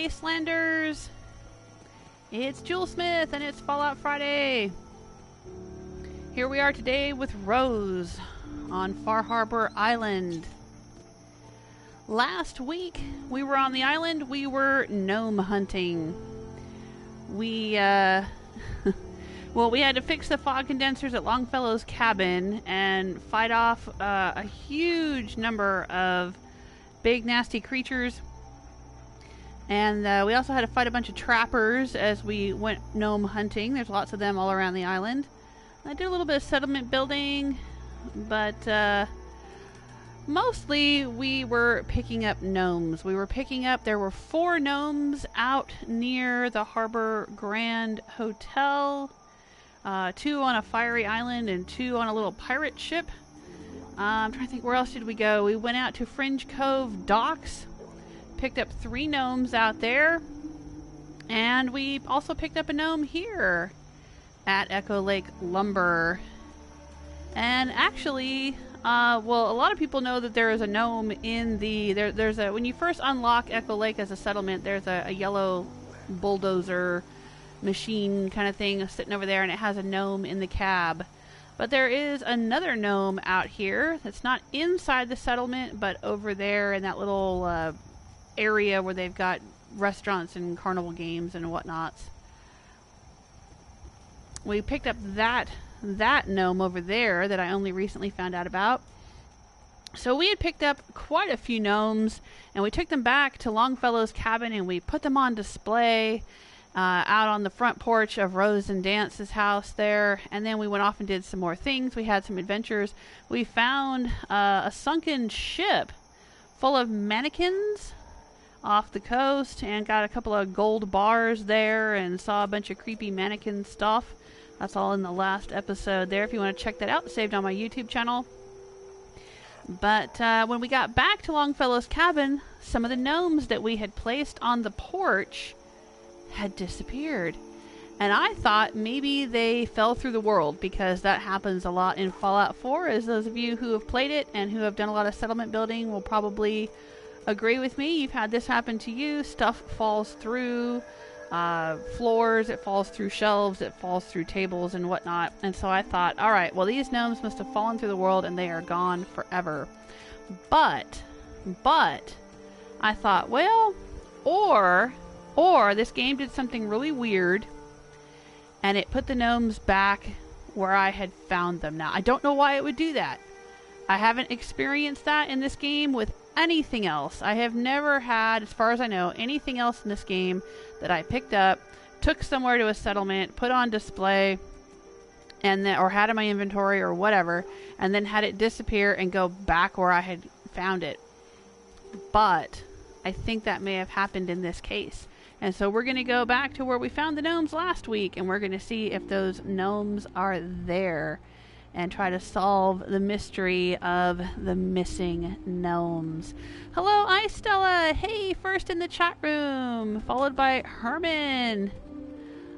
Wastelanders! It's Jewel Smith and it's Fallout Friday! Here we are today with Rose on Far Harbor Island. Last week we were on the island, we were gnome hunting. We well, we had to fix the fog condensers at Longfellow's cabin and fight off a huge number of big nasty creatures. And we also had to fight a bunch of trappers as we went gnome hunting. There's lots of them all around the island. I did a little bit of settlement building, but mostly we were picking up gnomes. There were 4 gnomes out near the Harbor Grand Hotel. 2 on a fiery island and 2 on a little pirate ship. I'm trying to think, where else did we go? We went out to Fringe Cove Docks, picked up 3 gnomes out there, and we also picked up a gnome here at Echo Lake Lumber. And actually, well, a lot of people know that there is a gnome in the... There's a... When you first unlock Echo Lake as a settlement, there's a yellow bulldozer machine kind of thing sitting over there, and it has a gnome in the cab. But there is another gnome out here that's not inside the settlement, but over there in that little area where they've got restaurants and carnival games and whatnots. We picked up that gnome over there that I only recently found out about. So we had picked up quite a few gnomes, and we took them back to Longfellow's cabin, and we put them on display out on the front porch of Rose and Dance's house there. And then we went off and did some more things. We had some adventures. We found a sunken ship full of mannequins off the coast and got a couple of gold bars there and saw a bunch of creepy mannequin stuff. That's all in the last episode there if you want to check that out. Saved on my YouTube channel. But when we got back to Longfellow's cabin, some of the gnomes that we had placed on the porch had disappeared. And I thought maybe they fell through the world, because that happens a lot in Fallout 4, as those of you who have played it and who have done a lot of settlement building will probably agree with me. You've had this happen to you. Stuff falls through floors, it falls through shelves, it falls through tables and whatnot. And so I thought, alright, well, these gnomes must have fallen through the world and they are gone forever. But I thought, well, or this game did something really weird and it put the gnomes back where I had found them. Now, I don't know why it would do that. I haven't experienced that in this game with anything else. I have never had, as far as I know, anything else in this game that I picked up, took somewhere to a settlement, put on display, and then, or had in my inventory or whatever, and then had it disappear and go back where I had found it. But I think that may have happened in this case. And so we're going to go back to where we found the gnomes last week, and we're going to see if those gnomes are there and try to solve the mystery of the missing gnomes. Hello, iStella! Hey, first in the chat room, followed by Herman.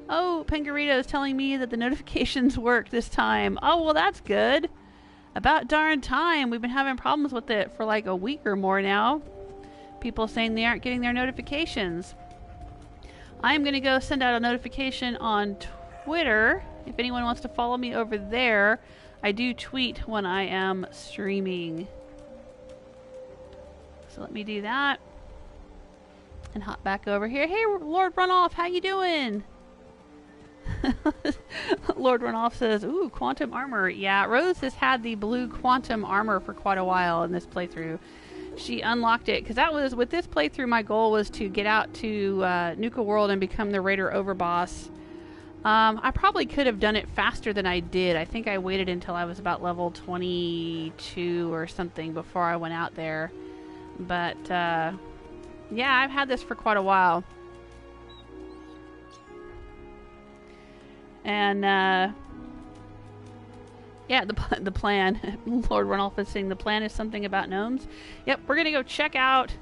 Oh, Pengarito's telling me that the notifications work this time. Oh, well, that's good. About darn time. We've been having problems with it for like a week or more now. People saying they aren't getting their notifications. I'm going to go send out a notification on Twitter. If anyone wants to follow me over there, I do tweet when I am streaming. So let me do that. And hop back over here. Hey, Lord Runoff, how you doing? Lord Runoff says, ooh, quantum armor. Yeah, Rose has had the blue quantum armor for quite a while in this playthrough. She unlocked it, because that was, with this playthrough, my goal was to get out to Nuka World and become the Raider Overboss. I probably could have done it faster than I did. I think I waited until I was about level 22 or something before I went out there. But, yeah, I've had this for quite a while. And, yeah, the plan. Lord Runoff is saying the plan is something about gnomes. Yep, we're going to go check out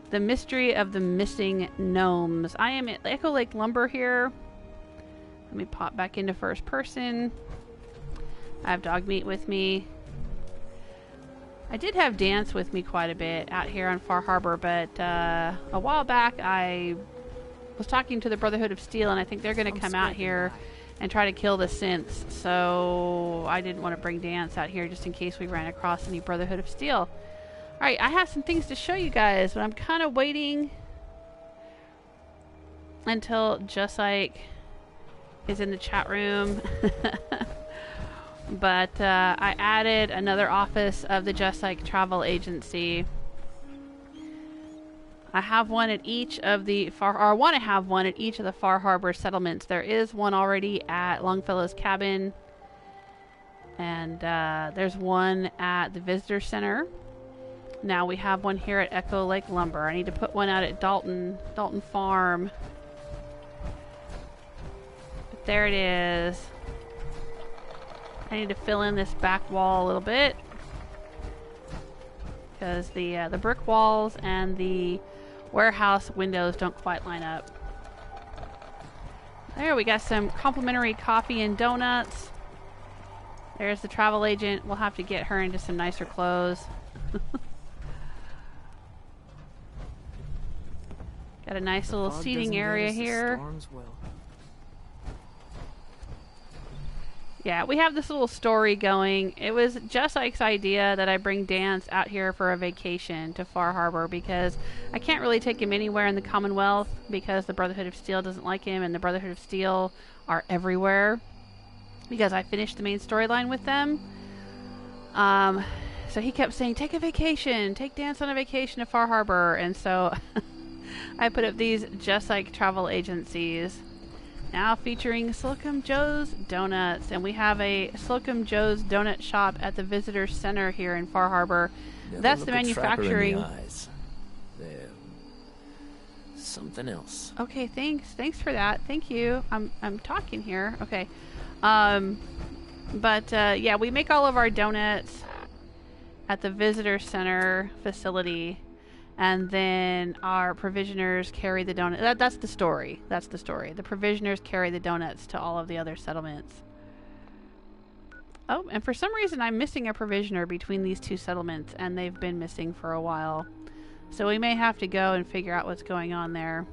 the mystery of the missing gnomes. I am at Echo Lake Lumber here. Let me pop back into first person. I have dog meat with me. I did have Dance with me quite a bit out here on Far Harbor, but a while back I was talking to the Brotherhood of Steel, and I think they're going to come out here and try to kill the synths. So I didn't want to bring Dance out here just in case we ran across any Brotherhood of Steel. Alright, I have some things to show you guys, but I'm kind of waiting until Jesike is in the chat room. But I added another office of the Jesike Travel Agency. I have one at each of the I want to have one at each of the Far Harbor settlements. There is one already at Longfellow's cabin, and there's one at the visitor center. Now we have one here at Echo Lake Lumber. I need to put one out at Dalton Farm. But there it is. I need to fill in this back wall a little bit because the brick walls and the warehouse windows don't quite line up. There, we got some complimentary coffee and donuts. There's the travel agent. We'll have to get her into some nicer clothes. Got a nice little seating area here. Yeah, we have this little story going. It was Jesike's idea that I bring Dance out here for a vacation to Far Harbor because I can't really take him anywhere in the Commonwealth because the Brotherhood of Steel doesn't like him, and the Brotherhood of Steel are everywhere because I finished the main storyline with them. So he kept saying, take a vacation, take Dance on a vacation to Far Harbor, and so I put up these Jesike travel agencies. Now featuring Slocum Joe's Donuts, and we have a Slocum Joe's Donut shop at the Visitor Center here in Far Harbor. That's the manufacturing. They're something else. Okay, thanks for that. Thank you. I'm talking here. Okay, yeah, we make all of our donuts at the Visitor Center facility. And then our provisioners carry the donut. That's the story. That's the story. The provisioners carry the donuts to all of the other settlements. Oh, and for some reason I'm missing a provisioner between these two settlements, and they've been missing for a while. So we may have to go and figure out what's going on there.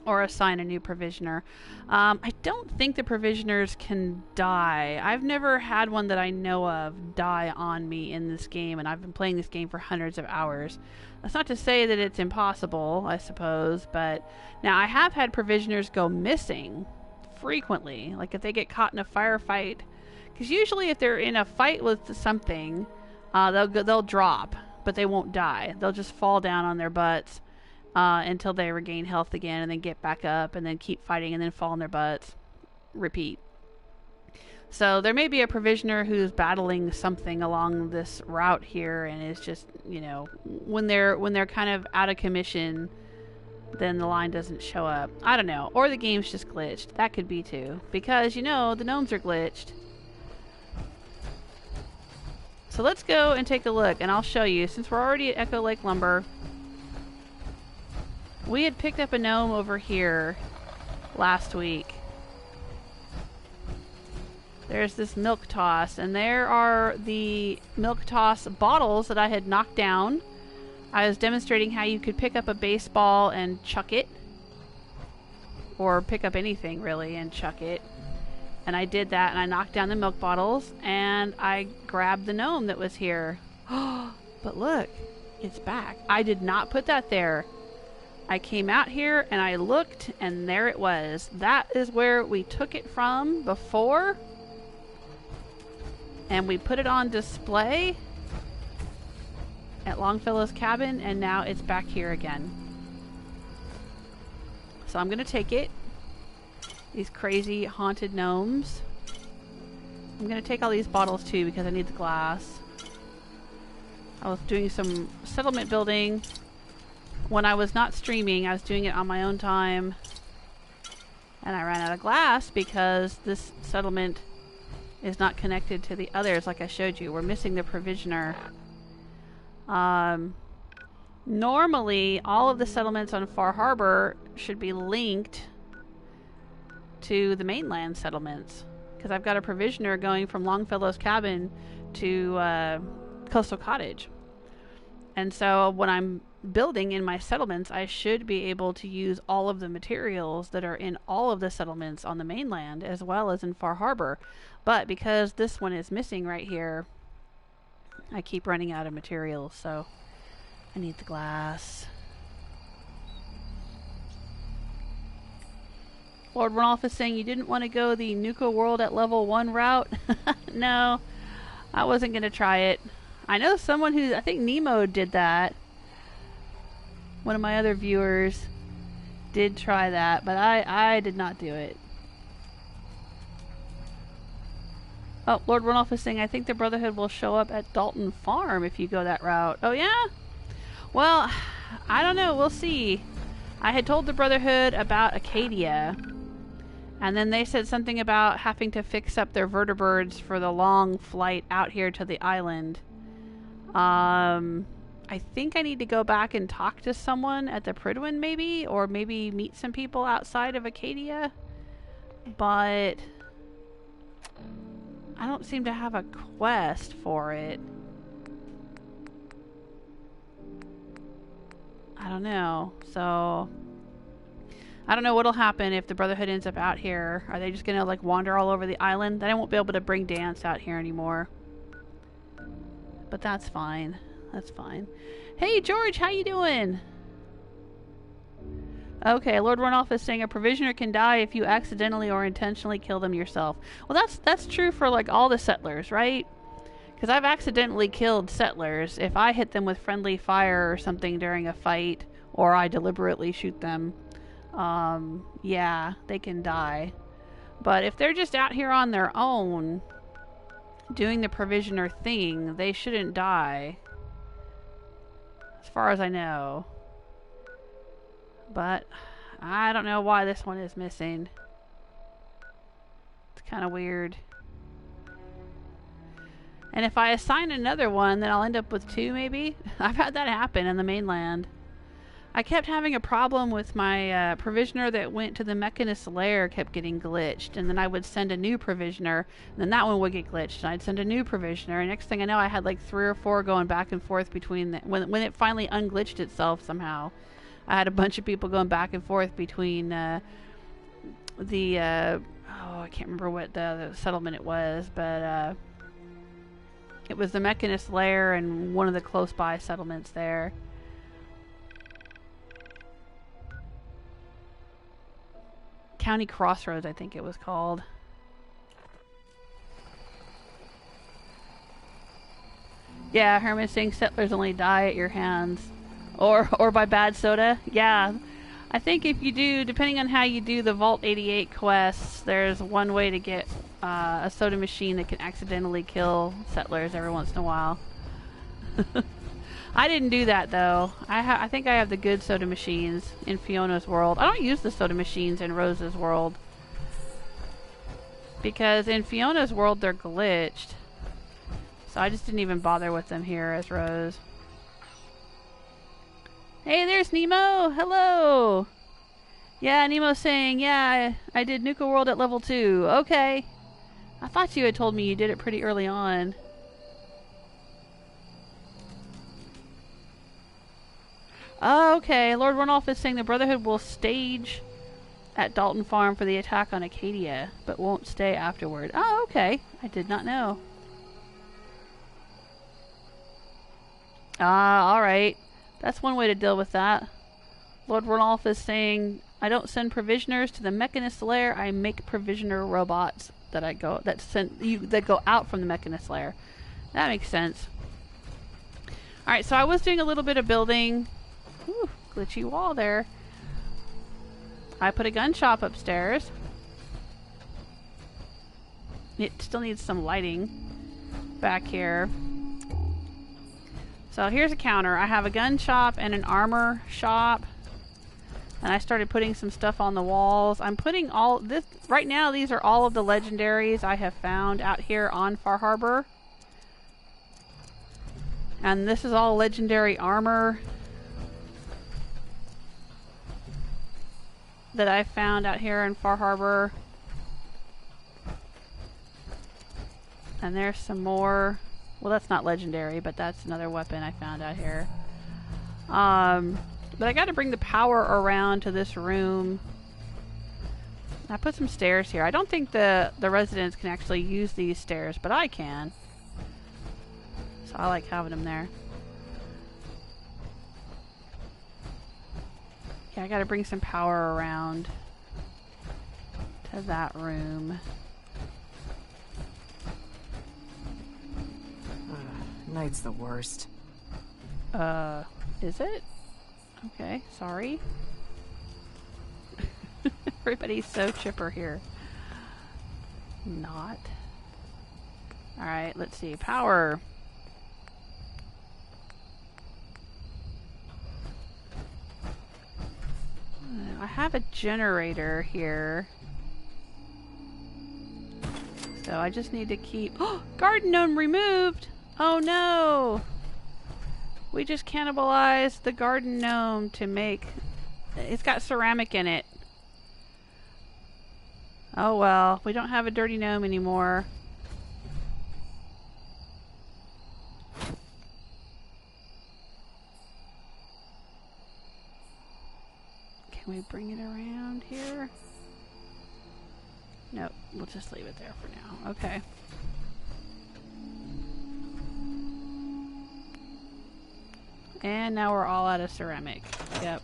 Or assign a new provisioner. I don't think the provisioners can die. I've never had one that I know of die on me in this game, and I've been playing this game for hundreds of hours. That's not to say that it's impossible, I suppose, but now I have had provisioners go missing frequently. Like if they get caught in a firefight, because usually if they're in a fight with something, they'll drop, but they won't die. They'll just fall down on their butts until they regain health again, and then get back up, and then keep fighting, and then fall on their butts. Repeat. So there may be a provisioner who's battling something along this route here, and is just, you know, when they're kind of out of commission, then the line doesn't show up. I don't know. Or the game's just glitched. That could be too. Because, you know, the gnomes are glitched. So let's go and take a look, and I'll show you. Since we're already at Echo Lake Lumber, we had picked up a gnome over here last week. There's this milk toss, and there are the milk toss bottles that I had knocked down. I was demonstrating how you could pick up a baseball and chuck it. Or pick up anything, really, and chuck it. And I did that, and I knocked down the milk bottles, and I grabbed the gnome that was here. But look, it's back. I did not put that there. I came out here, and I looked, and there it was. That is where we took it from before. And we put it on display at Longfellow's cabin, and now it's back here again. So I'm going to take it. These crazy haunted gnomes. I'm going to take all these bottles too because I need the glass. I was doing some settlement building. When I was not streaming, I was doing it on my own time. And I ran out of glass because this settlement is not connected to the others like I showed you. We're missing the provisioner. Normally, all of the settlements on Far Harbor should be linked to the mainland settlements. Because I've got a provisioner going from Longfellow's cabin to Coastal Cottage. And so when I'm building in my settlements, I should be able to use all of the materials that are in all of the settlements on the mainland as well as in Far Harbor. But because this one is missing right here, I keep running out of materials, so I need the glass. Lord Runoff is saying you didn't want to go the Nuka World at level 1 route. No, I wasn't going to try it. I know someone who, I think Nemo did that. One of my other viewers did try that, but I did not do it. Oh, Lord Runoff is saying, I think the Brotherhood will show up at Dalton Farm if you go that route. Oh, yeah? Well, I don't know. We'll see. I had told the Brotherhood about Acadia, and then they said something about having to fix up their vertibirds for the long flight out here to the island. I think I need to go back and talk to someone at the Pridwin, maybe, or maybe meet some people outside of Acadia, but I don't seem to have a quest for it. I don't know. So I don't know what'll happen if the Brotherhood ends up out here. Are they just gonna like wander all over the island? Then I won't be able to bring Dance out here anymore. But that's fine. That's fine. Hey George, how you doing? Okay, Lord Runoff is saying a provisioner can die if you accidentally or intentionally kill them yourself. Well, that's true for like all the settlers, right? Because I've accidentally killed settlers. If I hit them with friendly fire or something during a fight, or I deliberately shoot them, yeah, they can die. But if they're just out here on their own, doing the provisioner thing, they shouldn't die. As far as I know. But I don't know why this one is missing. It's kind of weird. And if I assign another one, then I'll end up with 2 maybe. I've had that happen in the mainland. I kept having a problem with my provisioner that went to the Mechanist's lair kept getting glitched. And then I would send a new provisioner, and then that one would get glitched. And I'd send a new provisioner. And next thing I know, I had like 3 or 4 going back and forth between when it finally unglitched itself somehow. I had a bunch of people going back and forth between oh, I can't remember what the settlement it was, but it was the Mechanist's lair and one of the close by settlements there. County Crossroads, I think it was called. Yeah, Herman's saying settlers only die at your hands. Or by bad soda. Yeah. I think if you do, depending on how you do the Vault 88 quests, there's one way to get a soda machine that can accidentally kill settlers every once in a while. I didn't do that though. I think I have the good soda machines in Fiona's world. I don't use the soda machines in Rose's world. Because in Fiona's world they're glitched. So I just didn't even bother with them here as Rose. Hey, there's Nemo! Hello! Yeah, Nemo's saying, yeah, I did Nuka World at level 2. Okay. I thought you had told me you did it pretty early on. Okay, Lord Runoff is saying the Brotherhood will stage at Dalton Farm for the attack on Acadia, but won't stay afterward. Oh, okay. I did not know. Alright. That's one way to deal with that. Lord Runoff is saying, I don't send provisioners to the Mechanist's lair, I make provisioner robots that go out from the Mechanist's lair. That makes sense. Alright, so I was doing a little bit of building. Ooh, glitchy wall there. I put a gun shop upstairs. It still needs some lighting back here. So here's a counter. I have a gun shop and an armor shop. And I started putting some stuff on the walls. I'm putting all this right now. These are all of the legendaries I have found out here on Far Harbor. And this is all legendary armor that I found out here in Far Harbor. And there's some more. Well, that's not legendary, but that's another weapon I found out here. But I got to bring the power around to this room. I put some stairs here. I don't think the residents can actually use these stairs, but I can. So I like having them there. Yeah, I got to bring some power around to that room. Night's the worst. Is it? Okay, sorry. Everybody's so chipper here. Not. Alright, let's see. Power. I have a generator here. So I just need to keep... Oh! Garden gnome removed! Oh no! We just cannibalized the garden gnome to make... It's got ceramic in it. Oh well, we don't have a dirty gnome anymore. Can we bring it around here? Nope, we'll just leave it there for now. Okay. And now we're all out of ceramic. Yep.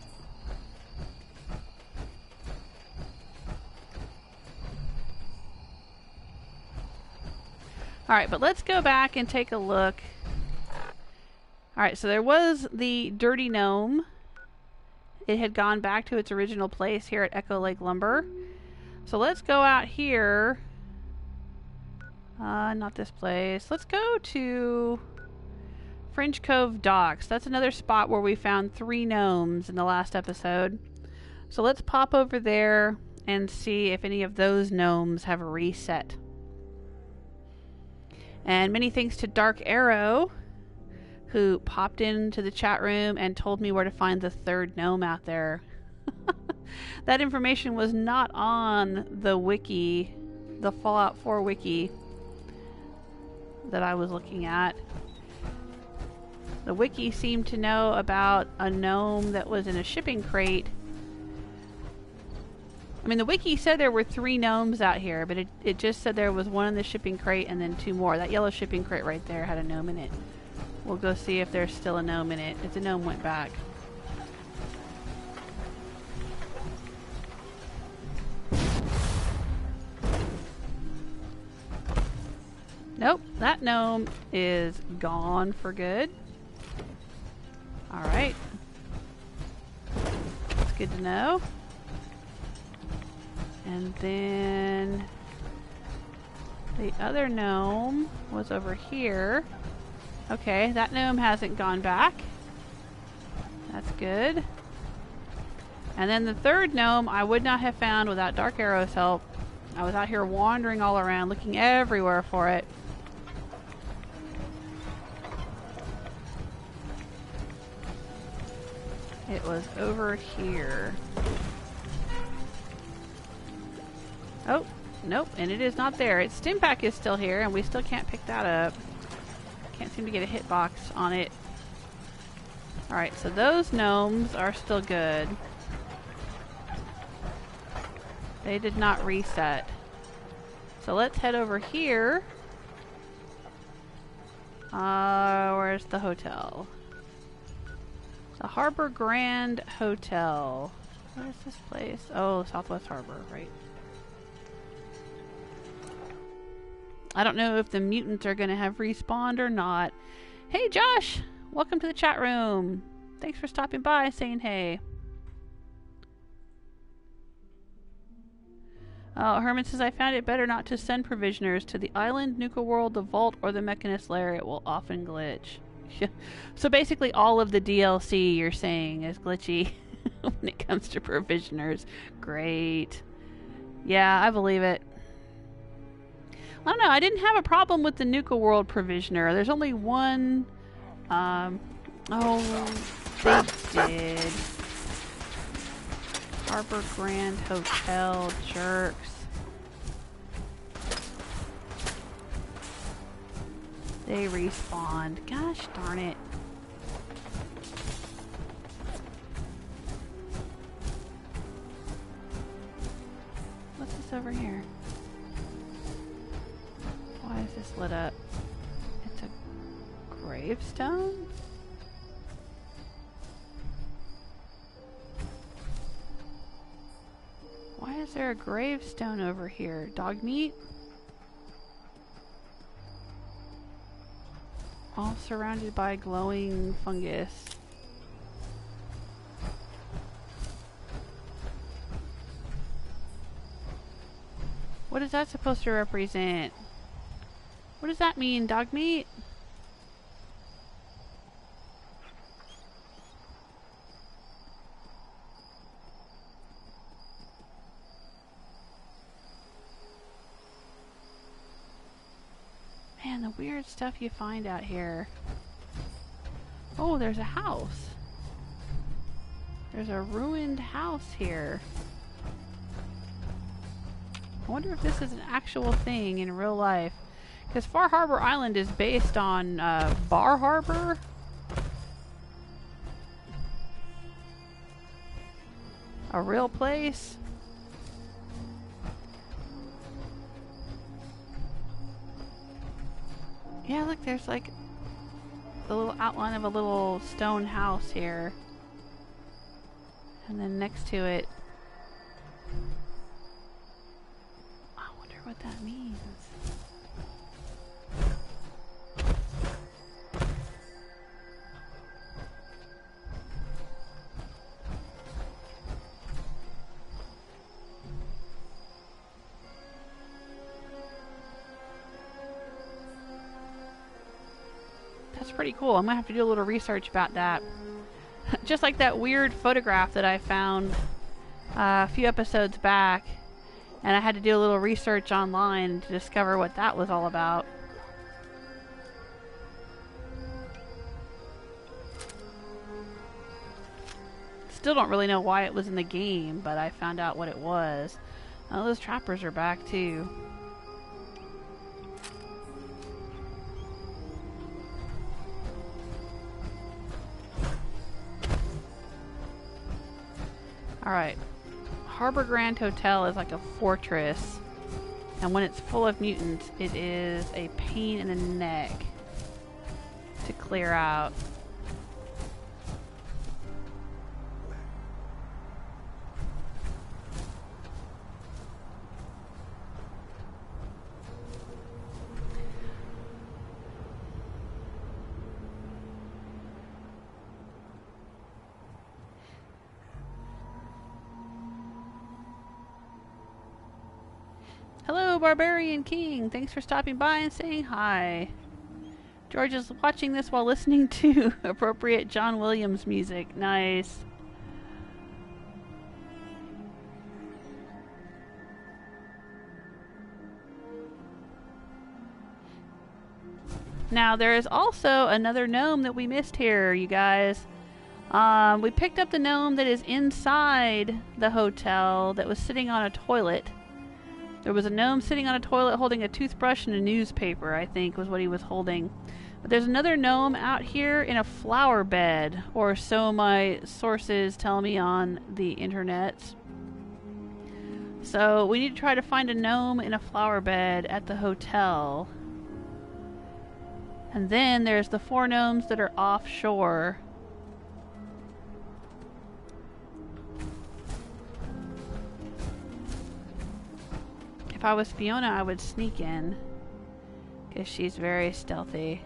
Alright, but let's go back and take a look. Alright, so there was the dirty gnome. It had gone back to its original place here at Echo Lake Lumber. So let's go out here. Not this place. Let's go to Fringe Cove Docks. That's another spot where we found 3 gnomes in the last episode. So let's pop over there and see if any of those gnomes have reset. And many thanks to Dark Arrow, who popped into the chat room and told me where to find the 3rd gnome out there. That information was not on the wiki, the Fallout 4 wiki that I was looking at. The wiki seemed to know about a gnome that was in a shipping crate. I mean, the wiki said there were 3 gnomes out here, but it just said there was 1 in the shipping crate and then 2 more. That yellow shipping crate right there had a gnome in it. We'll go see if there's still a gnome in it. If the gnome went back. Nope, that gnome is gone for good. Alright. That's good to know. And then the other gnome was over here. Okay, that gnome hasn't gone back. That's good. And then the 3rd gnome I would not have found without Dark Arrow's help. I was out here wandering all around, looking everywhere for it. It was over here. Oh, nope, and it is not there. Its Steampunk is still here, and we still can't pick that up. Can't seem to get a hitbox on it. Alright, so those gnomes are still good. They did not reset. So let's head over here. Where's the hotel? The Harbor Grand Hotel. Where's this place? Oh, Southwest Harbor, right. I don't know if the mutants are going to have respawned or not. Hey, Josh! Welcome to the chat room. Thanks for stopping by, saying hey. Oh, Herman says, I found it better not to send provisioners to the island, Nuka World, the vault, or the Mechanist lair. It will often glitch. So basically all of the DLC you're saying is glitchy when it comes to provisioners. Great. Yeah, I believe it. I don't know, I didn't have a problem with the Nuka World provisioner. There's only one... oh, they did. Harbor Grand Hotel, jerks. They respawned. Gosh darn it. over here? Why is this lit up? It's a gravestone? Why is there a gravestone over here? Dog meat? All surrounded by glowing fungus. What is that supposed to represent? What does that mean, dog meat? Man, the weird stuff you find out here. Oh, there's a house. There's a ruined house here. I wonder if this is an actual thing in real life. Because Far Harbor Island is based on Bar Harbor. A real place. Yeah, look, there's like the little outline of a little stone house here. And then next to it, I wonder what that means. That's pretty cool. I'm gonna have to do a little research about that. Just like that weird photograph that I found a few episodes back, and I had to do a little research online to discover what that was all about. Still don't really know why it was in the game, but I found out what it was. Oh, those trappers are back too. Alright. Harbor Grand Hotel is like a fortress. And when it's full of mutants, it is a pain in the neck to clear out. Hello, Barbarian King. Thanks for stopping by and saying hi. George is watching this while listening to appropriate John Williams music. Nice. Now, there is also another gnome that we missed here, you guys. We picked up the gnome that is inside the hotel that was sitting on a toilet. There was a gnome sitting on a toilet holding a toothbrush and a newspaper, I think was what he was holding. But there's another gnome out here in a flower bed, or so my sources tell me on the internet. So we need to try to find a gnome in a flower bed at the hotel. And then there's the 4 gnomes that are offshore. If I was Fiona, I would sneak in, because she's very stealthy.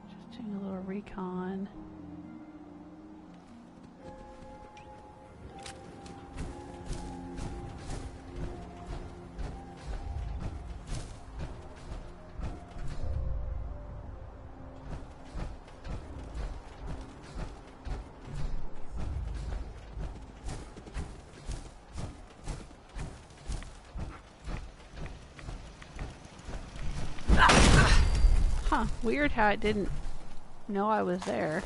Just doing a little recon. Huh, weird how it didn't know I was there.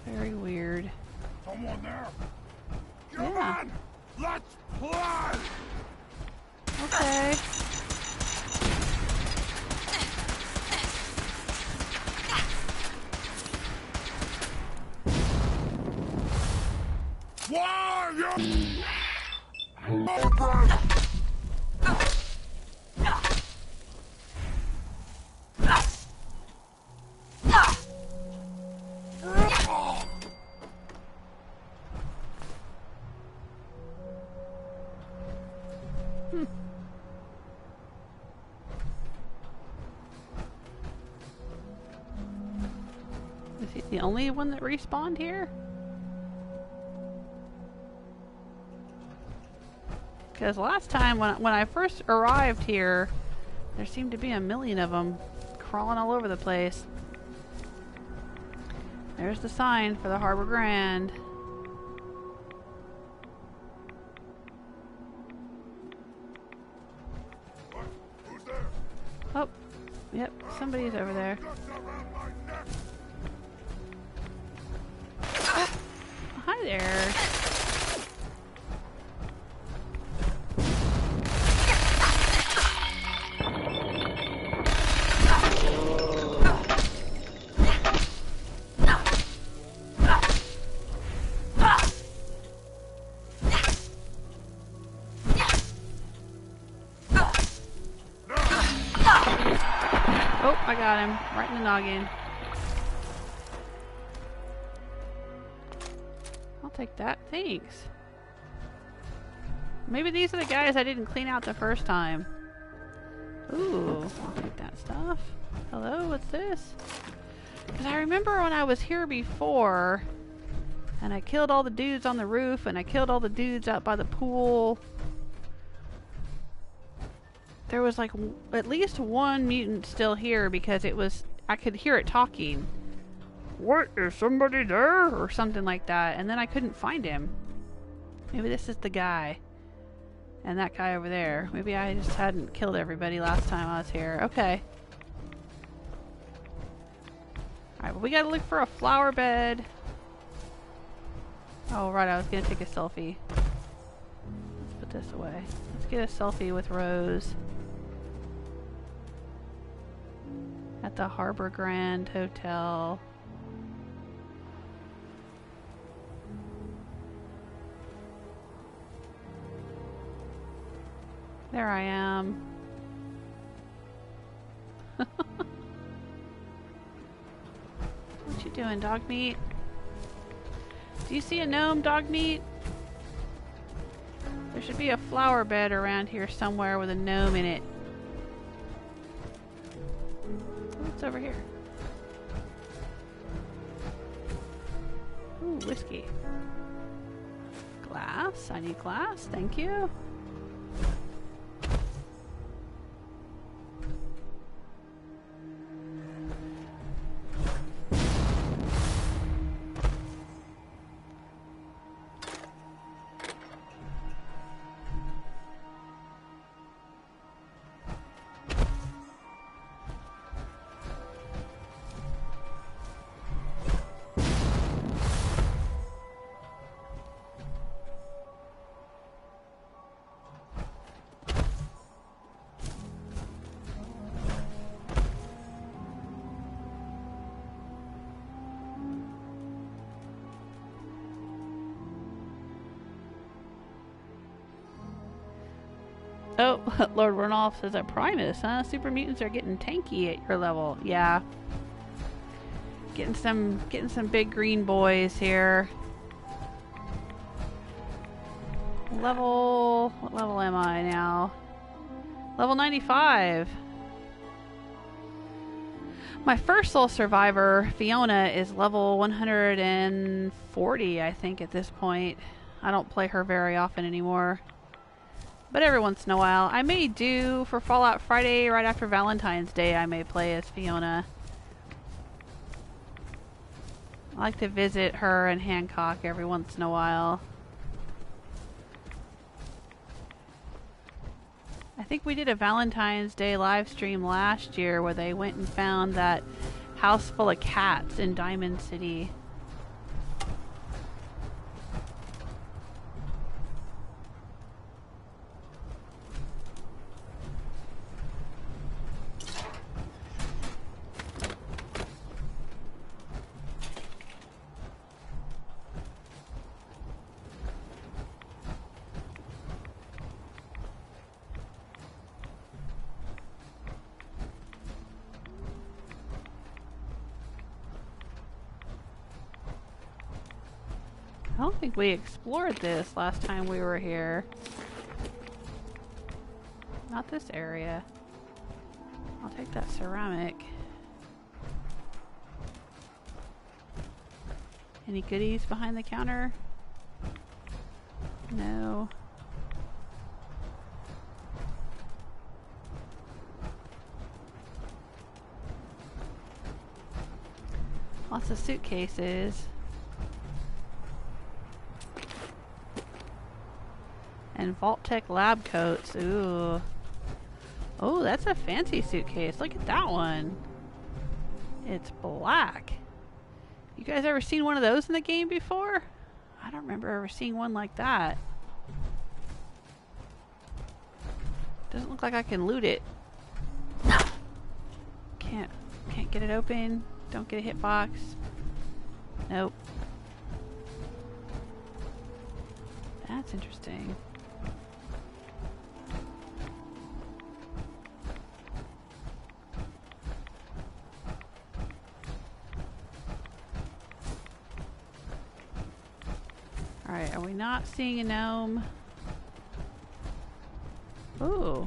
Very weird. Someone there? Yeah. Let's play! Okay. Why you? Is he the only one that respawned here? Because last time when I first arrived here, there seemed to be a million of them crawling all over the place. There's the sign for the Harbor Grand. Who's there? Oh, yep, somebody's over there. Just around my neck. Hi there. Oh, I got him. Right in the noggin. I'll take that. Thanks. Maybe these are the guys I didn't clean out the first time. Ooh, I'll take that stuff. Hello, what's this? Because I remember when I was here before, and I killed all the dudes on the roof, and I killed all the dudes out by the pool. There was like at least one mutant still here because it was, I could hear it talking. What, is somebody there? Or something like that. And then I couldn't find him. Maybe this is the guy. And that guy over there. Maybe I just hadn't killed everybody last time I was here. Okay. Alright, well we gotta look for a flower bed. Oh right, I was gonna take a selfie. Let's put this away. Let's get a selfie with Rose. At the Harbor Grand Hotel. There I am. What you doing, dog meat? Do you see a gnome, dog meat? There should be a flower bed around here somewhere with a gnome in it. What's over here? Ooh, whiskey. Glass. I need glass. Thank you. Oh, Lord Runoff says that Primus, huh? Super mutants are getting tanky at your level. Yeah. Getting some big green boys here. What level am I now? Level 95. My first soul survivor, Fiona, is level 140, I think, at this point. I don't play her very often anymore. But every once in a while, I may do for Fallout Friday right after Valentine's Day, I may play as Fiona. I like to visit her and Hancock every once in a while. I think we did a Valentine's Day live stream last year where they went and found that house full of cats in Diamond City. I don't think we explored this last time we were here. Not this area. I'll take that ceramic. Any goodies behind the counter? No. Lots of suitcases. And Vault-Tec lab coats. Ooh. Oh, that's a fancy suitcase. Look at that one. It's black. You guys ever seen one of those in the game before? I don't remember ever seeing one like that. Doesn't look like I can loot it. Can't get it open. Don't get a hitbox. Nope. That's interesting. Alright, are we not seeing a gnome? Ooh.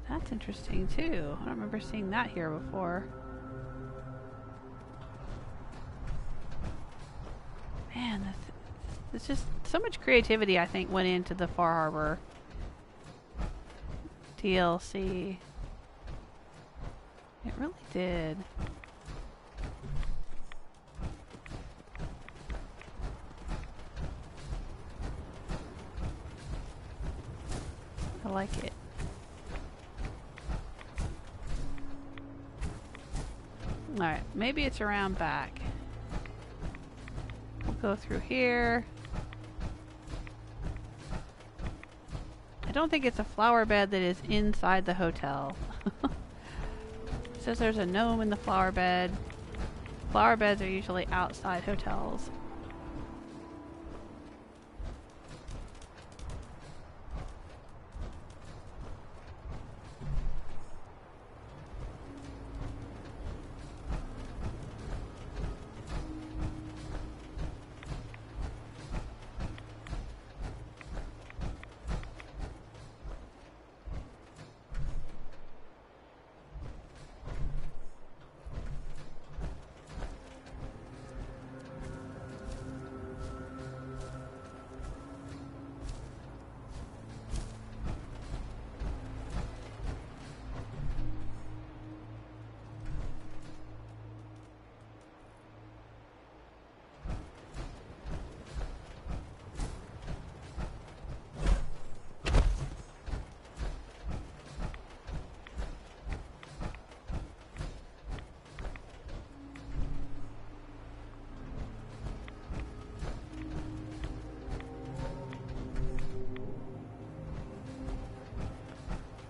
That's interesting too. I don't remember seeing that here before. Man, there's just so much creativity I think went into the Far Harbor DLC. It really did. I like it. Alright, maybe it's around back. We'll go through here. I don't think it's a flower bed that is inside the hotel. It says there's a gnome in the flower bed. Flower beds are usually outside hotels.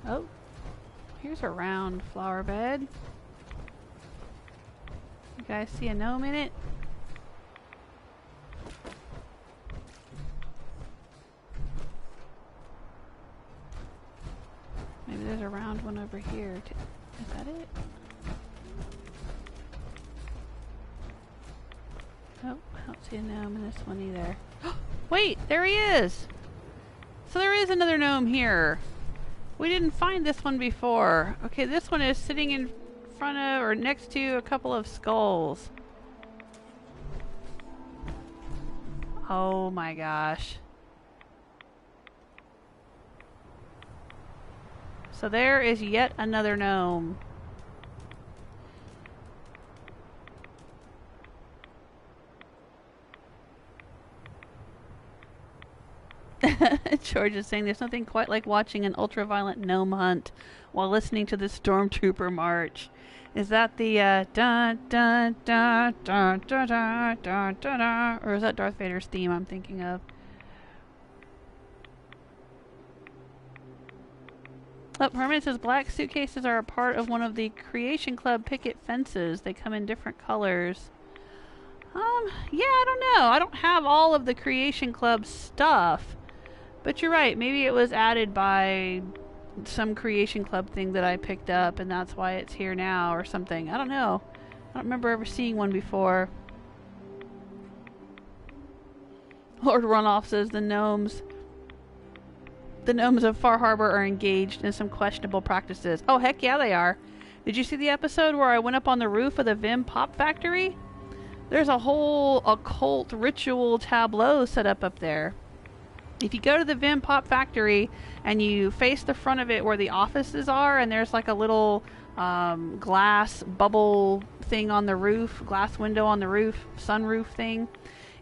Oh, here's a round flower bed. You guys see a gnome in it? Maybe there's a round one over here too. Is that it? Oh, I don't see a gnome in this one either. Wait, there he is! So there is another gnome here. We didn't find this one before. Okay, this one is sitting in front of or next to a couple of skulls. Oh my gosh. So there is yet another gnome. George is saying there's nothing quite like watching an ultraviolet gnome hunt while listening to the Stormtrooper march. Is that the dun dun dun dun dun dun dun dun dun, or is that Darth Vader's theme I'm thinking of? Oh, Herman says black suitcases are a part of one of the Creation Club picket fences. They come in different colors. Yeah, I don't know. I don't have all of the Creation Club stuff. But you're right, maybe it was added by some Creation Club thing that I picked up and that's why it's here now or something. I don't know. I don't remember ever seeing one before. Lord Runoff says the gnomes of Far Harbor are engaged in some questionable practices. Oh, heck yeah, they are. Did you see the episode where I went up on the roof of the Vim Pop Factory? There's a whole occult ritual tableau set up there. If you go to the Vim Pop Factory and you face the front of it where the offices are, and there's like a little glass bubble thing on the roof, glass window on the roof, sunroof thing.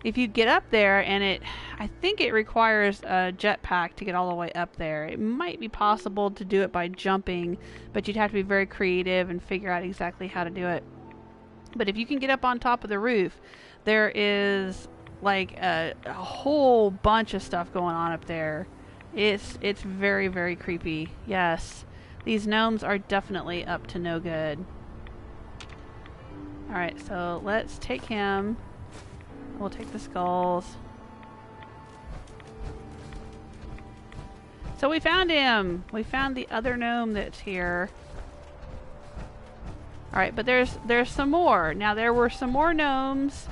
If you get up there, and I think it requires a jetpack to get all the way up there. It might be possible to do it by jumping, but you'd have to be very creative and figure out exactly how to do it. But if you can get up on top of the roof, there is like a whole bunch of stuff going on up there. It's very, very creepy. Yes, these gnomes are definitely up to no good. Alright, so let's take him. We'll take the skulls. So we found him! We found the other gnome that's here. Alright, but there's some more. Now there were some more gnomes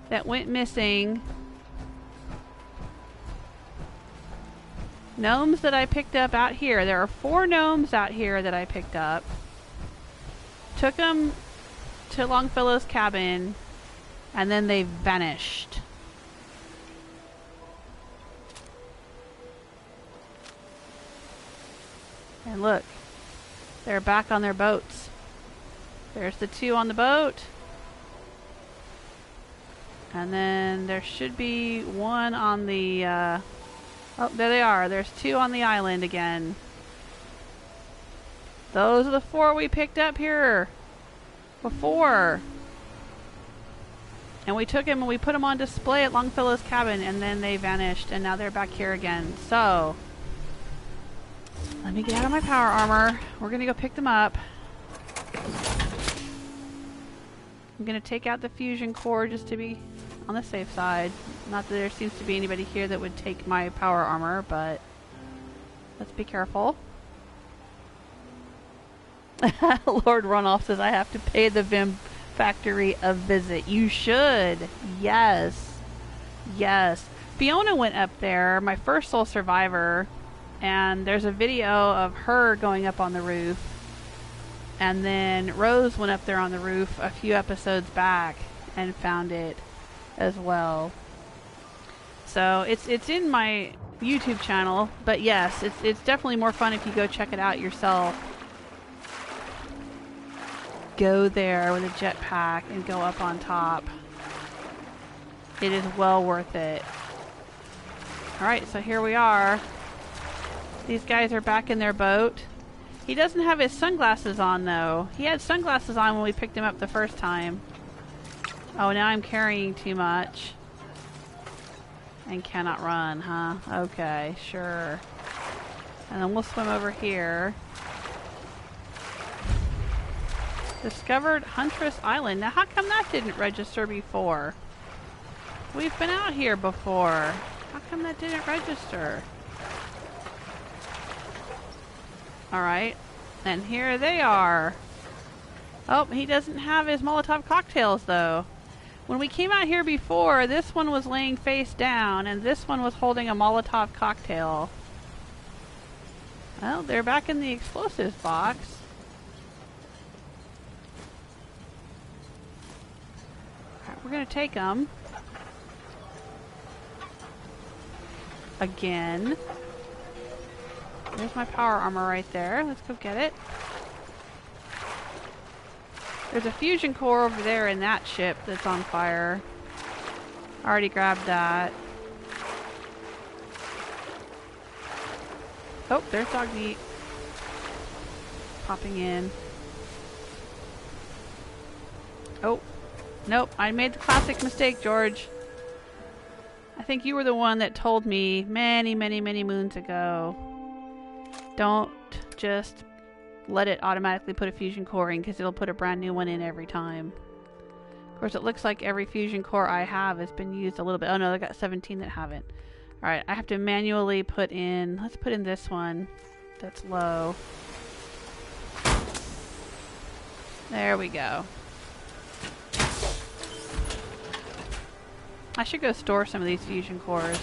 that went missing. Gnomes that I picked up out here. There are 4 gnomes out here that I picked up. Took them to Longfellow's cabin. And then they vanished. And look, they're back on their boats. There's the 2 on the boat. And then there should be 1 on the, oh, there they are. There's 2 on the island again. Those are the 4 we picked up here before. And we took him and we put him on display at Longfellow's cabin, and then they vanished, and now they're back here again. So, let me get out of my power armor. We're going to go pick them up. I'm going to take out the fusion core just to be on the safe side. Not that there seems to be anybody here that would take my power armor, but let's be careful. Lord Runoff says I have to pay the Vim Factory a visit. You should. Yes. Yes. Fiona went up there, my first sole survivor, and there's a video of her going up on the roof. And then Rose went up there on the roof a few episodes back and found it as well. So it's in my YouTube channel, but yes, it's definitely more fun if you go check it out yourself. Go there with a jetpack and go up on top. It is well worth it. Alright, so here we are. These guys are back in their boat. He doesn't have his sunglasses on though. He had sunglasses on when we picked him up the first time. Oh, now I'm carrying too much. And cannot run, huh? Okay, sure. And then we'll swim over here. Discovered Huntress Island. Now how come that didn't register before? We've been out here before. How come that didn't register? Alright. And here they are. Oh, he doesn't have his Molotov cocktails though. When we came out here before, this one was laying face down and this one was holding a Molotov cocktail. Well, they're back in the explosives box. We're going to take them. Again. There's my power armor right there. Let's go get it. There's a fusion core over there in that ship that's on fire. Already grabbed that. Oh, there's dog meat. Popping in. Oh. Nope, I made the classic mistake, George. I think you were the one that told me many, many, many moons ago. Don't just let it automatically put a fusion core in, because it'll put a brand new one in every time. Of course, it looks like every fusion core I have has been used a little bit. Oh no, I got 17 that haven't. Alright, I have to manually put in... Let's put in this one that's low. There we go. I should go store some of these fusion cores.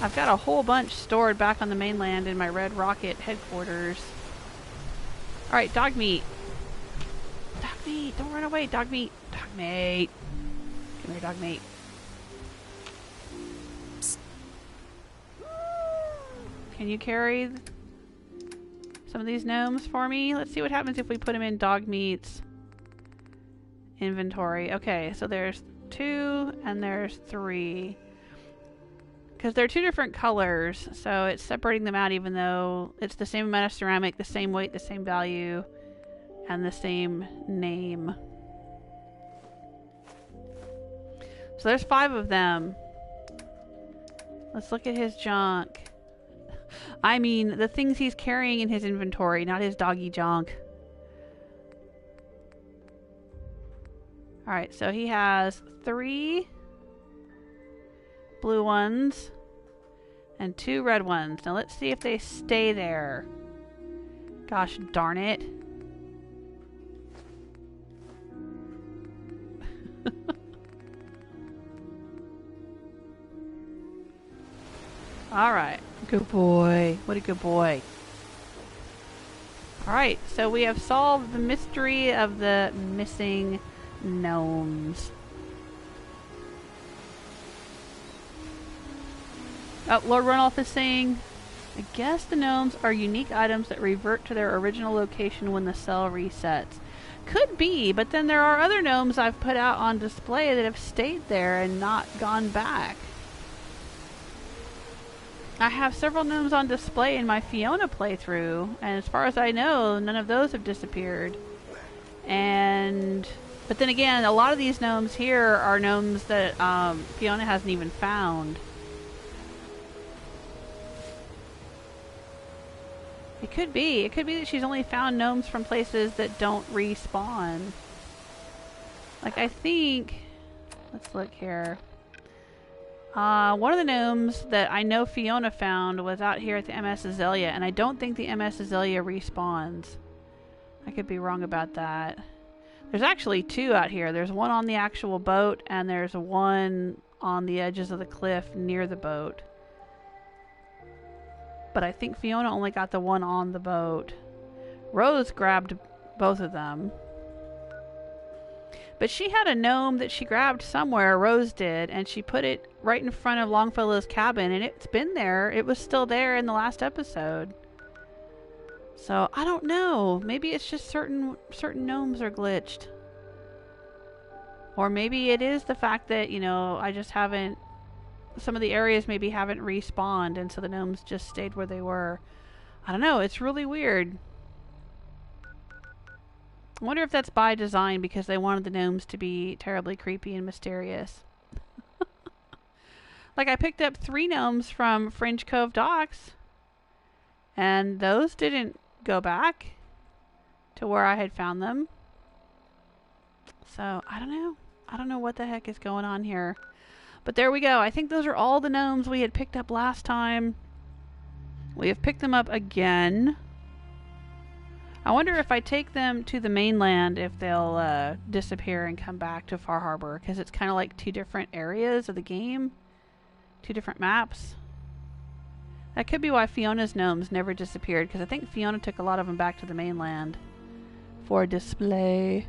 I've got a whole bunch stored back on the mainland in my Red Rocket headquarters. Alright, dog meat. Dog meat, don't run away, dog meat. Dog meat. Come here, dog meat. Psst. Can you carry some of these gnomes for me? Let's see what happens if we put them in dog meat's inventory. Okay, so there's 2 and there's 3. Because they're 2 different colors, so it's separating them out even though it's the same amount of ceramic, the same weight, the same value, and the same name. So there's 5 of them. Let's look at his junk. I mean, the things he's carrying in his inventory, not his doggy junk. Alright, so he has 3 blue ones and 2 red ones. Now let's see if they stay there. Gosh darn it. Alright, good boy. What a good boy. Alright, so we have solved the mystery of the missing gnomes. Oh, Lord Runoff is saying, I guess the gnomes are unique items that revert to their original location when the cell resets. Could be, but then there are other gnomes I've put out on display that have stayed there and not gone back. I have several gnomes on display in my Fiona playthrough, and as far as I know, none of those have disappeared. But then again, a lot of these gnomes here are gnomes that Fiona hasn't even found. It could be. It could be that she's only found gnomes from places that don't respawn. Like, I think... Let's look here. One of the gnomes that I know Fiona found was out here at the MS Azalea, and I don't think the MS Azalea respawns. I could be wrong about that. There's actually 2 out here. There's one on the actual boat, and there's one on the edges of the cliff near the boat. But I think Fiona only got the one on the boat. Rose grabbed both of them. But she had a gnome that she grabbed somewhere, Rose did, and she put it right in front of Longfellow's cabin, and it's been there. It was still there in the last episode. So, I don't know. Maybe it's just certain gnomes are glitched. Or maybe it is the fact that, you know, I just haven't... Some of the areas maybe haven't respawned, and so the gnomes just stayed where they were. I don't know. It's really weird. I wonder if that's by design because they wanted the gnomes to be terribly creepy and mysterious. Like, I picked up 3 gnomes from Fringe Cove Docks, and those didn't go back to where I had found them. So, I don't know. I don't know what the heck is going on here. But there we go. I think those are all the gnomes we had picked up last time. We have picked them up again. I wonder if I take them to the mainland if they'll disappear and come back to Far Harbor, because it's kind of like 2 different areas of the game. 2 different maps. That could be why Fiona's gnomes never disappeared, because I think Fiona took a lot of them back to the mainland for display.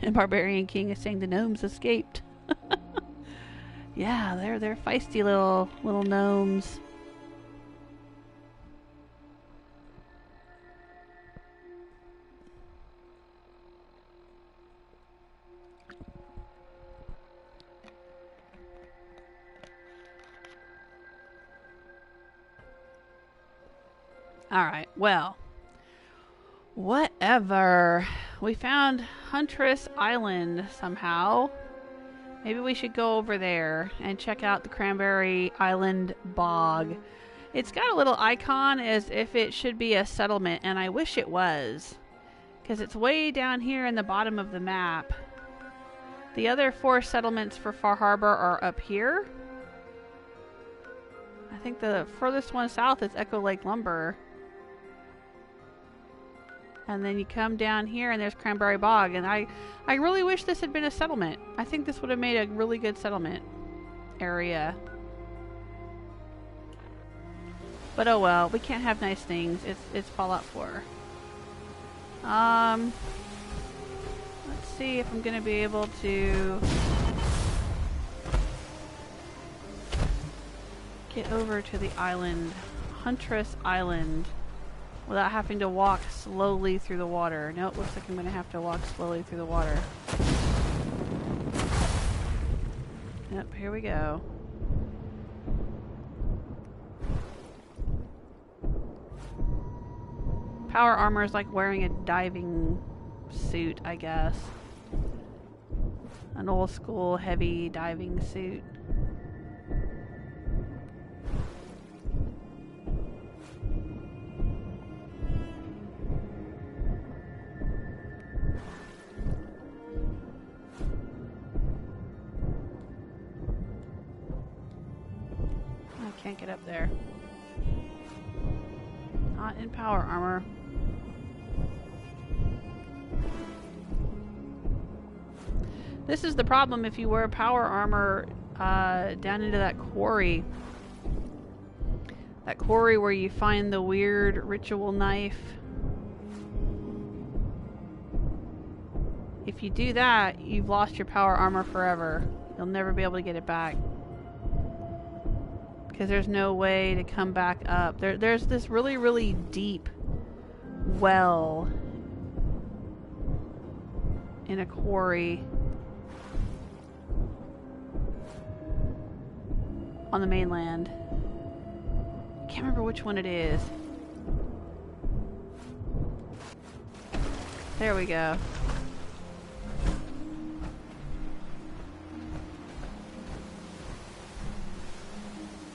And Barbarian King is saying the gnomes escaped. Yeah, they're feisty little gnomes. Alright, well, whatever. We found Huntress Island somehow. Maybe we should go over there and check out the Cranberry Island Bog. It's got a little icon as if it should be a settlement, and I wish it was, because it's way down here in the bottom of the map. The other 4 settlements for Far Harbor are up here. I think the furthest one south is Echo Lake Lumber. And then you come down here and there's Cranberry Bog. And I really wish this had been a settlement. I think this would have made a really good settlement area. But oh well, we can't have nice things. It's Fallout 4. Let's see if I'm gonna be able to get over to the island, Huntress Island, without having to walk slowly through the water. Nope, looks like I'm gonna have to walk slowly through the water. Yep, here we go. Power armor is like wearing a diving suit, I guess. An old school heavy diving suit. I can't get up there. Not in power armor. This is the problem if you wear power armor down into that quarry. That quarry where you find the weird ritual knife. If you do that, you've lost your power armor forever. You'll never be able to get it back. Because there's no way to come back up. There's this really, really deep well in a quarry on the mainland. Can't remember which one it is. There we go.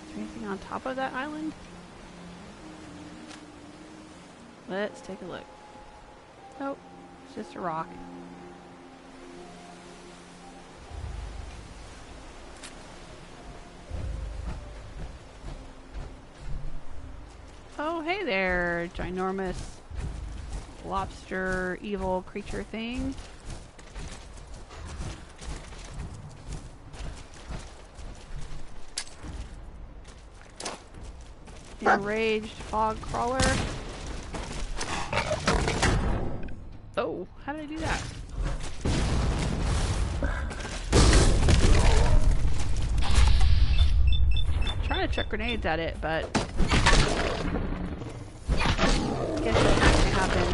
Is there anything on top of that island? Let's take a look. Nope, it's just a rock. Oh, hey there, ginormous lobster evil creature thing. Enraged fog crawler. Oh, how did I do that? I'm trying to chuck grenades at it, but I guess that's not gonna happen.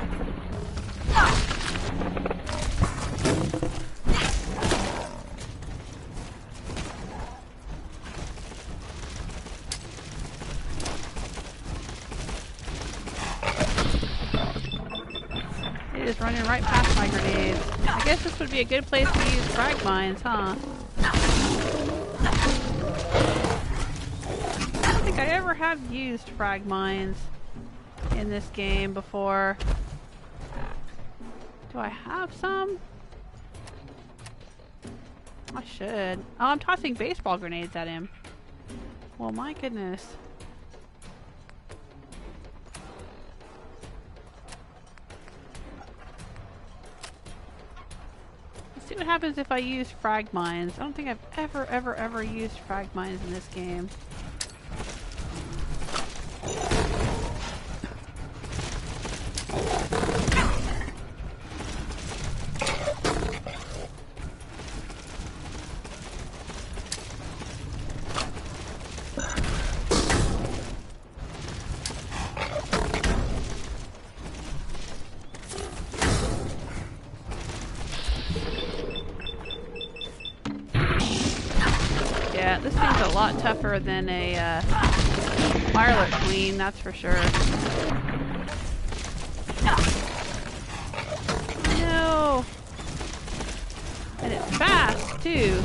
It is running right past my grenades. I guess this would be a good place to use frag mines, huh? I don't think I ever have used frag mines in this game before. Do I have some? I should. Oh, I'm tossing baseball grenades at him. Well, my goodness. Let's see what happens if I use frag mines. I don't think I've ever used frag mines in this game. Yeah, this thing's a lot tougher than a mirelurk queen, that's for sure. No! And it's fast, too.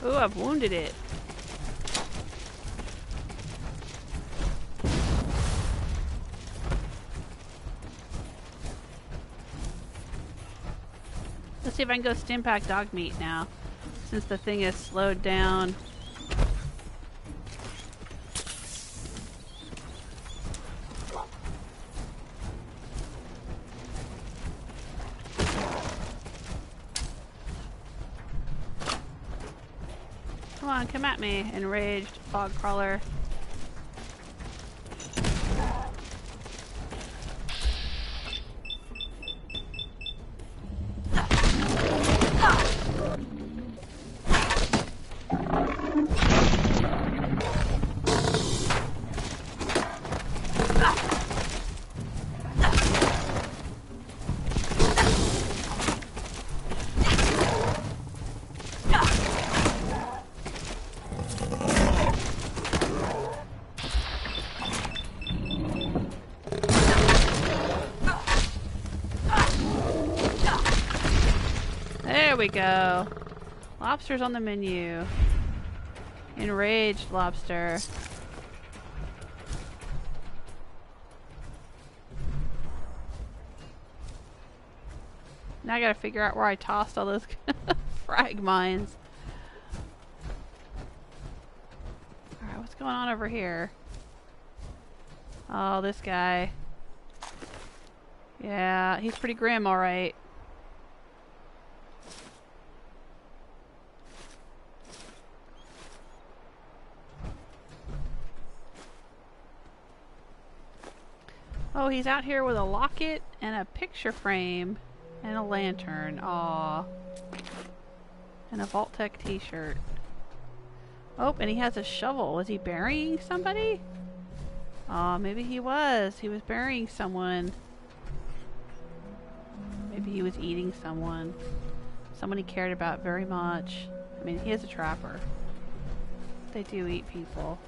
Ooh, I've wounded it. Let's see if I can go Steampunk dog meat now, since the thing is slowed down. Come on, come at me, enraged fog crawler. There we go. Lobster's on the menu. Enraged lobster. Now I gotta figure out where I tossed all those frag mines. Alright, what's going on over here? Oh, this guy. Yeah, he's pretty grim, alright. Oh, he's out here with a locket and a picture frame and a lantern. Aww. And a Vault-Tec t-shirt. Oh, and he has a shovel. Was he burying somebody? Aw, maybe he was. He was burying someone. Maybe he was eating someone. Someone he cared about very much. I mean, he is a trapper. They do eat people.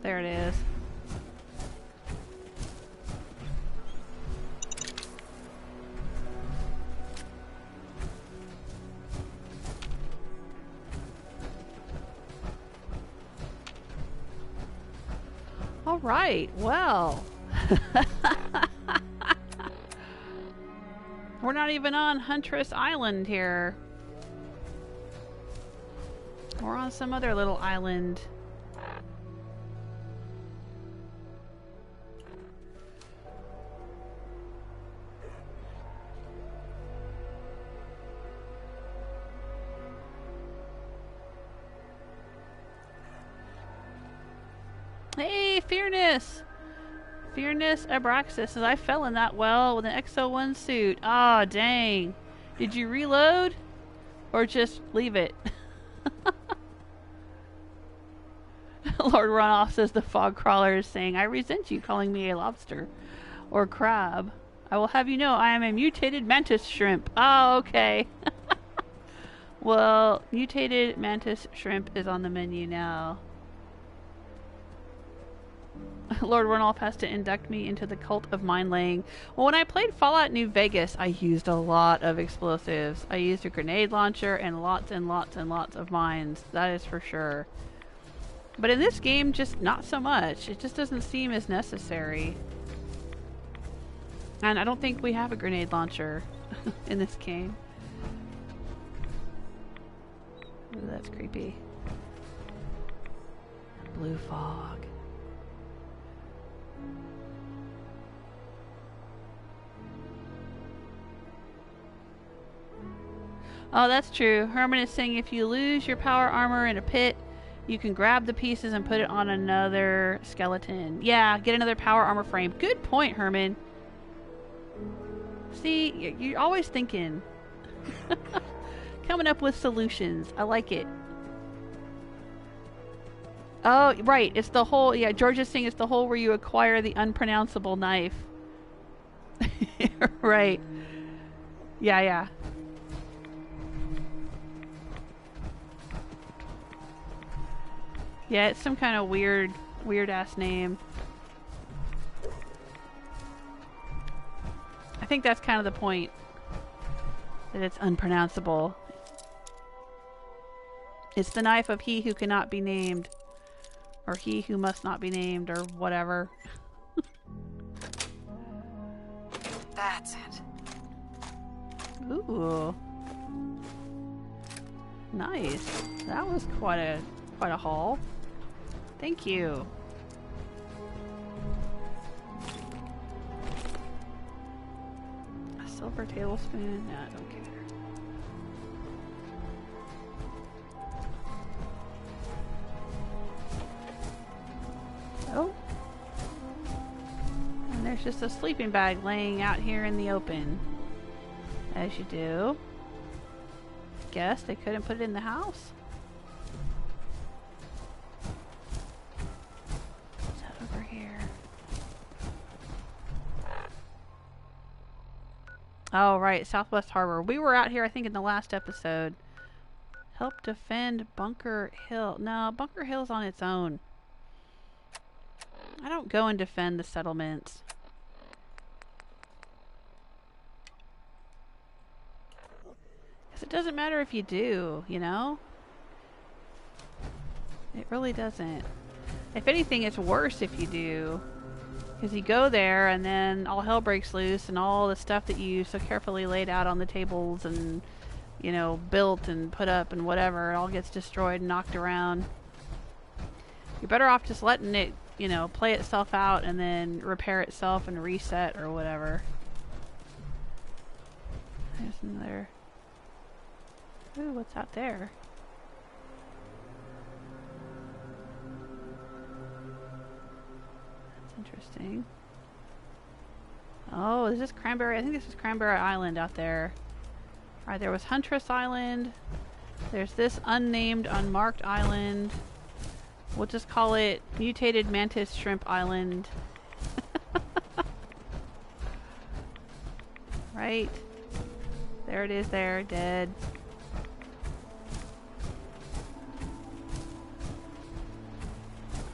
There it is. All right, well. We're not even on Huntress Island here. We're on some other little island. Hey, Fearness! Fearness Abraxas says, I fell in that well with an XO1 suit. Ah, oh, dang. Did you reload? Or just leave it? Lord Runoff says the fog crawler is saying, I resent you calling me a lobster. Or crab. I will have you know I am a mutated mantis shrimp. Oh, okay. Well, mutated mantis shrimp is on the menu now. Lord Runoff has to induct me into the cult of mine laying. Well, when I played Fallout New Vegas, I used a lot of explosives. I used a grenade launcher and lots and lots and lots of mines. That is for sure. But in this game, just not so much. It just doesn't seem as necessary. And I don't think we have a grenade launcher in this game. Ooh, that's creepy. Blue fog. Oh, that's true. Herman is saying if you lose your power armor in a pit, you can grab the pieces and put it on another skeleton. Yeah, get another power armor frame. Good point, Herman. See, you're always thinking. Coming up with solutions. I like it. Oh, right. It's the whole... Yeah, George is saying it's the whole where you acquire the unpronounceable knife. Right. Yeah, yeah. Yeah, it's some kind of weird ass name. I think that's kind of the point. That it's unpronounceable. It's the knife of he who cannot be named. Or he who must not be named, or whatever. That's it. Ooh. Nice. That was quite a haul. Thank you. A silver tablespoon? No, I don't care. Oh. And there's just a sleeping bag laying out here in the open. As you do. Guess they couldn't put it in the house. What's that over here? Oh, right. Southwest Harbor. We were out here, I think, in the last episode. Help defend Bunker Hill. No, Bunker Hill's on its own. I don't go and defend the settlements. Because it doesn't matter if you do, you know? It really doesn't. If anything, it's worse if you do. Because you go there and then all hell breaks loose and all the stuff that you so carefully laid out on the tables and, you know, built and put up and whatever, it all gets destroyed and knocked around. You're better off just letting it, you know, play itself out and then repair itself and reset or whatever. There's another... Ooh, what's out there? That's interesting. Oh, is this Cranberry? I think this is Cranberry Island out there. Alright, there was Huntress Island. There's this unnamed, unmarked island. We'll just call it Mutated Mantis Shrimp Island. Right? There it is there, dead.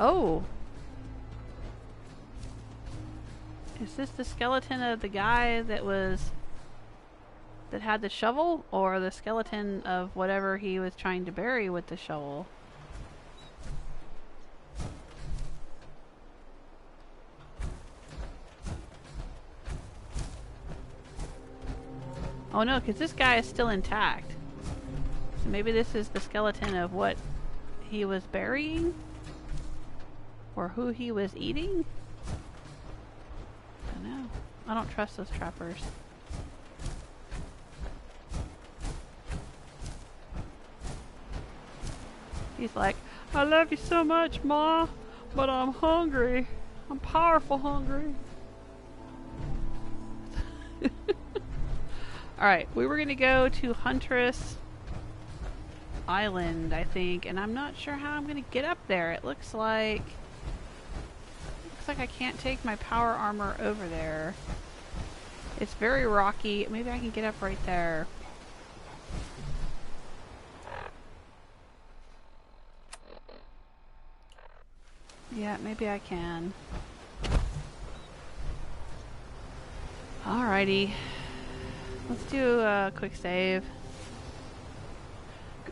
Oh! Is this the skeleton of the guy that had the shovel? Or the skeleton of whatever he was trying to bury with the shovel? Oh no, because this guy is still intact. So maybe this is the skeleton of what he was burying? Or who he was eating? I don't know. I don't trust those trappers. He's like, I love you so much, Ma, but I'm hungry. I'm powerful hungry. Alright, we were gonna go to Huntress Island, I think, and I'm not sure how I'm gonna get up there. It looks like I can't take my power armor over there. It's very rocky. Maybe I can get up right there. Yeah, maybe I can. Alrighty. Let's do a quick save.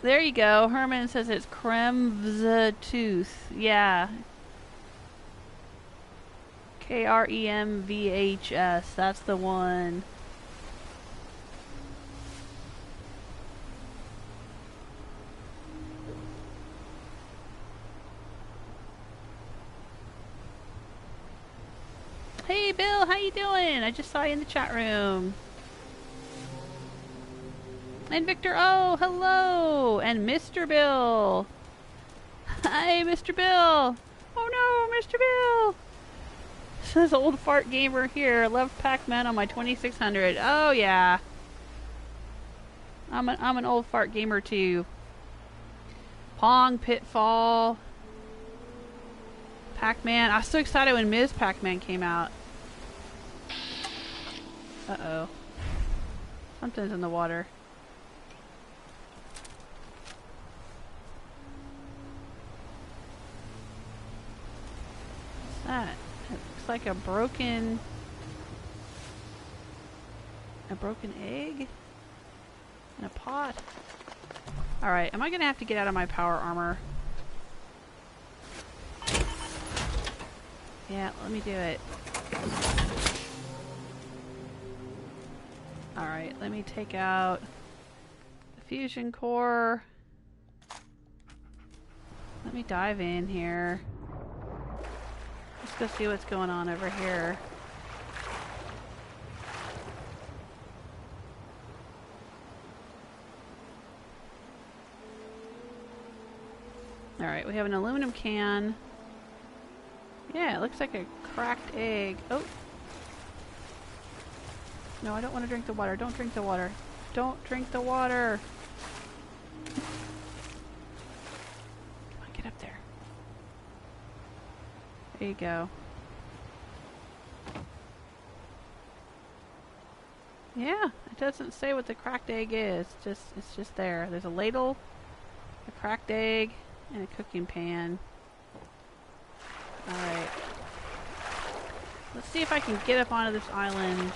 There you go. Herman says it's Kremvtooth. Yeah. Kremvhs. That's the one. Hey Bill, how you doing? I just saw you in the chat room. And Victor, oh, hello! And Mr. Bill! Hi, Mr. Bill! Oh no, Mr. Bill! Says old fart gamer here. Love Pac-Man on my 2600. Oh yeah. I'm an old fart gamer too. Pong, Pitfall, Pac-Man. I was so excited when Ms. Pac-Man came out. Uh-oh. Something's in the water. like a broken egg in a pot. Alright, am I gonna have to get out of my power armor? Yeah, let me do it. Alright, let me take out the fusion core. Let me dive in here. Let's go see what's going on over here. Alright, we have an aluminum can. Yeah, it looks like a cracked egg. Oh! No, I don't want to drink the water. Don't drink the water. Don't drink the water! Come on, get up there. There you go. Yeah, it doesn't say what the cracked egg is. It's just there. There's a ladle, a cracked egg, and a cooking pan. Alright. Let's see if I can get up onto this island.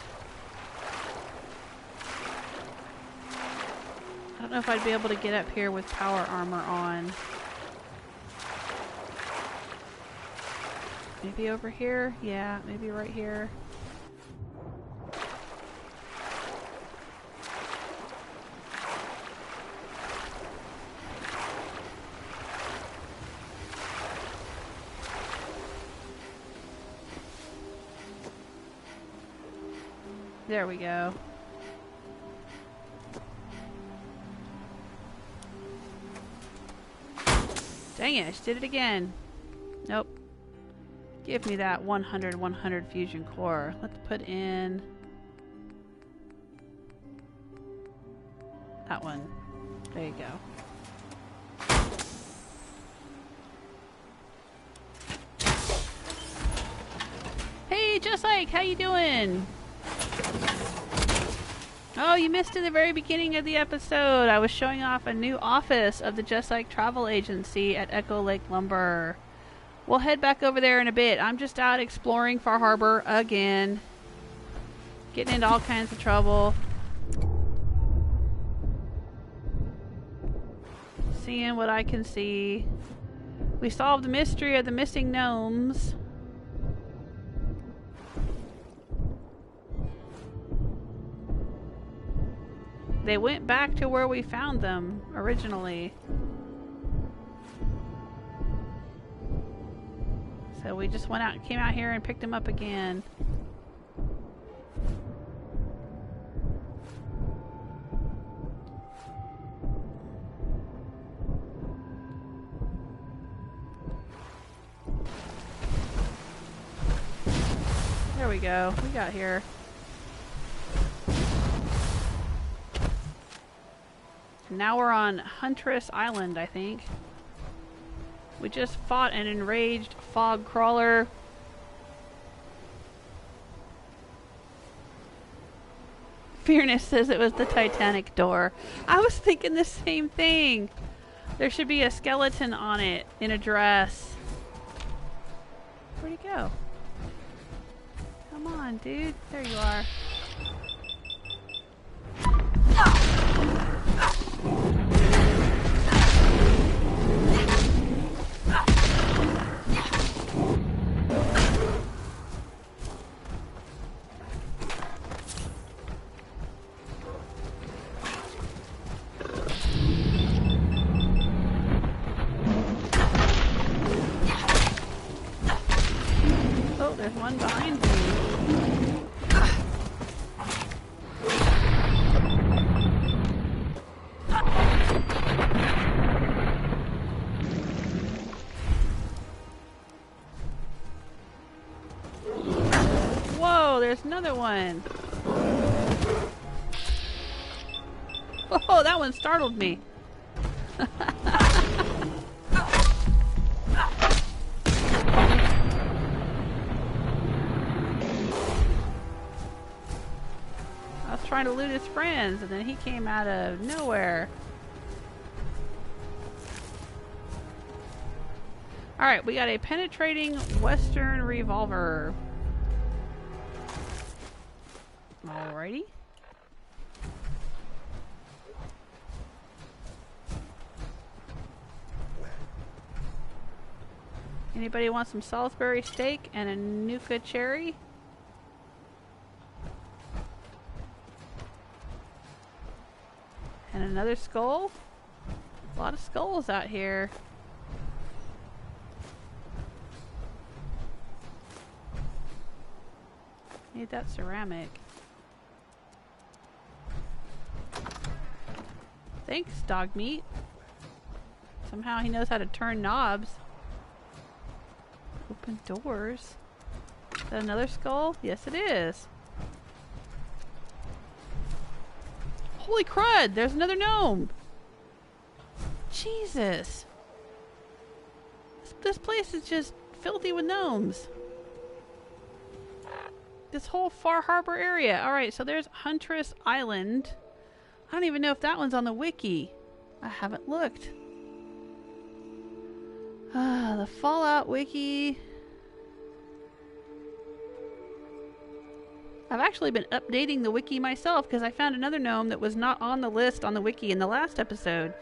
I don't know if I'd be able to get up here with power armor on. Maybe over here? Yeah, maybe right here. There we go. Dang it, I just did it again. Nope. Give me that 100 fusion core. Let's put in that one. There you go. Hey, Jesike, how you doing? Oh, you missed it at the very beginning of the episode. I was showing off a new office of the Jesike Travel Agency at Echo Lake Lumber. We'll head back over there in a bit. I'm just out exploring Far Harbor again. Getting into all kinds of trouble. Seeing what I can see. We solved the mystery of the missing gnomes. They went back to where we found them originally. So we just came out here and picked them up again. There we go. We got here. Now we're on Huntress Island, I think. We just fought an enraged fog crawler. Fearness says it was the Titanic door. I was thinking the same thing. There should be a skeleton on it in a dress. Where'd he go? Come on, dude. There you are. Oh, there's one behind me. Whoa, there's another one. Whoa, that one startled me. I was trying to loot his friends, and then he came out of nowhere. Alright, we got a penetrating western revolver. Alrighty. Anybody want some Salisbury steak and a Nuka cherry? And another skull? A lot of skulls out here. Need that ceramic. Thanks, dog meat. Somehow he knows how to turn knobs. Open doors. Is that another skull? Yes, it is. Holy crud! There's another gnome! Jesus! This place is just filthy with gnomes. This whole Far Harbor area. Alright, so there's Huntress Island. I don't even know if that one's on the wiki. I haven't looked. The Fallout wiki. I've actually been updating the wiki myself because I found another gnome that was not on the list on the wiki in the last episode.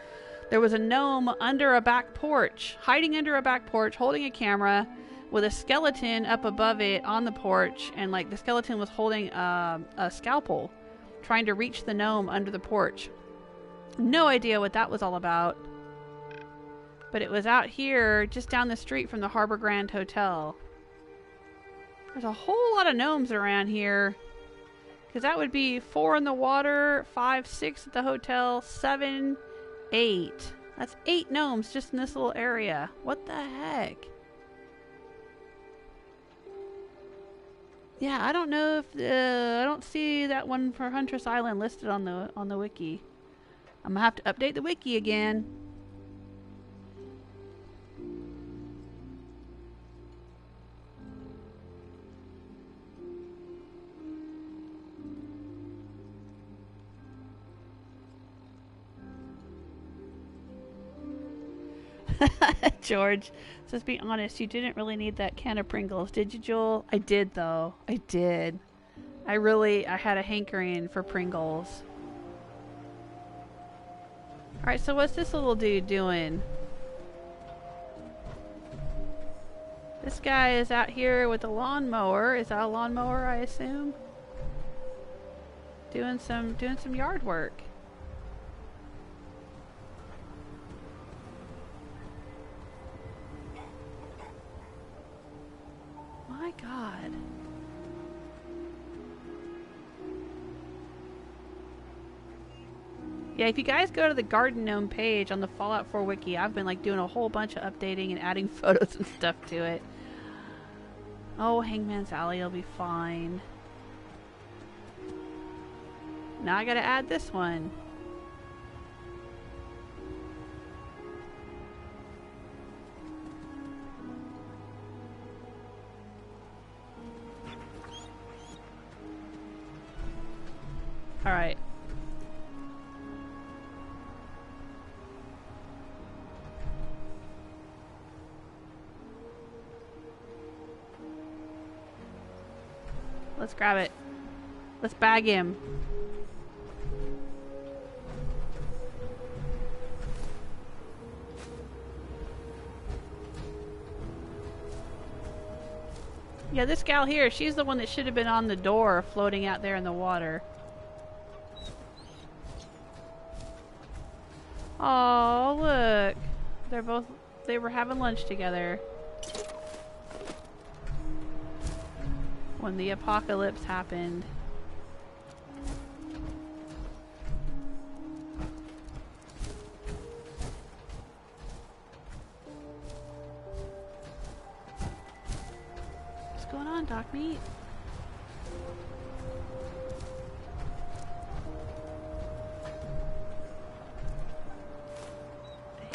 There was a gnome under a back porch, hiding under a back porch, holding a camera with a skeleton up above it on the porch, and like the skeleton was holding a scalpel, trying to reach the gnome under the porch. No idea what that was all about. But it was out here, just down the street from the Harbor Grand Hotel. There's a whole lot of gnomes around here. Because that would be 4 in the water, 5, 6 at the hotel, 7, 8. That's 8 gnomes just in this little area. What the heck? Yeah, I don't know if I don't see that one for Huntress Island listed on the wiki. I'm gonna have to update the wiki again. George, let's be honest, you didn't really need that can of Pringles, did you, Joel? I did, though. I did. I had a hankering for Pringles. Alright, so what's this little dude doing? This guy is out here with a lawnmower. Is that a lawnmower, I assume? Doing some yard work. My God. Yeah, if you guys go to the Garden Gnome page on the Fallout 4 wiki, I've been like doing a whole bunch of updating and adding photos and stuff to it. Oh, Hangman's Alley will be fine. Now I gotta add this one. Alright. Let's grab it. Let's bag him. Yeah, this gal here, she's the one that should have been on the door floating out there in the water. Oh, look. They were having lunch together. When the apocalypse happened. What's going on, Doc Meat?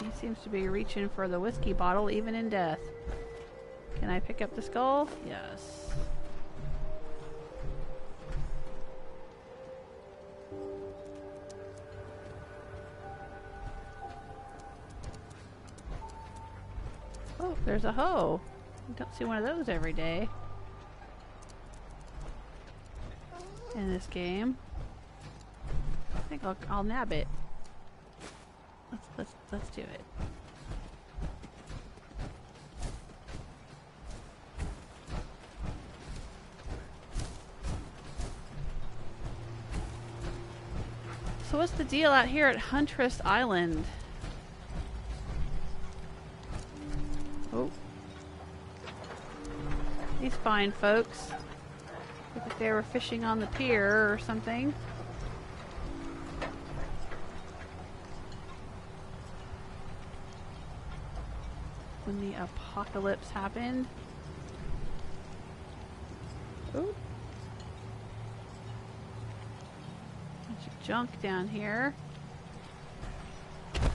He seems to be reaching for the whiskey bottle even in death. Can I pick up the skull? Yes. Oh, there's a hoe. You don't see one of those every day. And in this game. I think I'll nab it. Let's do it. So what's the deal out here at Huntress Island? Oh. These fine folks. Look like they were fishing on the pier or something. When the apocalypse happened. Oh. Bunch of junk down here. A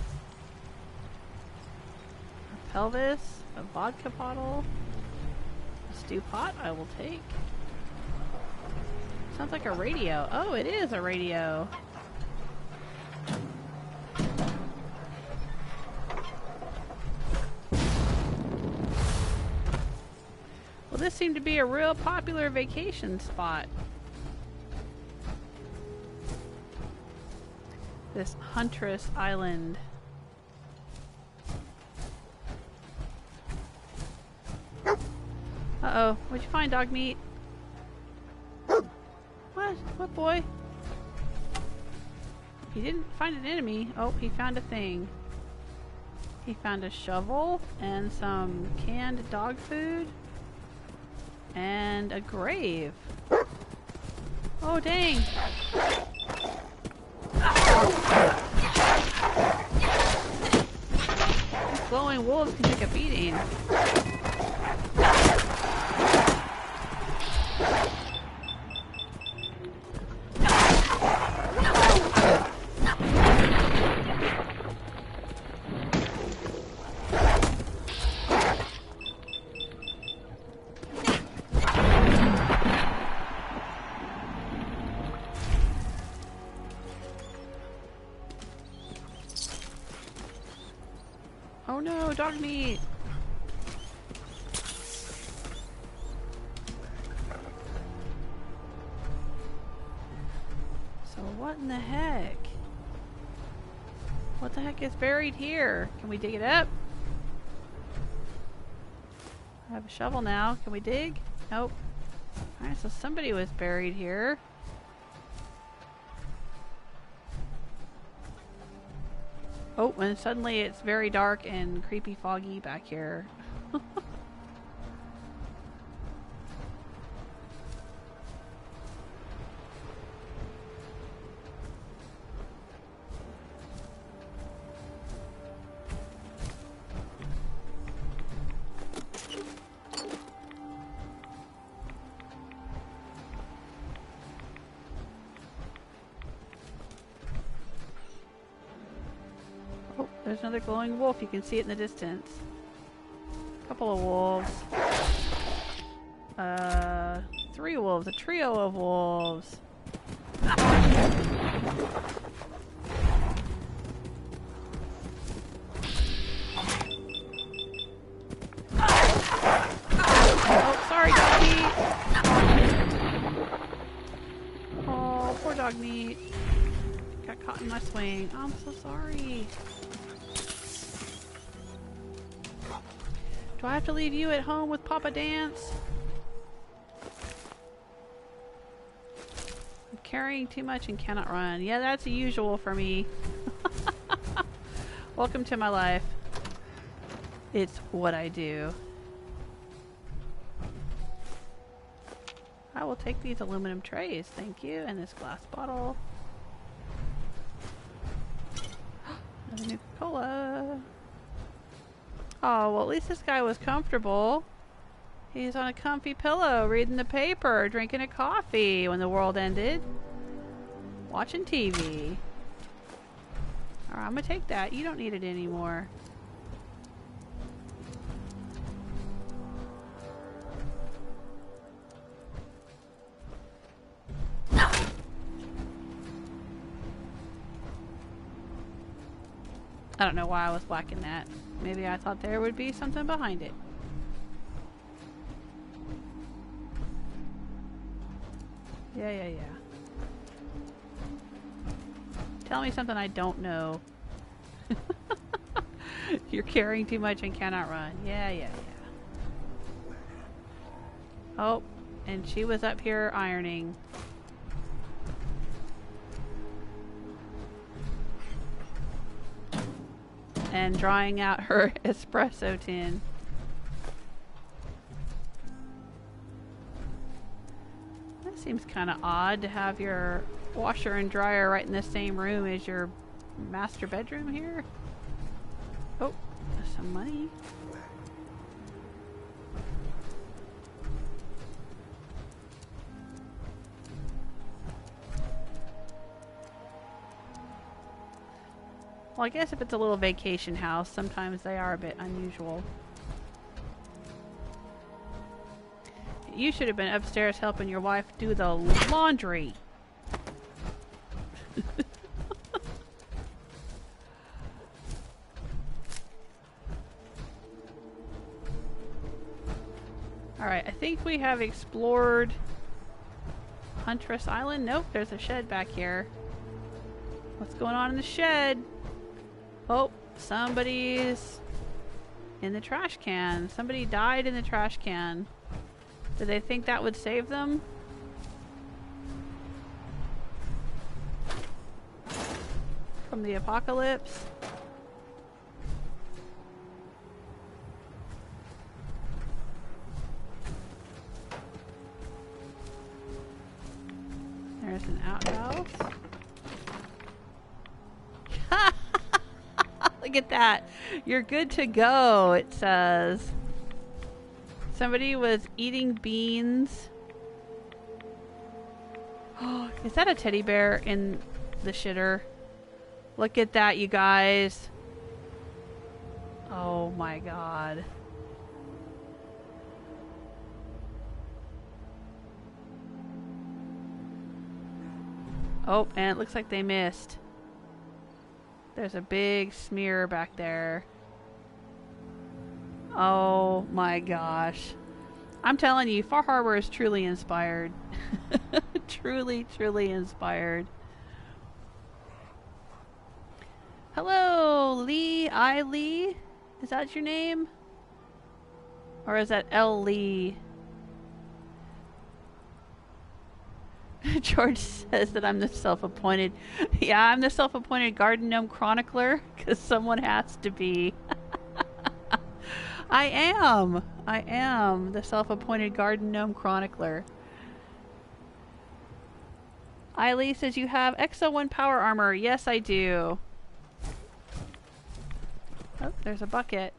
pelvis, a vodka bottle, a stew pot I will take. Sounds like a radio. Oh, it is a radio. Well, this seemed to be a real popular vacation spot. This Huntress Island. Uh-oh. What'd you find, dog meat? What? What boy? He didn't find an enemy. Oh, he found a thing. He found a shovel and some canned dog food. And a grave. Oh, dang. These glowing wolves can take a beating. Oh no, dog meat! So what in the heck? What the heck is buried here? Can we dig it up? I have a shovel now. Can we dig? Nope. Alright, so somebody was buried here. Oh, and suddenly it's very dark and creepy foggy back here. Oh, there's another glowing wolf. You can see it in the distance. A couple of wolves. 3 wolves. A trio of wolves. Oh, sorry, dog meat. Oh, poor dog meat. Got caught in my swing. Oh, I'm so sorry. Do I have to leave you at home with Papa Dance? I'm carrying too much and cannot run. Yeah, that's usual for me. Welcome to my life. It's what I do. I will take these aluminum trays, thank you, and this glass bottle. Another Nuka-Cola. Oh, well, at least this guy was comfortable. He's on a comfy pillow, reading the paper, drinking a coffee when the world ended. Watching TV. Alright, I'm gonna take that. You don't need it anymore. I don't know why I was whacking that. Maybe I thought there would be something behind it. Yeah. Tell me something I don't know. You're carrying too much and cannot run. Yeah. Oh, and she was up here ironing. And drying out her espresso tin. That seems kind of odd to have your washer and dryer right in the same room as your master bedroom here. Oh, some money. Well, I guess if it's a little vacation house, sometimes they are a bit unusual. You should have been upstairs helping your wife do the laundry. Alright, I think we have explored Huntress Island. Nope, there's a shed back here. What's going on in the shed? Oh, somebody's in the trash can. Somebody died in the trash can. Did they think that would save them? From the apocalypse? There's an outhouse. Look at that. You're good to go, it says. Somebody was eating beans. Oh, is that a teddy bear in the shitter? Look at that, you guys. Oh my god. Oh, and it looks like they missed. There's a big smear back there. Oh my gosh. I'm telling you, Far Harbor is truly inspired. Truly inspired. Hello, Lee. Lee? Is that your name? Or is that L. Lee? George says that I'm the self-appointed... Yeah, I'm the self-appointed garden gnome chronicler, because someone has to be. I am the self-appointed garden gnome chronicler. Eileen says you have XO1 power armor. Yes, I do. Oh, there's a bucket.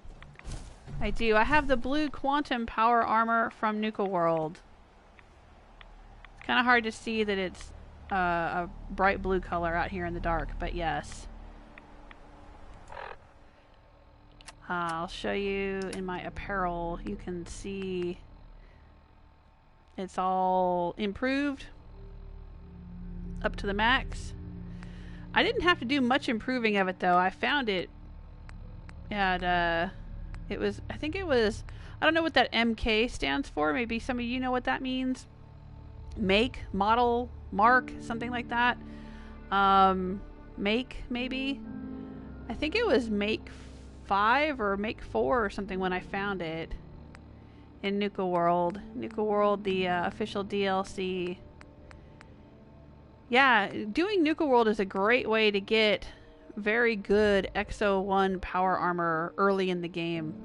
I do. I have the blue quantum power armor from Nuka World. It's kind of hard to see that it's a bright blue color out here in the dark, but yes. I'll show you in my apparel. You can see it's all improved up to the max. I didn't have to do much improving of it though. I found it at it was, I think it was, I don't know what that MK stands for. Maybe some of you know what that means. Make, model, mark, something like that. Make, maybe. I think it was Make 5 or Make 4 or something when I found it in Nuka World. Nuka World, the official DLC. Yeah, doing Nuka World is a great way to get very good XO1 power armor early in the game.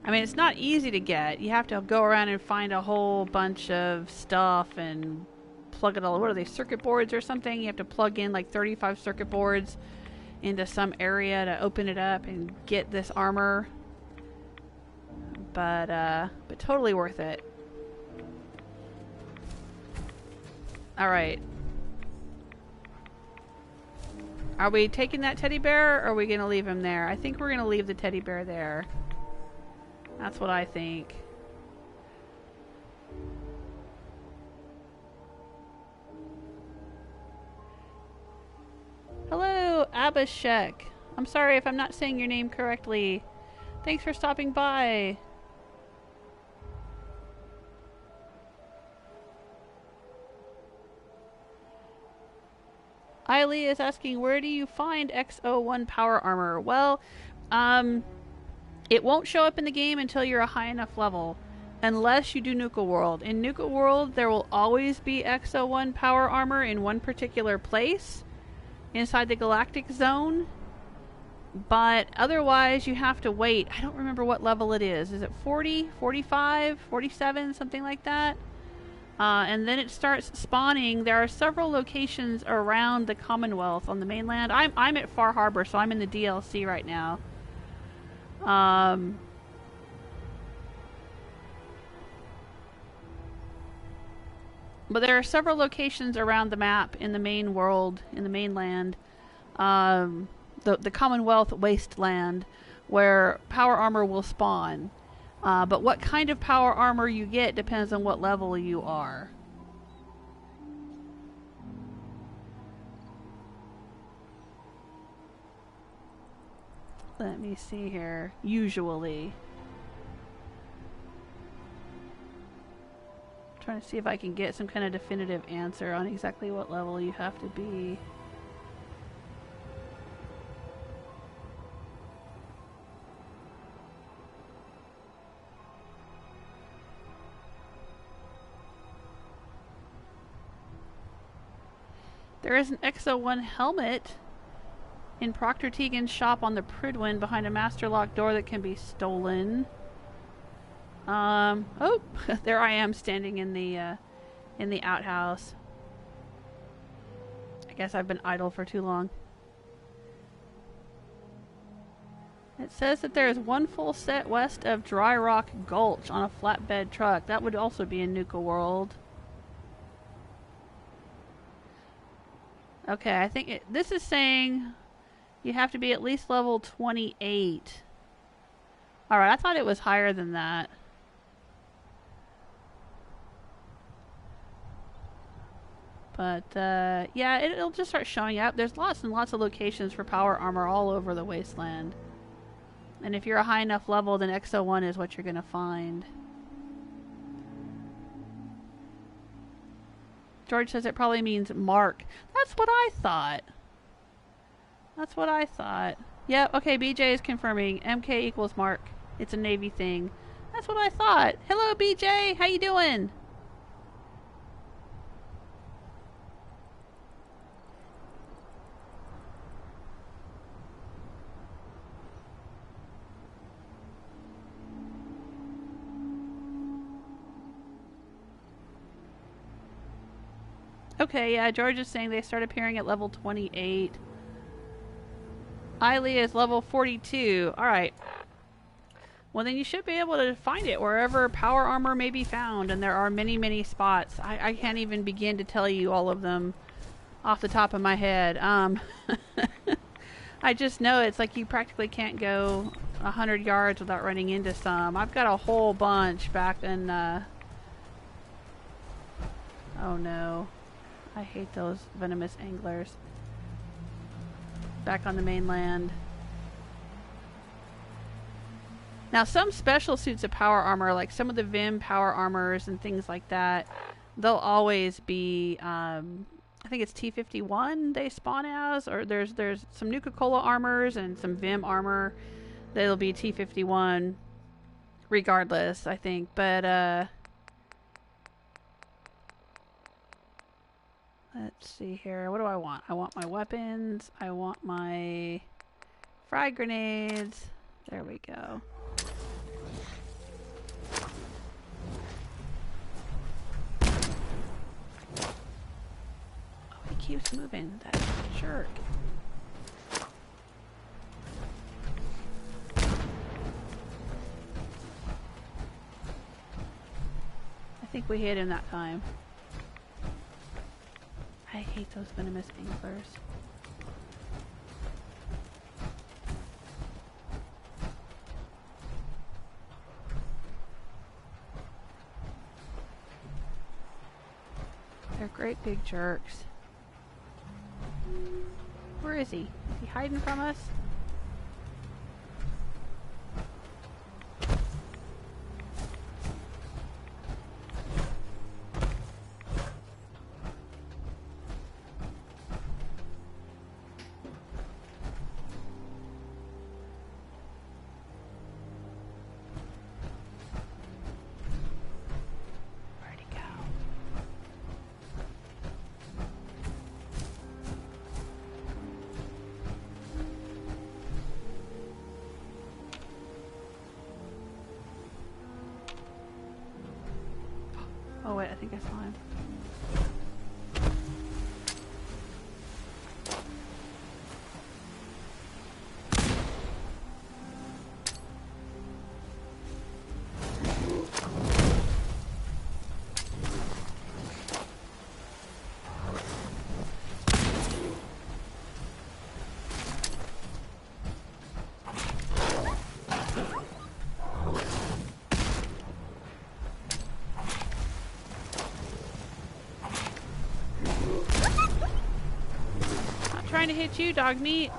I mean, it's not easy to get. You have to go around and find a whole bunch of stuff and plug it all. What are they, circuit boards or something? You have to plug in like 35 circuit boards into some area to open it up and get this armor. But totally worth it. Alright. Are we taking that teddy bear, or are we going to leave him there? I think we're going to leave the teddy bear there. That's what I think. Hello, Abhishek. I'm sorry if I'm not saying your name correctly. Thanks for stopping by. Eiley is asking, where do you find X01 power armor? Well, it won't show up in the game until you're a high enough level, unless you do Nuka World. In Nuka World, there will always be X01 power armor in one particular place inside the galactic zone, but otherwise you have to wait. I don't remember what level it is. Is it 40, 45, 47, something like that? And then it starts spawning. There are several locations around the Commonwealth on the mainland. I'm at Far Harbor, so I'm in the DLC right now. But there are several locations around the map in the main world, in the mainland, the Commonwealth wasteland, where power armor will spawn. But what kind of power armor you get depends on what level you are. Let me see here. Usually. I'm trying to see if I can get some kind of definitive answer on exactly what level you have to be. There is an X01 helmet in Proctor Teagan's shop on the Pridwin behind a master lock door that can be stolen. Oh, there I am standing in the outhouse. I guess I've been idle for too long. It says that there is one full set west of Dry Rock Gulch on a flatbed truck. That would also be in Nuka World. Okay, I think this is saying you have to be at least level 28. Alright, I thought it was higher than that. But, yeah, it'll just start showing up. There's lots and lots of locations for power armor all over the wasteland. And if you're a high enough level, then X01 is what you're going to find. George says it probably means mark. That's what I thought. That's what I thought. Yep, okay, BJ is confirming. MK equals mark. It's a Navy thing. That's what I thought. Hello, BJ. How you doing? Okay, yeah, George is saying they start appearing at level 28. Eiley is level 42. Alright. Well, then you should be able to find it wherever power armor may be found, and there are many, many spots. I can't even begin to tell you all of them off the top of my head. I just know it's like you practically can't go 100 yards without running into some. I've got a whole bunch back in, oh no. I hate those venomous anglers. Back on the mainland. Now, some special suits of power armor, like some of the Vim power armors and things like that, they'll always be, I think it's T51 they spawn as, or there's some Nuka-Cola armors and some Vim armor that'll be T51 regardless, I think. But, let's see here. What do I want? I want my weapons. I want my frag grenades. There we go. Oh, he keeps moving. That jerk. I think we hit him that time. I hate those venomous anglers. They're great big jerks. Where is he? Is he hiding from us? think I saw him. Trying to hit you, dog meat.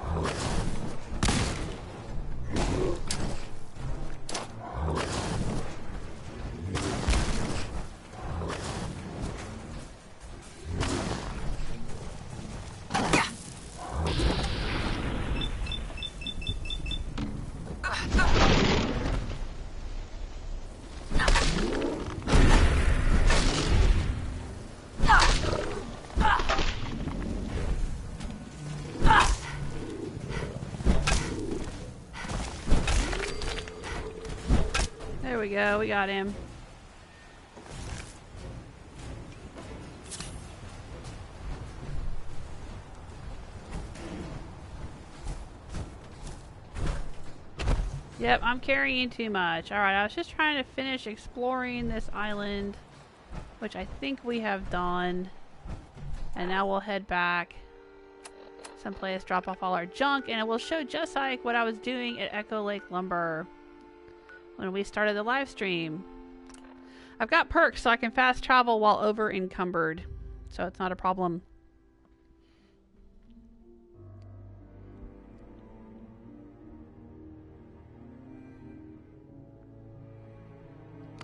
There we go, we got him. Yep, I'm carrying too much. Alright, I was just trying to finish exploring this island, which I think we have done. And now we'll head back someplace, drop off all our junk, and it will show Jesike what I was doing at Echo Lake Lumber when we started the live stream. I've got perks so I can fast travel while over encumbered, so it's not a problem.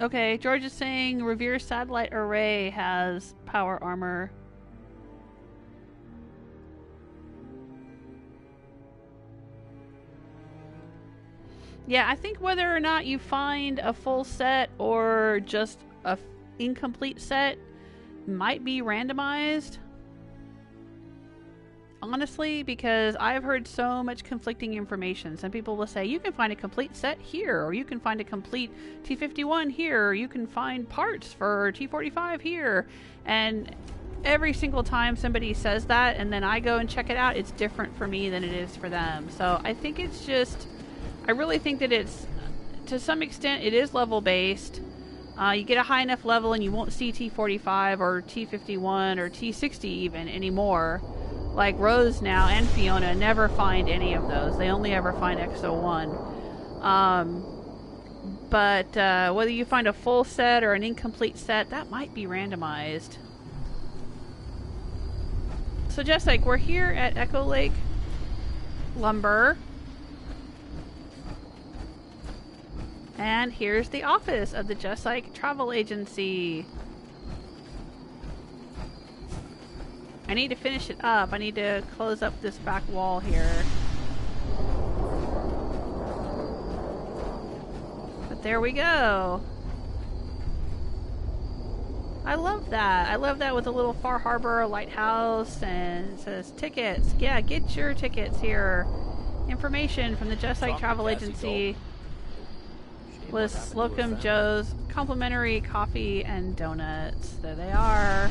Okay, George is saying Revere Satellite Array has power armor. Yeah, I think whether or not you find a full set or just a incomplete set might be randomized. Honestly, because I've heard so much conflicting information. Some people will say, you can find a complete set here, or you can find a complete T51 here, or you can find parts for T45 here. And every single time somebody says that, and then I go and check it out, it's different for me than it is for them. So I think it's just... I really think that it's, to some extent, it is level-based. You get a high enough level and you won't see T45 or T51 or T60 even anymore. Like Rose now and Fiona never find any of those. They only ever find X01. But whether you find a full set or an incomplete set, that might be randomized. So just like we're here at Echo Lake Lumber. And here's the office of the Jesike Travel Agency. I need to finish it up. I need to close up this back wall here. But there we go. I love that. I love that with a little Far Harbor lighthouse, and it says tickets. Yeah, get your tickets here. Information from the Jesike Travel Agency. With Slocum Joe's complimentary coffee and donuts. There they are.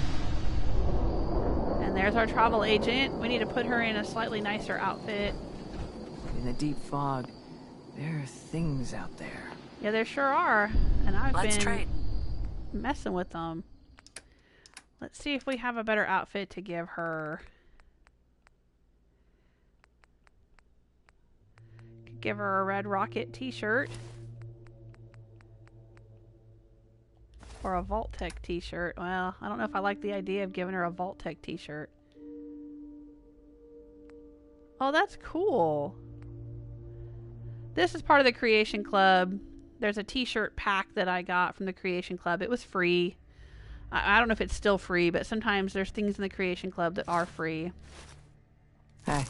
And there's our travel agent. We need to put her in a slightly nicer outfit. In the deep fog, there are things out there. Yeah, there sure are. And I've Let's been trade. messing with them. Let's see if we have a better outfit to give her. Could give her a Red Rocket t-shirt. Or a Vault-Tec t-shirt. Well, I don't know if I like the idea of giving her a Vault-Tec t-shirt. Oh, that's cool. This is part of the Creation Club. There's a t-shirt pack that I got from the Creation Club. It was free. I don't know if it's still free, but sometimes there's things in the Creation Club that are free. Hey.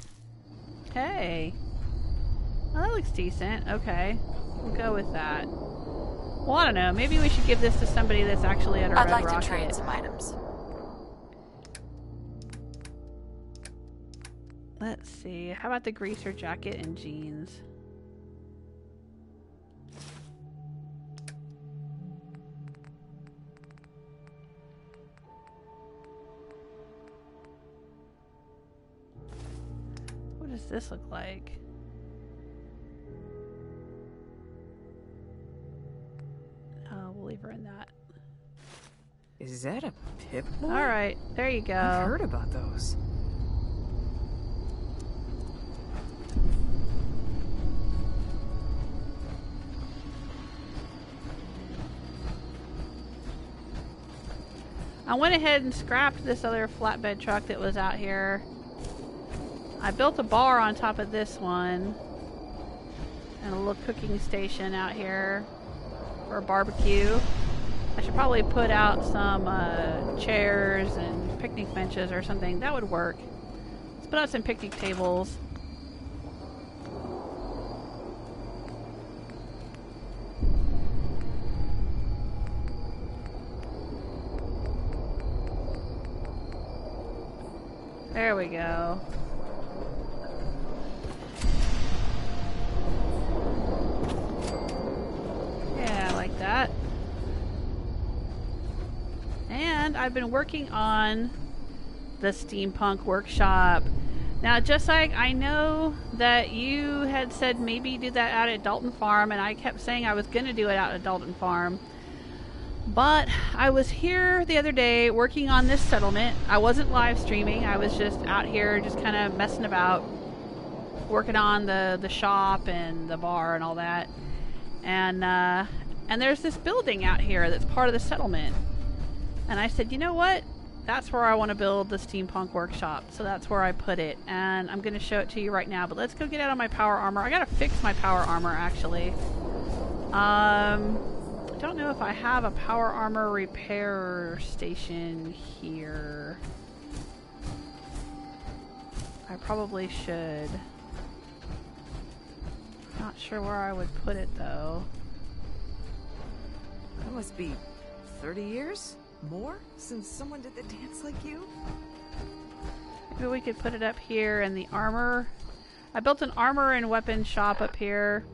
Hey. Oh, that looks decent. Okay. We'll go with that. Well, I don't know. Maybe we should give this to somebody that's actually at a I'd Red like Rocket. to trade some items. Let's see. How about the greaser jacket and jeans? does this look like? Oh, we'll leave her in that. Is that a Pip-Boy? Alright, there you go. I've heard about those. I went ahead and scrapped this other flatbed truck that was out here. I built a bar on top of this one. And a little cooking station out here for a barbecue. I should probably put out some chairs and picnic benches or something. That would work. Let's put out some picnic tables. There we go. Yeah, I like that. And I've been working on the steampunk workshop. Now, Jesike, I know that you had said maybe do that out at Dalton Farm, and I kept saying I was going to do it out at Dalton Farm. But I was here the other day working on this settlement. I wasn't live streaming. I was just out here just kind of messing about, working on the shop and the bar and all that. And there's this building out here that's part of the settlement. And I said, you know what? That's where I want to build the steampunk workshop. So that's where I put it. And I'm going to show it to you right now. But let's go get out of my power armor. I got to fix my power armor, actually. I don't know if I have a power armor repair station here. I probably should. Not sure where I would put it, though. That must be 30 years? More? Since someone did the dance like you? Maybe we could put it up here in the armor. I built an armor and weapon shop up here.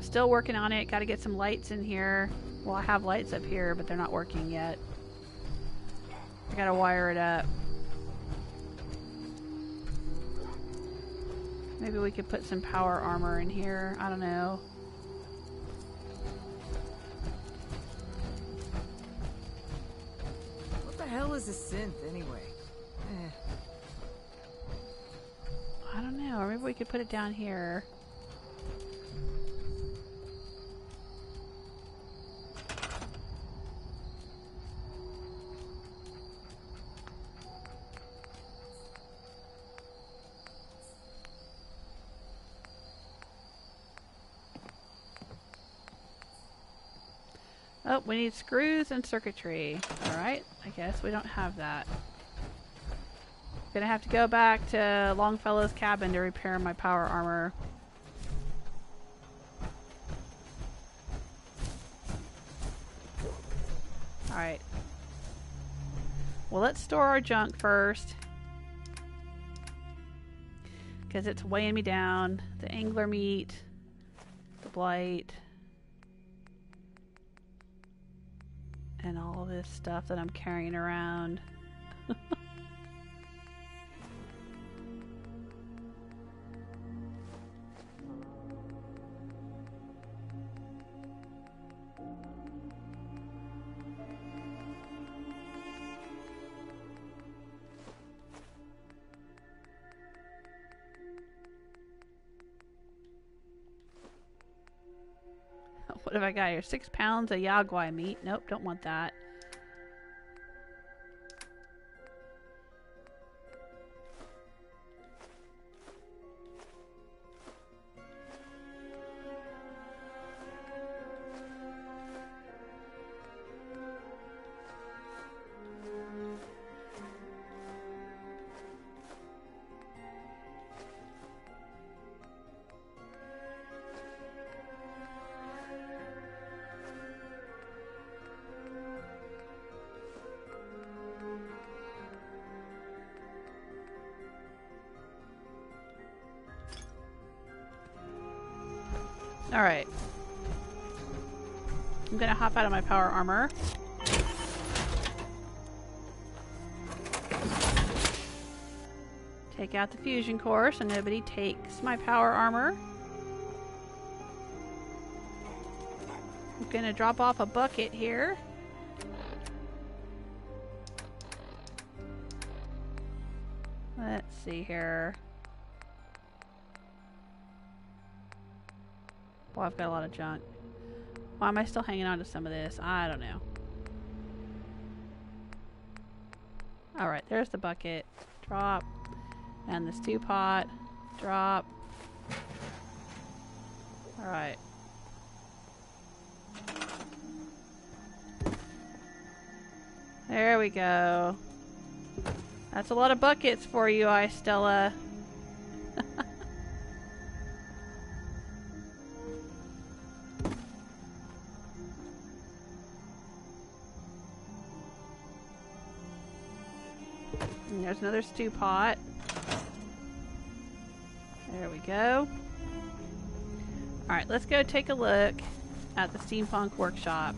Still working on it. Got to get some lights in here. Well, I have lights up here, but they're not working yet. I got to wire it up. Maybe we could put some power armor in here. I don't know. What the hell is a synth, anyway? I don't know. Or maybe we could put it down here. Oh, we need screws and circuitry. Alright, I guess we don't have that. Gonna have to go back to Longfellow's cabin to repair my power armor. Alright. Well, let's store our junk first. Because it's weighing me down. The angler meat. The blight. And all this stuff that I'm carrying around. What have I got here? 6 pounds of yaguai meat. Nope, don't want that. Alright. I'm gonna hop out of my power armor. Take out the fusion core so nobody takes my power armor. I'm gonna drop off a bucket here. Let's see here. Well, I've got a lot of junk. Why am I still hanging on to some of this? I don't know. Alright, there's the bucket. Drop. And the stew pot. Drop. Alright. There we go. That's a lot of buckets for you, Stella. And there's another stew pot. There we go. Alright, let's go take a look at the steampunk workshop.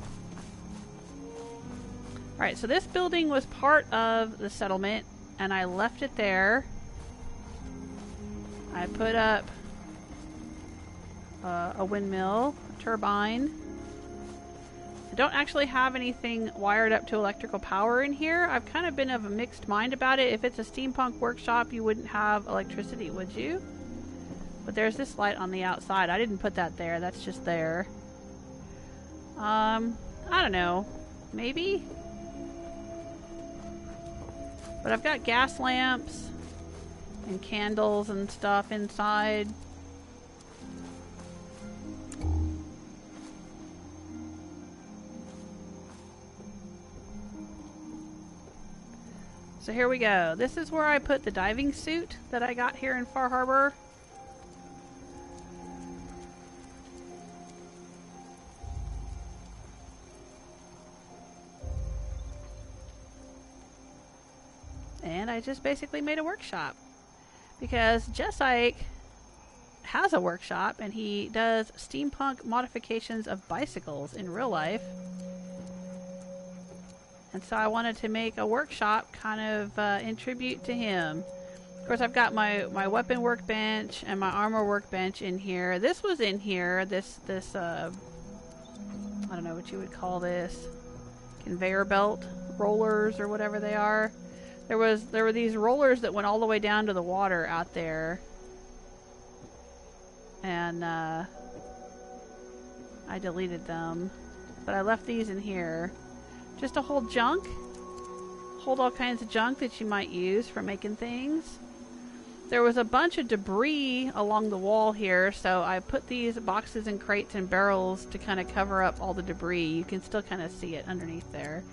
Alright, so this building was part of the settlement, and I left it there. I put up a windmill, a turbine. I don't actually have anything wired up to electrical power in here. I've kind of been of a mixed mind about it. If it's a steampunk workshop, you wouldn't have electricity, would you? But there's this light on the outside. I didn't put that there. That's just there. I don't know. Maybe? But I've got gas lamps and candles and stuff inside. So here we go. This is where I put the diving suit that I got here in Far Harbor. And I just basically made a workshop. Because Jesike has a workshop and he does steampunk modifications of bicycles in real life. And so I wanted to make a workshop kind of in tribute to him. Of course, I've got my weapon workbench and my armor workbench in here. This was in here. This I don't know what you would call this. Conveyor belt rollers or whatever they are. There were these rollers that went all the way down to the water out there. And I deleted them. But I left these in here. Just to hold junk. Hold all kinds of junk that you might use for making things. There was a bunch of debris along the wall here, so I put these boxes and crates and barrels to kind of cover up all the debris. You can still kind of see it underneath there.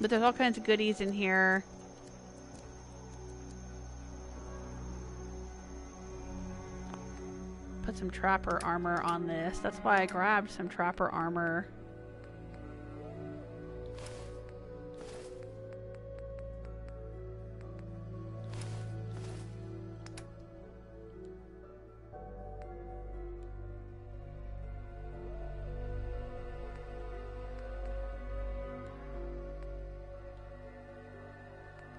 But there's all kinds of goodies in here. Put some trapper armor on this. That's why I grabbed some trapper armor.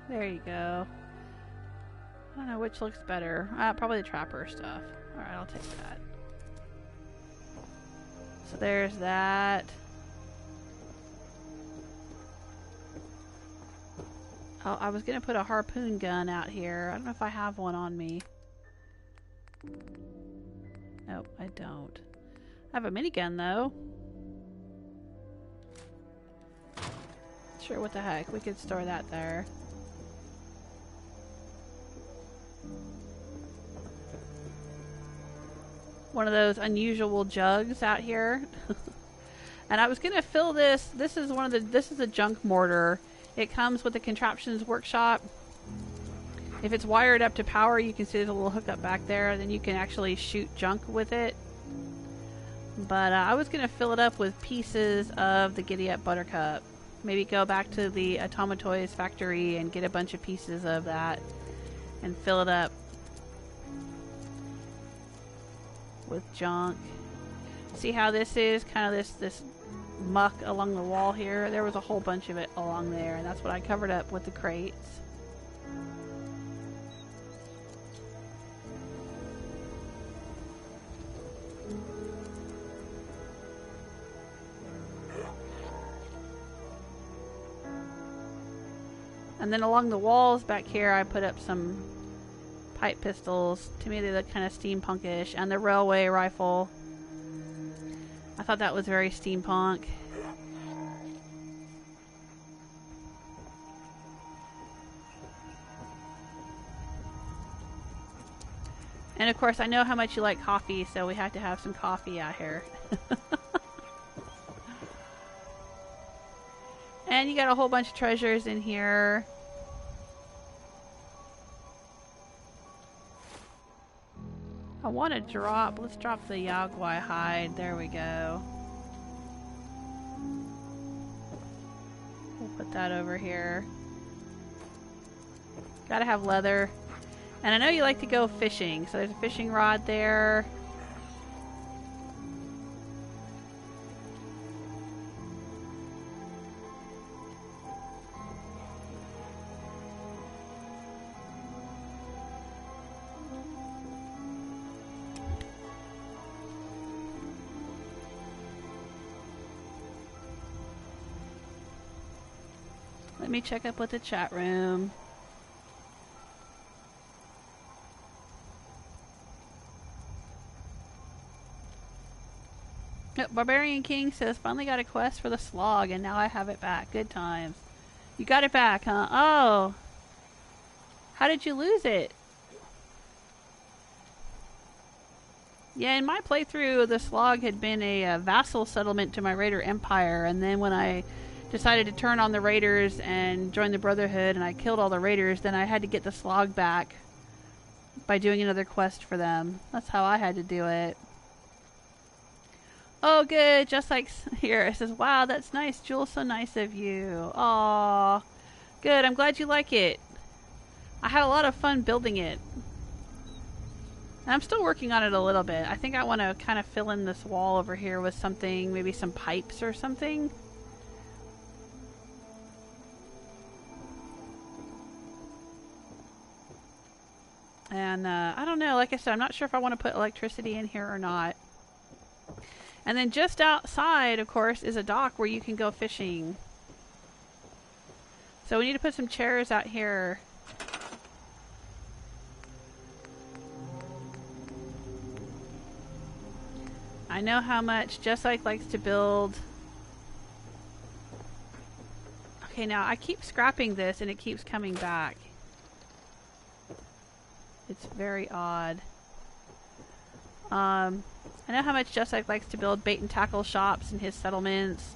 There you go. I don't know which looks better. Probably the trapper stuff. Alright, I'll take that. So there's that. Oh, I was gonna put a harpoon gun out here. I don't know if I have one on me. Nope, I don't. I have a minigun though. Sure, what the heck. We could store that there. One of those unusual jugs out here. And I was gonna fill this. This is a junk mortar. It comes with the contraptions workshop. If it's wired up to power, you can see there's a little hookup back there. Then you can actually shoot junk with it. But I was gonna fill it up with pieces of the Giddy Up Buttercup. Maybe go back to the Automatoys factory and get a bunch of pieces of that and fill it up with junk. See how this is? Kind of this muck along the wall here. There was a whole bunch of it along there, and that's what I covered up with the crates. And then along the walls back here, I put up some pipe pistols. To me, they look kind of steampunkish. And the railway rifle. I thought that was very steampunk. And of course, I know how much you like coffee, so we have to have some coffee out here. And you got a whole bunch of treasures in here. I want to drop, let's drop the Yaguai hide. There we go. We'll put that over here. Gotta have leather. And I know you like to go fishing, so there's a fishing rod there. Let me check up with the chat room. Yep, Barbarian King says, finally got a quest for the slog and now I have it back. Good times. You got it back, huh? Oh. How did you lose it? Yeah, in my playthrough, the slog had been a vassal settlement to my raider empire, and then when I decided to turn on the raiders and join the Brotherhood and I killed all the raiders, then I had to get the slog back by doing another quest for them. That's how I had to do it. Oh, good. Just like here. It says, wow, that's nice. Jules, so nice of you. Aw. Good. I'm glad you like it. I had a lot of fun building it. And I'm still working on it a little bit. I think I want to kind of fill in this wall over here with something, maybe some pipes or something. And I don't know. Like I said, I'm not sure if I want to put electricity in here or not. And then just outside, of course, is a dock where you can go fishing. So we need to put some chairs out here. I know how much Jesike likes to build. Okay, now I keep scrapping this and it keeps coming back. It's very odd. I know how much Jesike likes to build bait and tackle shops in his settlements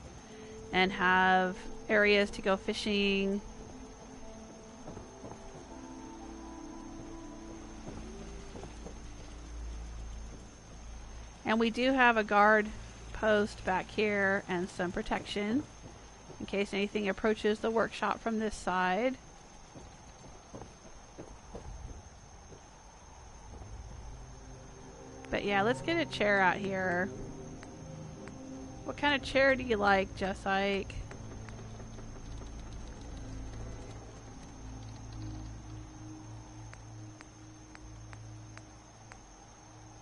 and have areas to go fishing. And we do have a guard post back here and some protection in case anything approaches the workshop from this side. But yeah, let's get a chair out here. What kind of chair do you like, Jesike?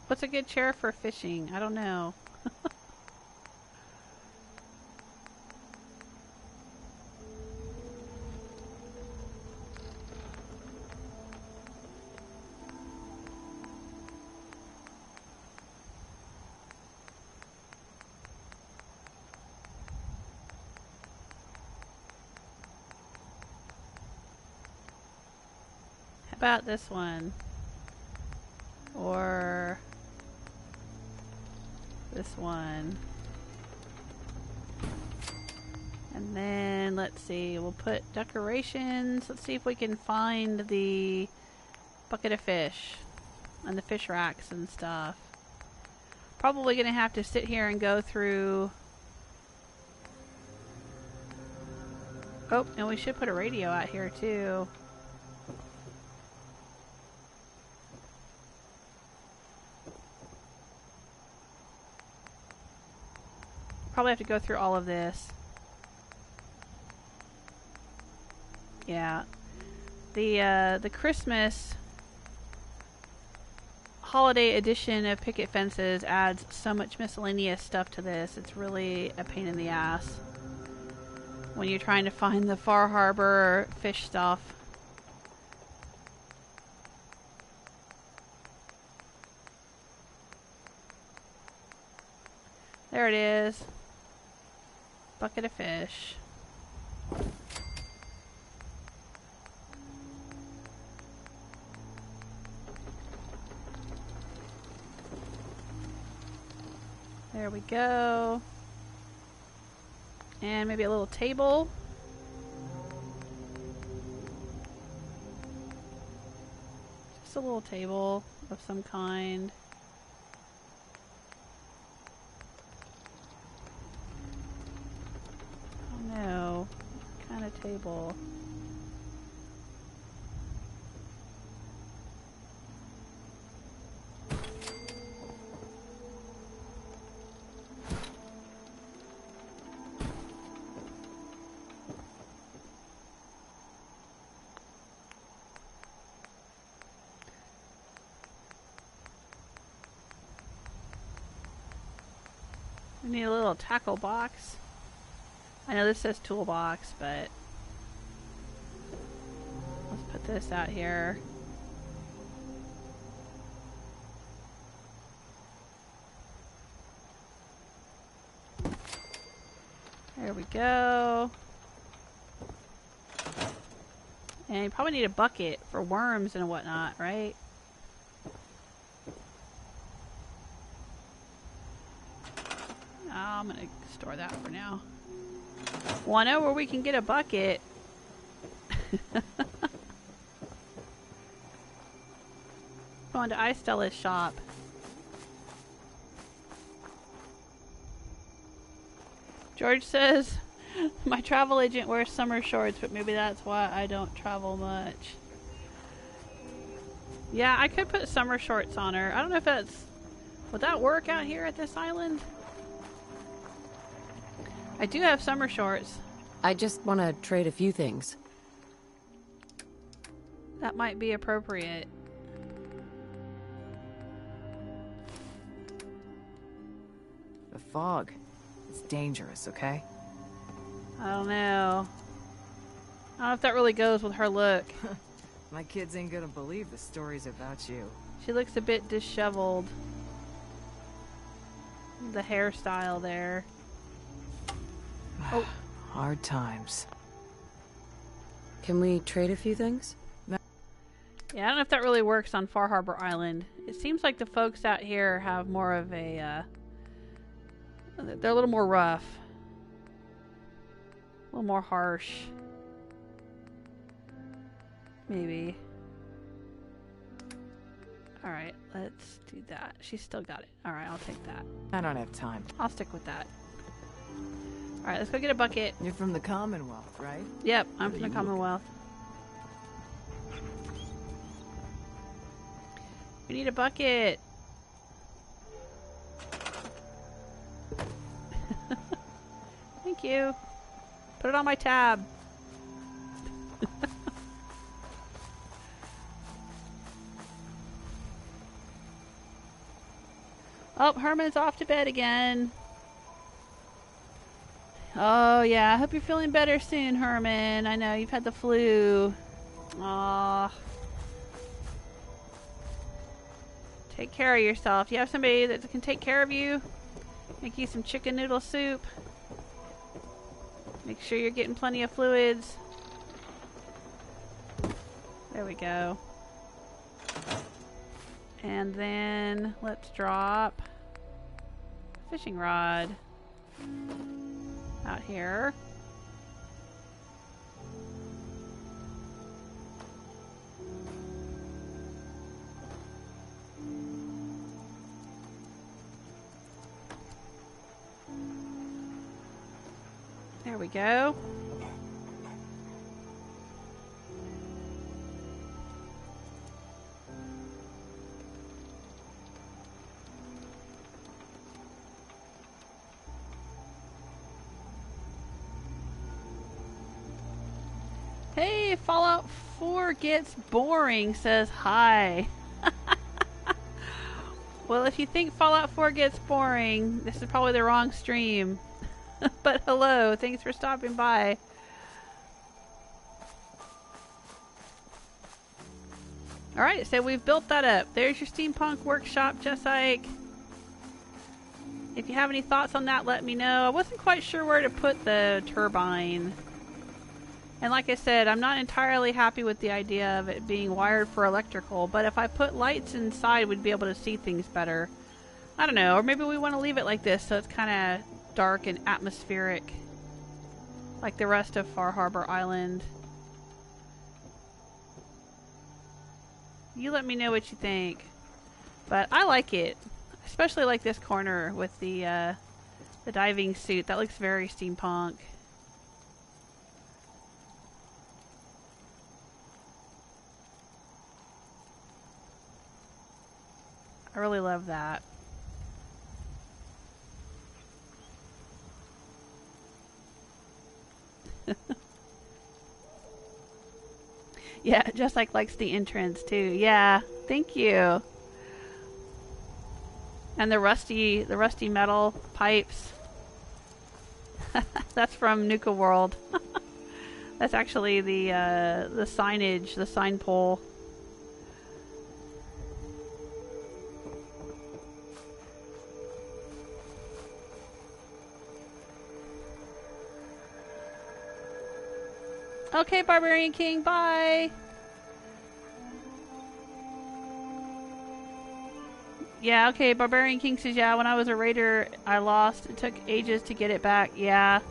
What's a good chair for fishing? I don't know. About this one, or this one, and then let's see, we'll put decorations. Let's see if we can find the bucket of fish and the fish racks and stuff. Probably gonna have to sit here and go through. Oh, and we should put a radio out here too. Probably have to go through all of this. Yeah. The Christmas holiday edition of Picket Fences adds so much miscellaneous stuff to this. It's really a pain in the ass when you're trying to find the Far Harbor fish stuff. There it is. Bucket of fish. There we go. And maybe a little table. Just a little table of some kind. Oh no. What kind of table? We need a little tackle box. I know this says toolbox, but let's put this out here. There we go. And you probably need a bucket for worms and whatnot, right? I'm gonna store that for now. Well, I know where we can get a bucket. Going to Istella's shop. George says, my travel agent wears summer shorts, but maybe that's why I don't travel much. Yeah, I could put summer shorts on her. I don't know if that's... Would that work out here at this island? I do have summer shorts. I just want to trade a few things. That might be appropriate. The fog. It's dangerous, okay? I don't know. I don't know if that really goes with her look. My kids ain't gonna believe the stories about you. She looks a bit disheveled. The hairstyle there. Oh. Hard times. Can we trade a few things? Yeah, I don't know if that really works on Far Harbor Island. It seems like the folks out here have more of a, they're a little more rough. A little more harsh. Maybe. Alright, let's do that. She's still got it. Alright, I'll take that. I don't have time. I'll stick with that. Alright, let's go get a bucket. You're from the Commonwealth, right? Yep, I'm from the Commonwealth. We need a bucket. Thank you. Put it on my tab. Oh, Herman's off to bed again. Oh, yeah. I hope you're feeling better soon, Herman. I know you've had the flu. Aw. Take care of yourself. You have somebody that can take care of you? Make you some chicken noodle soup. Make sure you're getting plenty of fluids. There we go. And then let's drop fishing rod out here. There we go. Hey, Fallout 4 gets boring, says hi. Well, if you think Fallout 4 gets boring, this is probably the wrong stream. But hello, thanks for stopping by. Alright, so we've built that up. There's your steampunk workshop, Jesike. If you have any thoughts on that, let me know. I wasn't quite sure where to put the turbine. And like I said, I'm not entirely happy with the idea of it being wired for electrical, but if I put lights inside, we'd be able to see things better. I don't know, or maybe we want to leave it like this so it's kind of dark and atmospheric, like the rest of Far Harbor Island. You let me know what you think. But I like it. Especially like this corner with the diving suit. That looks very steampunk. I really love that. Yeah, just likes the entrance too. Yeah, thank you. And the rusty metal pipes. That's from Nuka World. That's actually the signage, the sign pole. Okay, Barbarian King, bye! Yeah, okay, Barbarian King says, yeah, when I was a raider, I lost. It took ages to get it back. Yeah.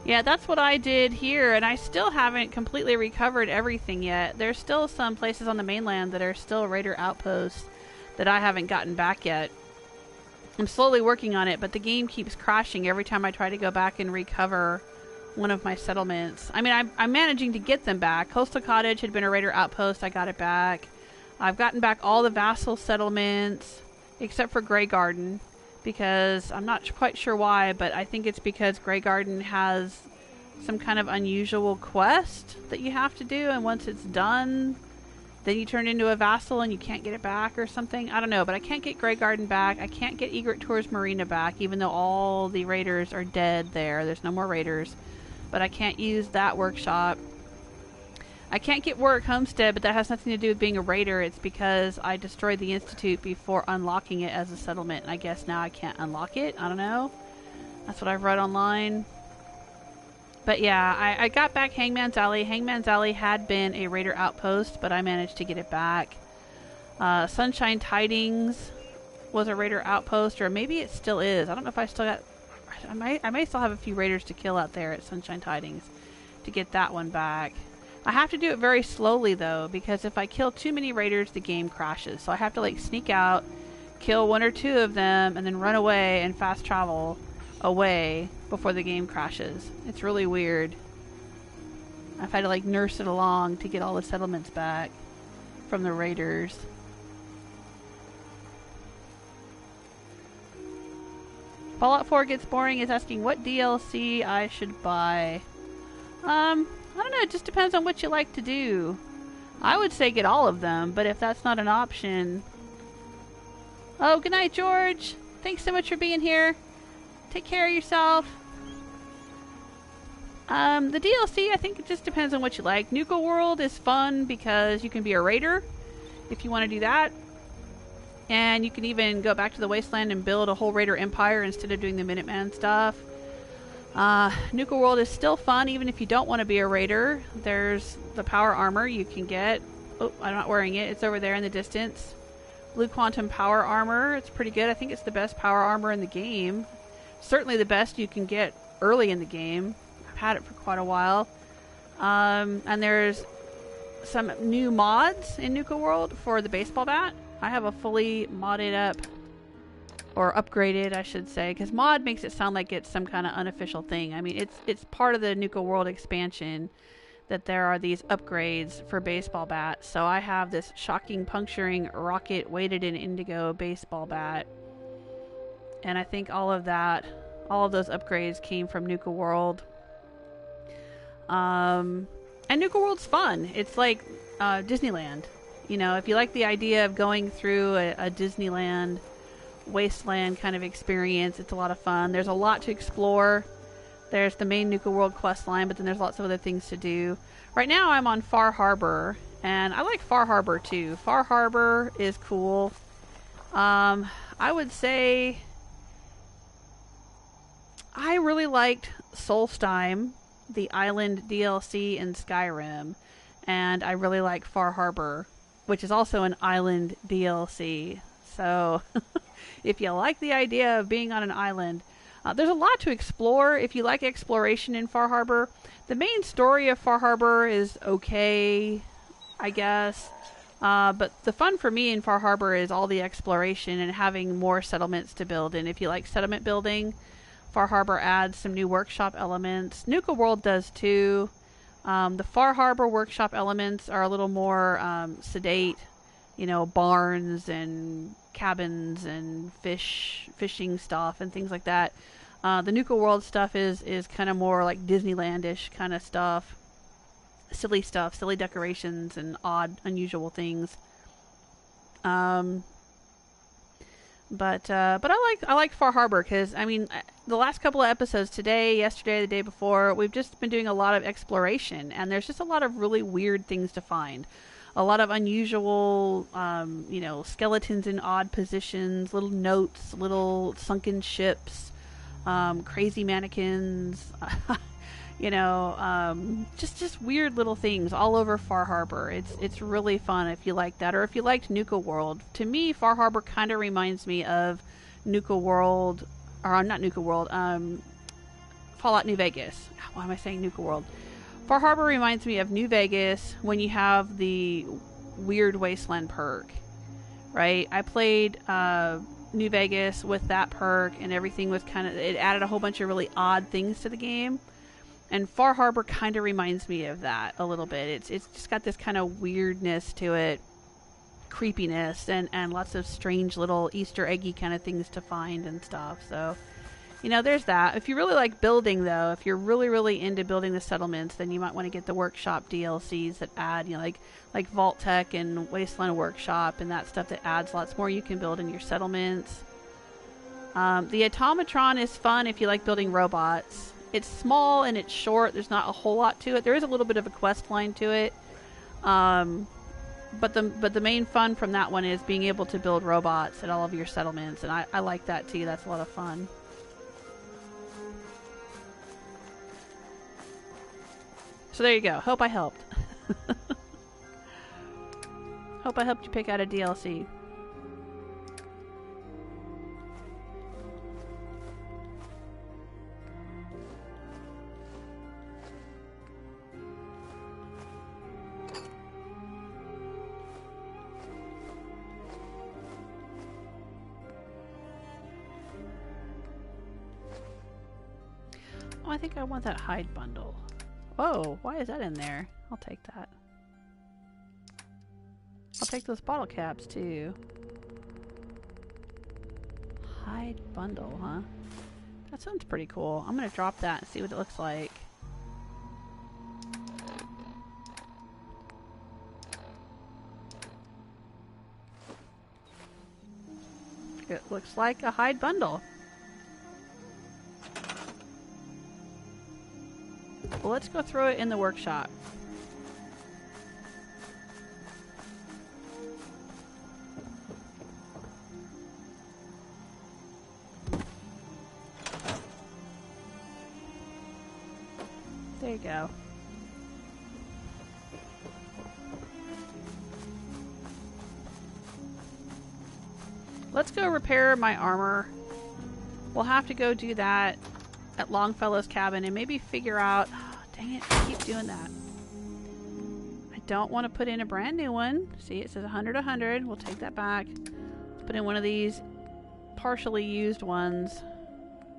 Yeah, that's what I did here, and I still haven't completely recovered everything yet. There's still some places on the mainland that are still raider outposts that I haven't gotten back yet. I'm slowly working on it, but the game keeps crashing every time I try to go back and recover one of my settlements. I mean, I'm managing to get them back. Coastal Cottage had been a raider outpost. I got it back. I've gotten back all the vassal settlements except for Grey Garden, because I'm not quite sure why, but I think it's because Grey Garden has some kind of unusual quest that you have to do, and once it's done, then you turn into a vassal and you can't get it back or something. I don't know, but I can't get Grey Garden back. I can't get Egret Tours Marina back, even though all the raiders are dead there. There's no more raiders. But I can't use that workshop. I can't get Warwick Homestead, but that has nothing to do with being a raider. It's because I destroyed the Institute before unlocking it as a settlement, and I guess now I can't unlock it. I don't know. That's what I've read online. But yeah, I got back Hangman's Alley. Hangman's Alley had been a raider outpost, but I managed to get it back. Sunshine Tidings was a raider outpost, or maybe it still is. I don't know if I still got... I may still have a few raiders to kill out there at Sunshine Tidings to get that one back. I have to do it very slowly though, because if I kill too many raiders, the game crashes. So I have to like sneak out, kill one or two of them, and then run away and fast travel away before the game crashes. It's really weird. I've had to like nurse it along to get all the settlements back from the raiders. Fallout 4 Gets Boring is asking what DLC I should buy. I don't know, it just depends on what you like to do. I would say get all of them, but if that's not an option... Oh, good night, George! Thanks so much for being here. Take care of yourself. The DLC, I think it just depends on what you like. Nuka World is fun because you can be a raider if you want to do that. And you can even go back to the Wasteland and build a whole raider empire instead of doing the Minuteman stuff. Nuka World is still fun even if you don't want to be a raider. There's the power armor you can get. Oh, I'm not wearing it. It's over there in the distance. Blue Quantum power armor. It's pretty good. I think it's the best power armor in the game. Certainly the best you can get early in the game. I've had it for quite a while. And there's some new mods in Nuka World for the baseball bat. I have a fully modded up, or upgraded I should say, because mod makes it sound like it's some kind of unofficial thing. I mean, it's part of the Nuka World expansion that there are these upgrades for baseball bats. So I have this shocking puncturing rocket weighted in indigo baseball bat. And I think all of those upgrades came from Nuka World. And Nuka World's fun. It's like Disneyland. You know, if you like the idea of going through a Disneyland wasteland kind of experience, it's a lot of fun. There's a lot to explore. There's the main Nuka World quest line, but then there's lots of other things to do. Right now I'm on Far Harbor, And I like Far Harbor too. Far Harbor is cool. I would say I really liked Solstheim, the island DLC in Skyrim, and I really like Far Harbor, which is also an island DLC. So if you like the idea of being on an island, there's a lot to explore if you like exploration in Far Harbor. The main story of Far Harbor is okay, I guess. But the fun for me in Far Harbor is all the exploration and having more settlements to build. And if you like settlement building, Far Harbor adds some new workshop elements. Nuka World does too. The Far Harbor workshop elements are a little more sedate. You know, barns and cabins and fishing stuff and things like that. The Nuka World stuff is kind of more like Disneyland-ish kind of stuff. Silly stuff, silly decorations and odd, unusual things. But I like Far Harbor because, I mean, the last couple of episodes, today, yesterday, the day before, we've just been doing a lot of exploration, and there's just a lot of really weird things to find. A lot of unusual, you know, skeletons in odd positions, little notes, little sunken ships, crazy mannequins, you know, just weird little things all over Far Harbor. It's really fun if you like that, or if you liked Nuka World. To me, Far Harbor kind of reminds me of Nuka World, or not Nuka World, Fallout New Vegas. Why am I saying Nuka World? Far Harbor reminds me of New Vegas when you have the Weird Wasteland perk, right? I played New Vegas with that perk, and everything was kind of, it added a whole bunch of really odd things to the game. And Far Harbor kind of reminds me of that a little bit. It's just got this kind of weirdness to it, creepiness, and lots of strange little Easter eggy kind of things to find and stuff. So, you know, there's that. If you really like building, though, if you're really, really into building the settlements, then you might want to get the workshop DLCs that add, you know, like Vault Tech and Wasteland Workshop and that stuff that adds lots more you can build in your settlements. The Automatron is fun if you like building robots. It's small and it's short. There's not a whole lot to it. There is a little bit of a quest line to it. But the main fun from that one is being able to build robots at all of your settlements. And I like that too. That's a lot of fun. So there you go. Hope I helped. Hope I helped you pick out a DLC. Oh, I think I want that hide bundle. Whoa, why is that in there? I'll take that. I'll take those bottle caps too. Hide bundle, huh? That sounds pretty cool. I'm gonna drop that and see what it looks like. It looks like a hide bundle. Well, let's go throw it in the workshop. There you go. Let's go repair my armor. We'll have to go do that at Longfellow's cabin and maybe figure out... Oh, dang it, I keep doing that. I don't want to put in a brand new one. See, it says 100, 100. We'll take that back. Let's put in one of these partially used ones.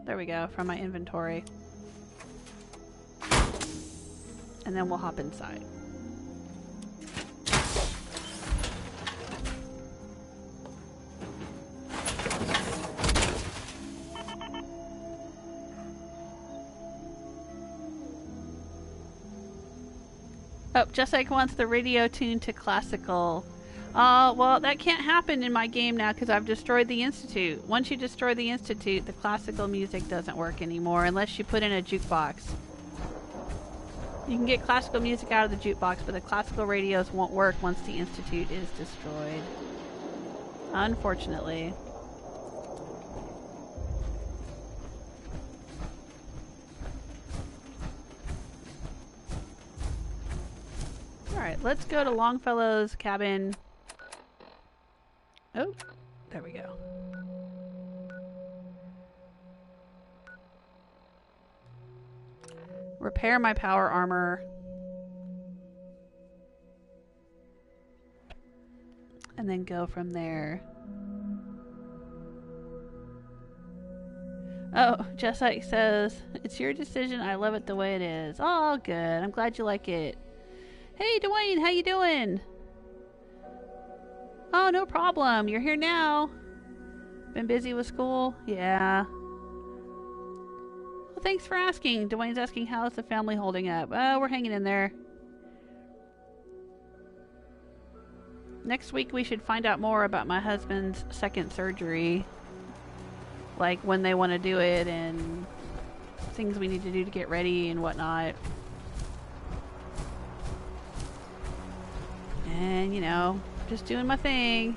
There we go, from my inventory. And then we'll hop inside. Oh, Jesike wants the radio tuned to classical. Well, that can't happen in my game now because I've destroyed the Institute. Once you destroy the Institute, the classical music doesn't work anymore unless you put in a jukebox. You can get classical music out of the jukebox, but the classical radios won't work once the Institute is destroyed. Unfortunately. Alright, let's go to Longfellow's cabin. Oh, there we go. Repair my power armor. And then go from there. Oh, Jesike says, it's your decision. I love it the way it is. Oh, good. I'm glad you like it. Hey, Dwayne, how you doing? Oh, no problem. You're here now. Been busy with school? Yeah. Well, thanks for asking. Dwayne's asking, how's the family holding up? We're hanging in there. Next week we should find out more about my husband's second surgery. Like when they want to do it and things we need to do to get ready and whatnot. And, you know, just doing my thing.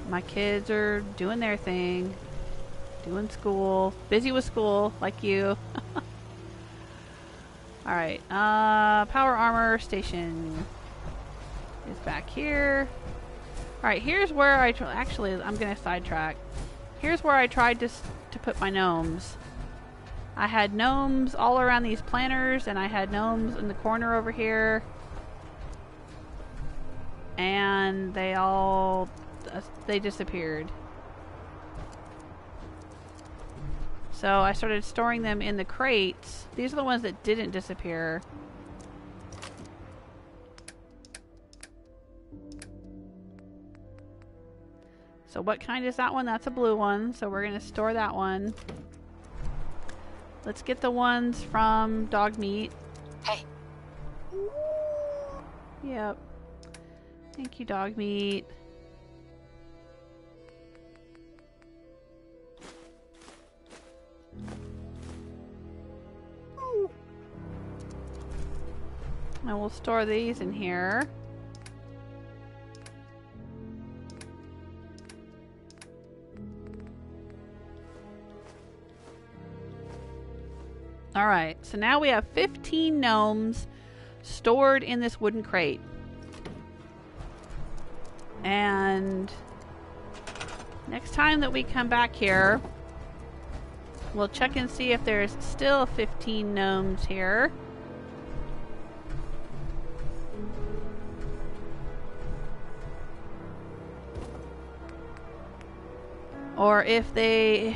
My kids are doing their thing. Doing school. Busy with school, like you. Alright, power armor station is back here. Alright, here's where actually, I'm gonna sidetrack. Here's where I tried to put my gnomes. I had gnomes all around these planters, and I had gnomes in the corner over here. And they disappeared. So I started storing them in the crates. These are the ones that didn't disappear. So what kind is that one? That's a blue one. So we're going to store that one. Let's get the ones from dog meat. Hey. Yep. Thank you, dog meat. And we'll store these in here. Alright, so now we have 15 gnomes stored in this wooden crate. And next time that we come back here, we'll check and see if there's still 15 gnomes here. Or if the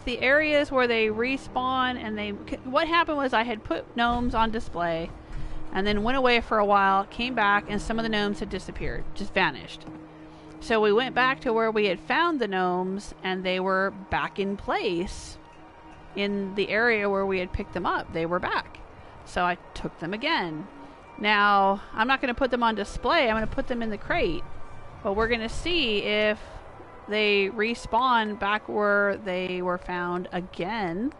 areas where they respawn and what happened was I had put gnomes on display and then went away for a while, came back, and some of the gnomes had disappeared, just vanished. So we went back to where we had found the gnomes and they were back in place in the area where we had picked them up. They were back. So I took them again. Now, I'm not going to put them on display. I'm going to put them in the crate. But we're going to see if they respawn back where they were found again.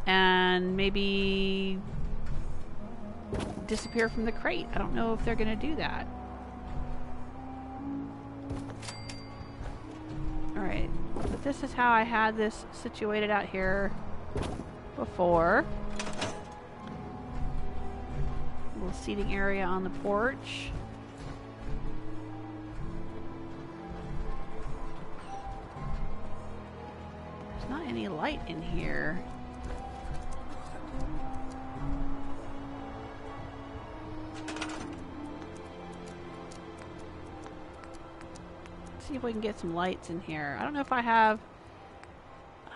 And maybe disappear from the crate. I don't know if they're going to do that. Alright. But this is how I had this situated out here before. A little seating area on the porch. Not any light in here. Let's see if we can get some lights in here. I don't know if I have...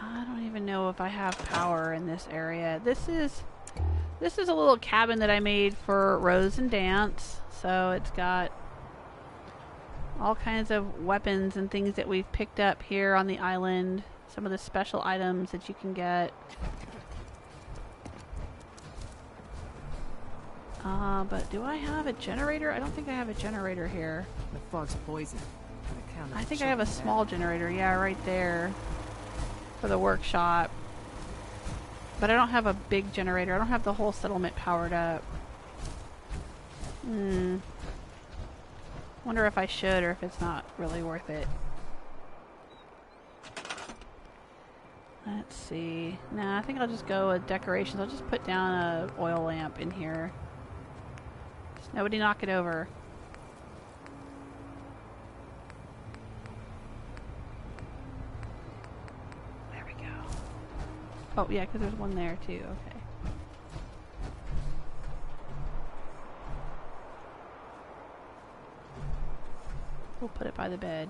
I don't even know if I have power in this area. This is a little cabin that I made for Rose and Dance. So it's got all kinds of weapons and things that we've picked up here on the island. Some of the special items that you can get. But do I have a generator? I don't think I have a generator here. The fog's poison. I think I have a small generator. Yeah, right there. For the workshop. But I don't have a big generator. I don't have the whole settlement powered up. Wonder if I should or if it's not really worth it. Let's see. Nah, I think I'll just go with decorations. I'll just put down a oil lamp in here. Just nobody knock it over. There we go. Oh yeah, because there's one there too. Okay. We'll put it by the bed.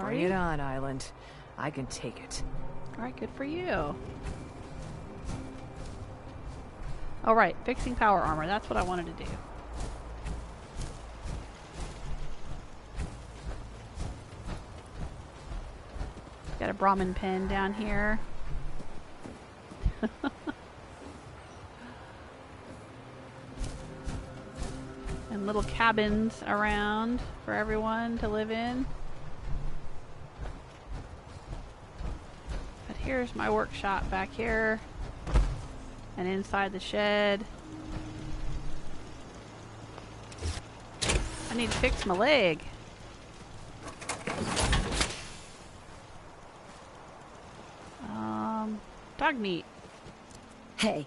Bring it on, Island. I can take it. Alright, good for you. Alright, fixing power armor. That's what I wanted to do. Got a Brahmin pen down here. And little cabins around for everyone to live in. But here's my workshop back here. And inside the shed. I need to fix my leg. Dog meat. Hey.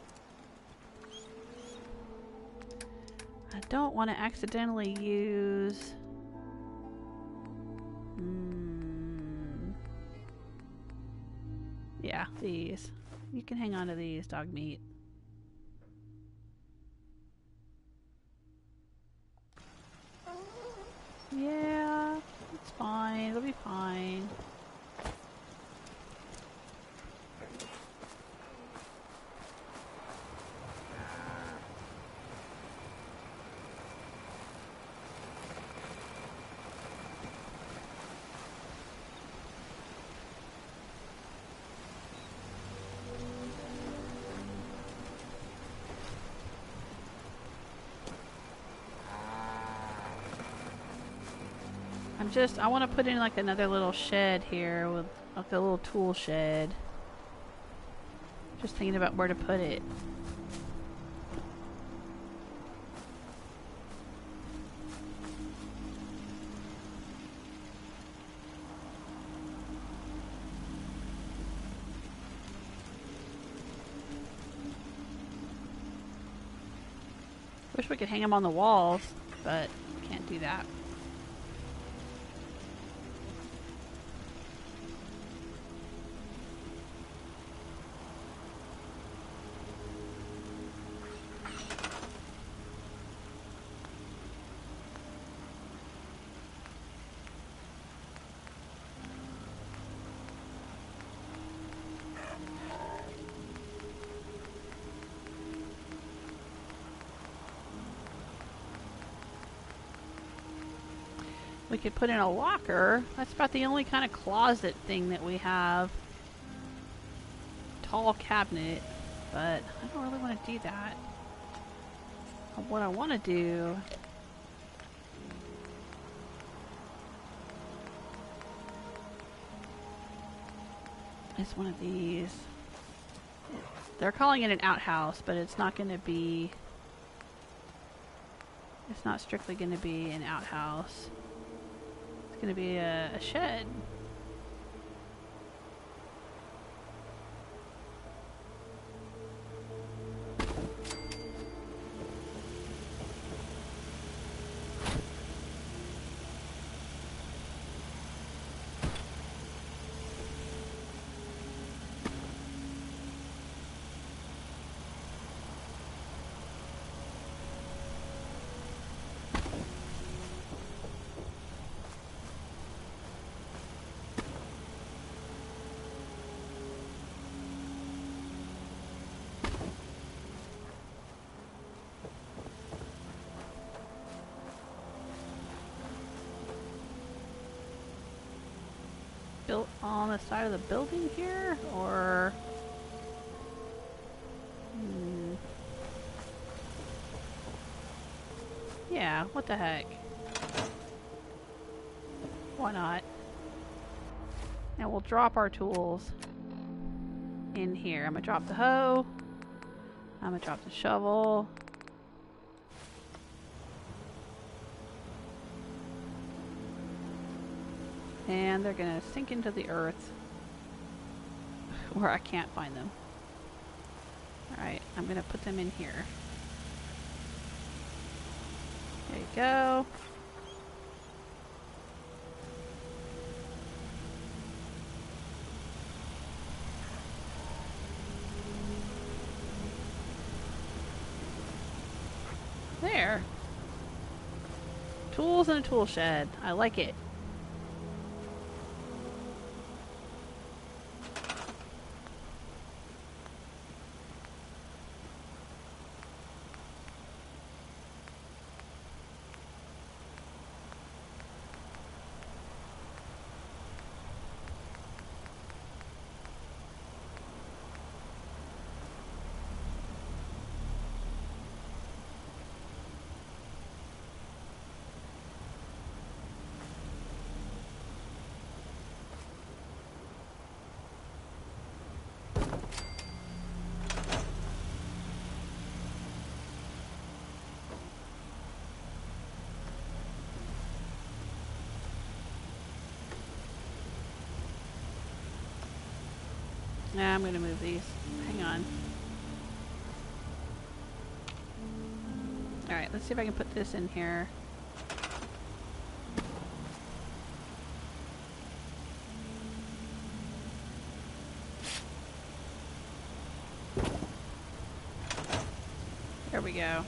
I don't want to accidentally use... Yeah, these. You can hang on to these, dog meat. Yeah, it's fine. It'll be fine. I want to put in like another little shed here with like a little tool shed. Just thinking about where to put it. Wish we could hang them on the walls, but can't do that. We could put in a locker. That's about the only kind of closet thing that we have. Tall cabinet, but I don't really want to do that. What I want to do is one of these. They're calling it an outhouse, but it's not going to be... It's not strictly going to be an outhouse. It's going to be a shed. Built on the side of the building here, or yeah, what the heck? Why not? And we'll drop our tools in here. I'm gonna drop the hoe. I'm gonna drop the shovel. And they're gonna sink into the earth where I can't find them. Alright, I'm gonna put them in here. There you go. There. Tools in a tool shed. I like it. Nah, I'm gonna move these. Hang on. Alright, let's see if I can put this in here. There we go.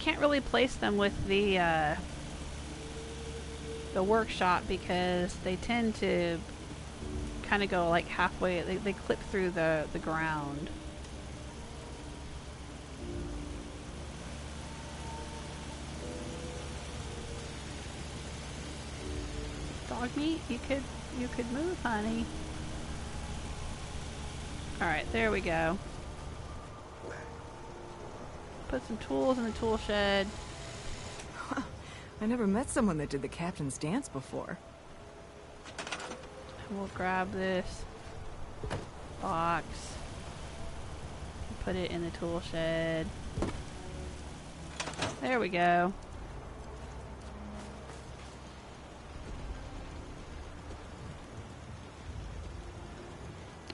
Can't really place them with the workshop because they tend to kind of go like halfway. They clip through the ground. Dog meat, you could move, honey. All right, there we go. Put some tools in the tool shed. I never met someone that did the captain's dance before. We'll grab this box. Put it in the tool shed. There we go.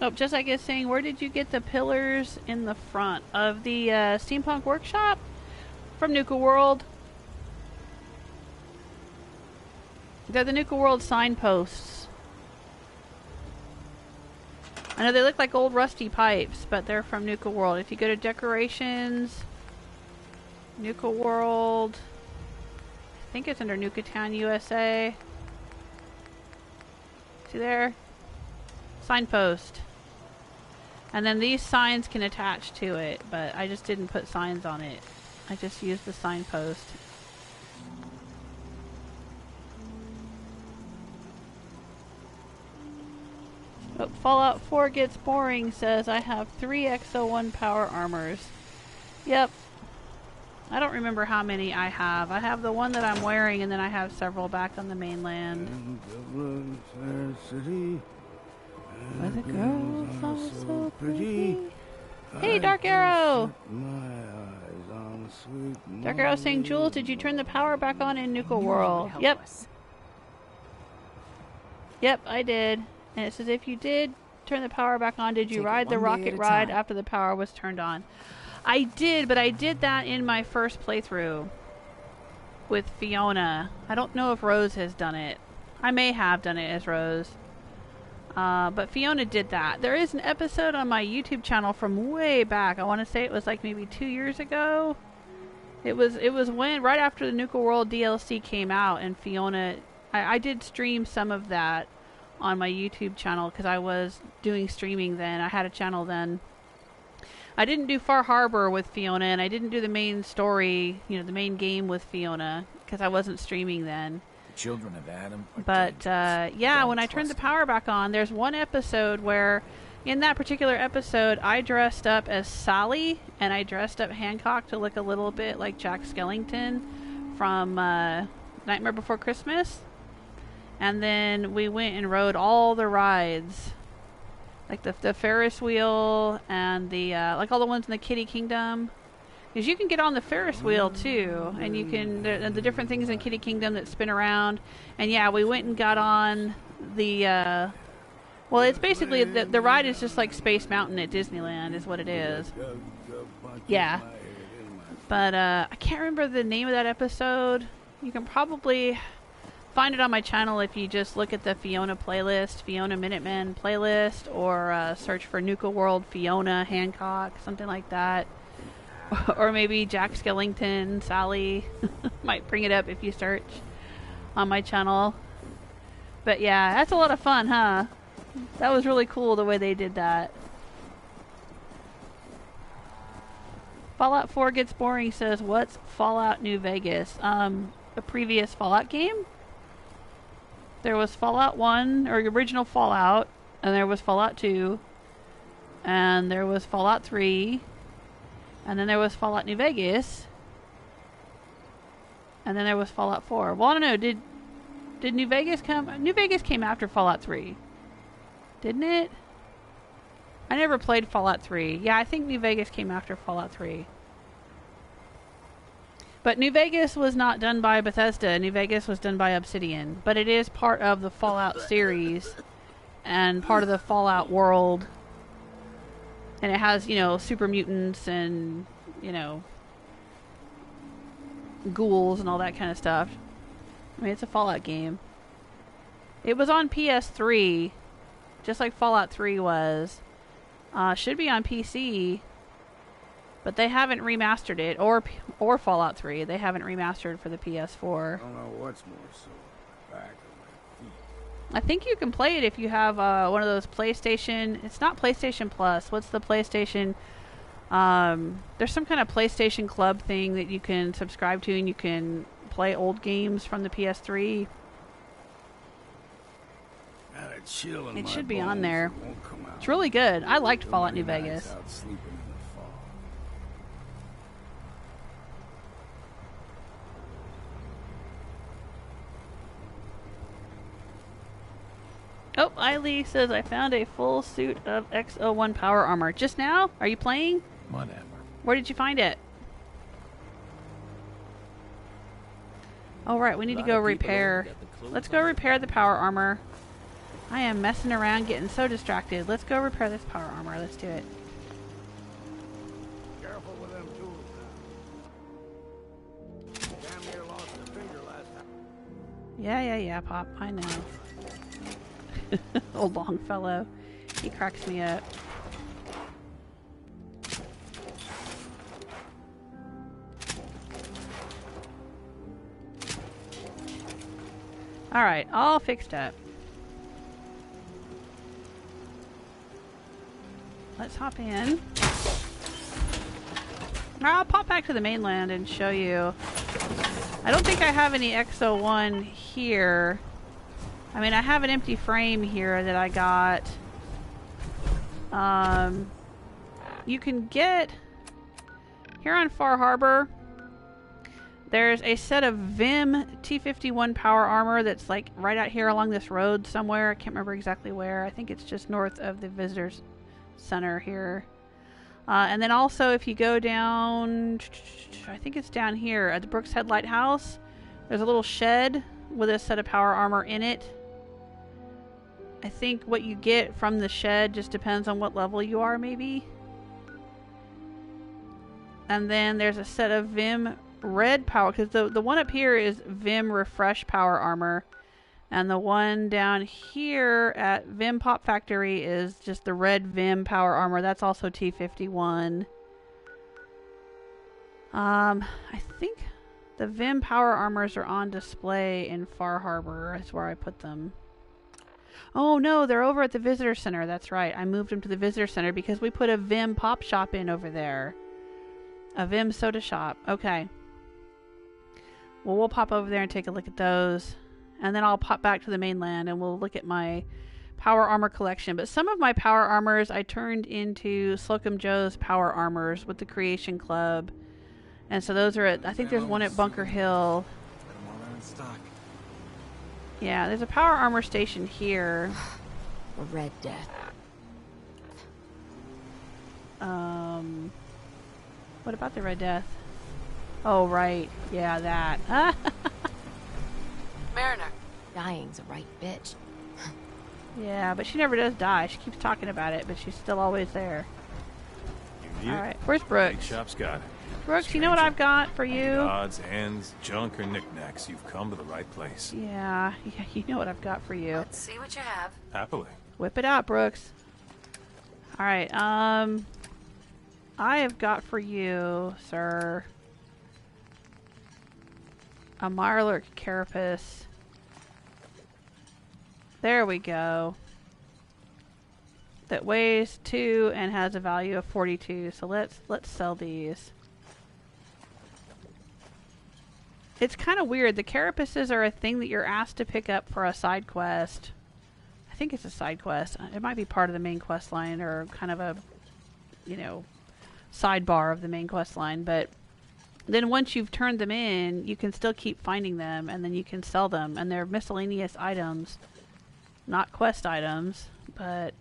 Oh, Jesike is saying, where did you get the pillars in the front of the steampunk workshop? From Nuka World. They're the Nuka World signposts. I know they look like old rusty pipes, but they're from Nuka World. If you go to decorations, Nuka World, I think it's under Nuka Town, USA. See there? Signpost. And then these signs can attach to it, but I just didn't put signs on it. I just used the signpost. Oh, Fallout 4 gets boring, says I have 3 XO1 power armors. Yep. I don't remember how many I have. I have the one that I'm wearing, and then I have several back on the mainland. Where the girls are so pretty. Hey, Dark Arrow! Dark Arrow saying, Jules, did you turn the power back on in Nuka World? Yep. Yep, I did. And it says, if you did turn the power back on, did you ride the rocket ride after the power was turned on? I did, but I did that in my first playthrough with Fiona. I don't know if Rose has done it. I may have done it as Rose. But Fiona did that. There is an episode on my YouTube channel from way back. I want to say it was like maybe 2 years ago. It was when right after the Nuka World DLC came out, and Fiona, I did stream some of that on my YouTube channel because I was doing streaming then. I had a channel then. I didn't do Far Harbor with Fiona, and I didn't do the main story, you know, the main game with Fiona, because I wasn't streaming then. The children of Adam. But yeah, when I turned the power back on, there's one episode where, in that particular episode, I dressed up as Sally, and I dressed up Hancock to look a little bit like Jack Skellington from Nightmare Before Christmas. And then we went and rode all the rides, like the Ferris wheel and the like all the ones in the Kitty Kingdom. Because you can get on the Ferris wheel too, and you can the different things in Kitty Kingdom that spin around. And yeah, we went and got on the well, it's basically the ride is just like Space Mountain at Disneyland is what it is. Yeah, but I can't remember the name of that episode. You can probably find it on my channel if you just look at the Fiona playlist, Fiona Minutemen playlist, or search for Nuka World Fiona Hancock, something like that. Or maybe Jack Skellington, Sally. Might bring it up if you search on my channel. But yeah, that's a lot of fun, huh? That was really cool the way they did that. Fallout 4 gets boring says, what's Fallout New Vegas? A previous Fallout game? There was Fallout 1, or original Fallout, and there was Fallout 2, and there was Fallout 3, and then there was Fallout New Vegas, and then there was Fallout 4. Well, I don't know, did New Vegas come? New Vegas came after Fallout 3, didn't it? I never played Fallout 3. Yeah, I think New Vegas came after Fallout 3. But New Vegas was not done by Bethesda. New Vegas was done by Obsidian. But it is part of the Fallout series and part of the Fallout world. And it has, you know, super mutants and, you know, ghouls and all that kind of stuff. I mean, it's a Fallout game. It was on PS3, just like Fallout 3 was. Should be on PC. But they haven't remastered it, or Fallout 3. They haven't remastered for the PS4. I don't know what's more so. Back of my feet. I think you can play it if you have one of those PlayStation. It's not PlayStation Plus. What's the PlayStation? There's some kind of PlayStation Club thing that you can subscribe to, and you can play old games from the PS3. It should be on there. It's really good. I liked Fallout New Vegas. Oh, Eileen says, I found a full suit of X01 power armor. Just now? Are you playing? Whatever. Where did you find it? Oh, right. We need to go repair. Let's go repair the power armor. I am messing around getting so distracted. Let's go repair this power armor. Let's do it. Careful with them tools now. Damn near lost a finger last time. Yeah, Pop. I know. Old Longfellow. He cracks me up. Alright, all fixed up. Let's hop in. I'll pop back to the mainland and show you. I don't think I have any X01 here. I mean, I have an empty frame here that I got. You can get here on Far Harbor. There's a set of Vim T51 power armor that's like right out here along this road somewhere. I can't remember exactly where. I think it's just north of the visitors center here. And then also if you go down, I think it's down here at the Brooks Head Lighthouse, there's a little shed with a set of power armor in it. I think what you get from the shed just depends on what level you are, maybe. And then there's a set of Vim Red power, because the one up here is Vim Refresh power armor. And the one down here at Vim Pop Factory is just the red Vim power armor. That's also T51. I think the Vim power armors are on display in Far Harbor. That's where I put them. Oh no, they're over at the visitor center. That's right. I moved them to the visitor center because we put a Vim pop shop in over there. A Vim soda shop. Okay. Well, we'll pop over there and take a look at those. And then I'll pop back to the mainland and we'll look at my power armor collection. But some of my power armors I turned into Slocum Joe's power armors with the Creation Club. And so those are at, I think there's one at Bunker Hill. Yeah, there's a power armor station here. A Red Death. What about the Red Death? Oh, right. Yeah, that. Mariner. Dying's a right bitch. Yeah, but she never does die. She keeps talking about it, but she's still always there. Alright, where's Brooks? Shop's got it. Brooks, you know what I've got for you? Odds, ends, junk, or knickknacks. You've come to the right place. Yeah, you know what I've got for you. Let's see what you have. Happily. Whip it out, Brooks. Alright, I have got for you, sir, a mirelurk carapace. There we go. That weighs 2 and has a value of 42. So let's sell these. It's kind of weird. The carapaces are a thing that you're asked to pick up for a side quest. I think it's a side quest. It might be part of the main quest line or kind of a, you know, sidebar of the main quest line. But then once you've turned them in, you can still keep finding them and then you can sell them. And they're miscellaneous items. Not quest items, but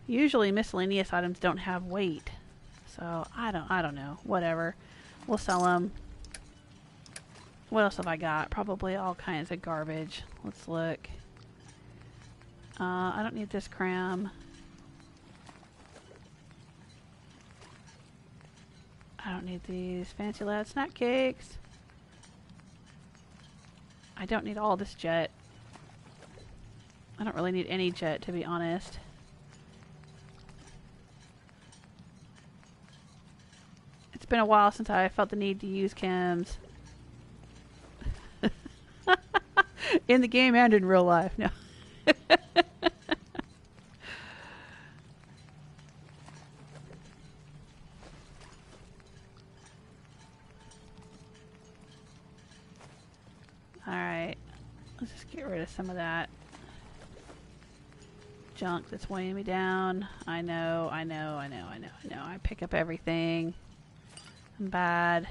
usually miscellaneous items don't have weight. So I don't know. Whatever. We'll sell them. What else have I got? Probably all kinds of garbage. Let's look. I don't need this cram. I don't need these fancy lad snack cakes. I don't need all this jet. I don't really need any jet, to be honest. It's been a while since I felt the need to use chems. In the game and in real life, no. Alright. Let's just get rid of some of that junk that's weighing me down. I know. I pick up everything. I'm bad.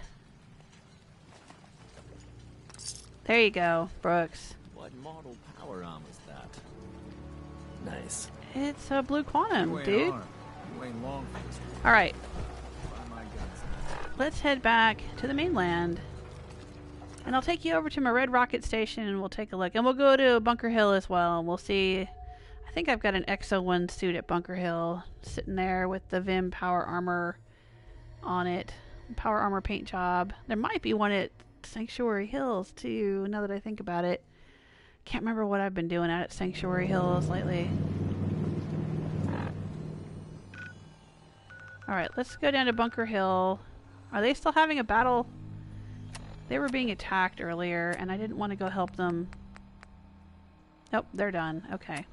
There you go, Brooks. What model power arm is that? Nice. It's a blue quantum, dude. You ain't long for this one. Alright, Buy my guns. let's head back to the mainland. And I'll take you over to my Red Rocket Station and we'll take a look. And we'll go to Bunker Hill as well and we'll see. I think I've got an XO1 suit at Bunker Hill sitting there with the Vim power armor on it. Power armor paint job. There might be one at Sanctuary Hills too, now that I think about it. Can't remember what I've been doing out at Sanctuary Hills lately. Alright, let's go down to Bunker Hill. Are they still having a battle? They were being attacked earlier and I didn't want to go help them. Nope, they're done. Okay.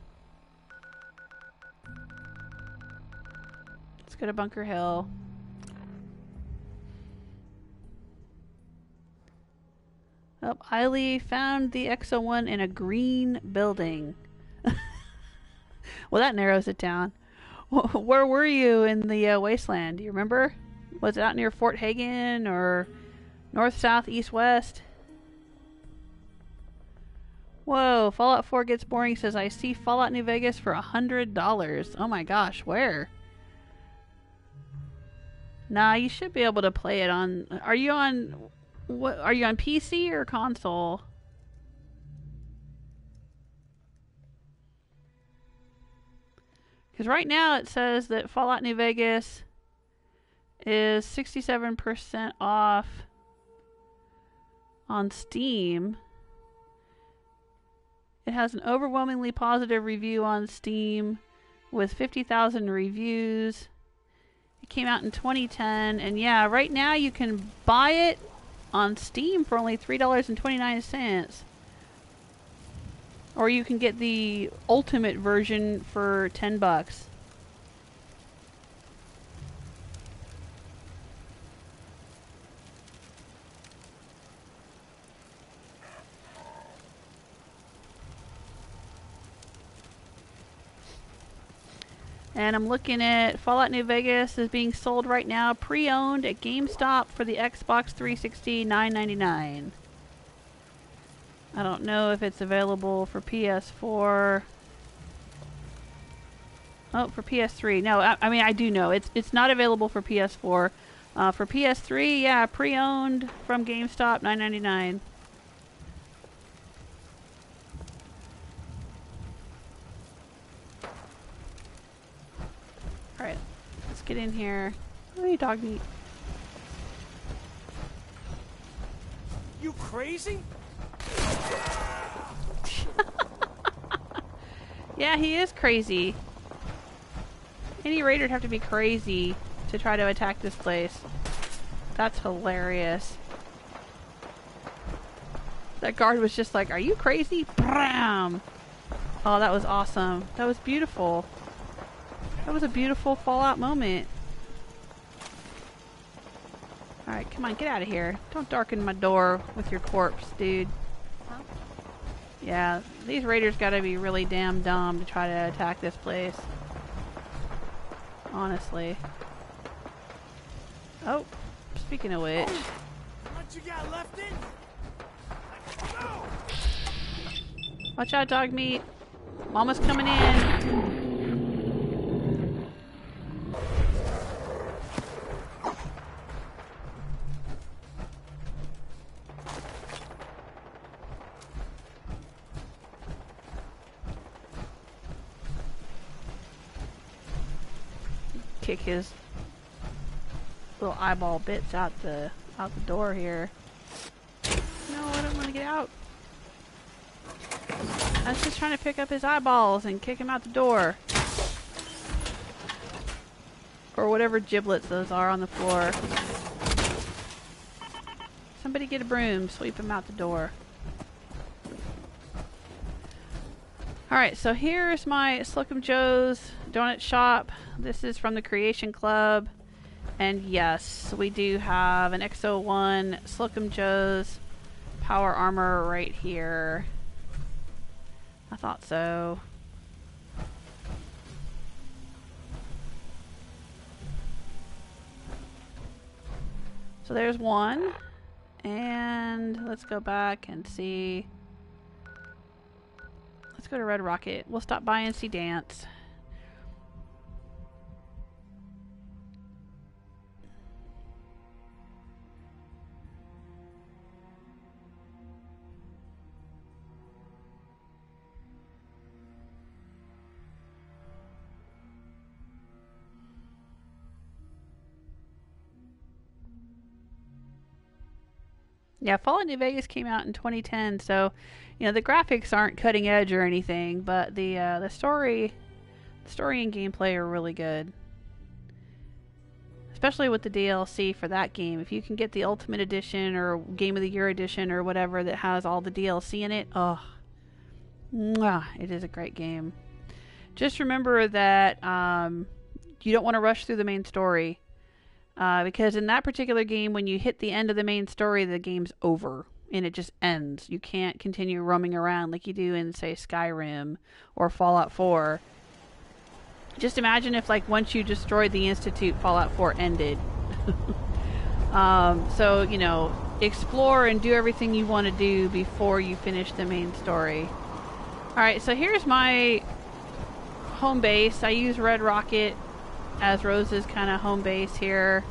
Let's go to Bunker Hill. Oh, Eiley found the XO1 in a green building. Well, that narrows it down. Where were you in the wasteland? Do you remember? Was it out near Fort Hagen or north, south, east, west? Whoa, Fallout 4 gets boring. Says, I see Fallout New Vegas for $100. Oh my gosh, where? Nah, you should be able to play it on... Are you on... What are you on, PC or console? Because right now it says that Fallout New Vegas is 67% off on Steam. It has an overwhelmingly positive review on Steam with 50,000 reviews. It came out in 2010, and yeah, right now you can buy it on Steam for only $3.29. Or you can get the ultimate version for $10. And I'm looking at Fallout New Vegas is being sold right now, pre-owned at GameStop for the Xbox 360, $9.99. I don't know if it's available for PS4. Oh, for PS3. No, I mean, I do know. It's not available for PS4. For PS3, yeah, pre-owned from GameStop, $9.99. Alright, let's get in here. Oh, you dog meat. You crazy? Yeah, he is crazy. Any raider'd have to be crazy to try to attack this place. That's hilarious. That guard was just like, are you crazy? Bram! Oh, that was awesome. That was beautiful. That was a beautiful Fallout moment. Alright, come on, get out of here. Don't darken my door with your corpse, dude. Yeah, these raiders gotta be really damn dumb to try to attack this place. Honestly. Oh, speaking of which. What you got left in? Watch out, dog meat. Mama's coming in. Kick his little eyeball bits out the door here. No, I don't want to get out. I was just trying to pick up his eyeballs and kick him out the door. Or whatever giblets those are on the floor. Somebody get a broom, sweep him out the door. Alright, so here's my Slocum Joe's donut shop. This is from the Creation Club. And yes, we do have an X01 Slocum Joe's power armor right here. I thought so. So there's one. And let's go back and see. Let's go to Red Rocket. We'll stop by and see Dance. Yeah, Fallout New Vegas came out in 2010, so you know the graphics aren't cutting edge or anything, but the story and gameplay are really good. Especially with the DLC for that game. If you can get the Ultimate Edition or Game of the Year Edition or whatever that has all the DLC in it, oh, mwah, it is a great game. Just remember that you don't want to rush through the main story. Because in that particular game, when you hit the end of the main story, the game's over. And it just ends. You can't continue roaming around like you do in, say, Skyrim or Fallout 4. Just imagine if, like, once you destroyed the Institute, Fallout 4 ended. So, you know, explore and do everything you want to do before you finish the main story. Alright, so here's my home base. I use Red Rocket as Rose's kind of home base here.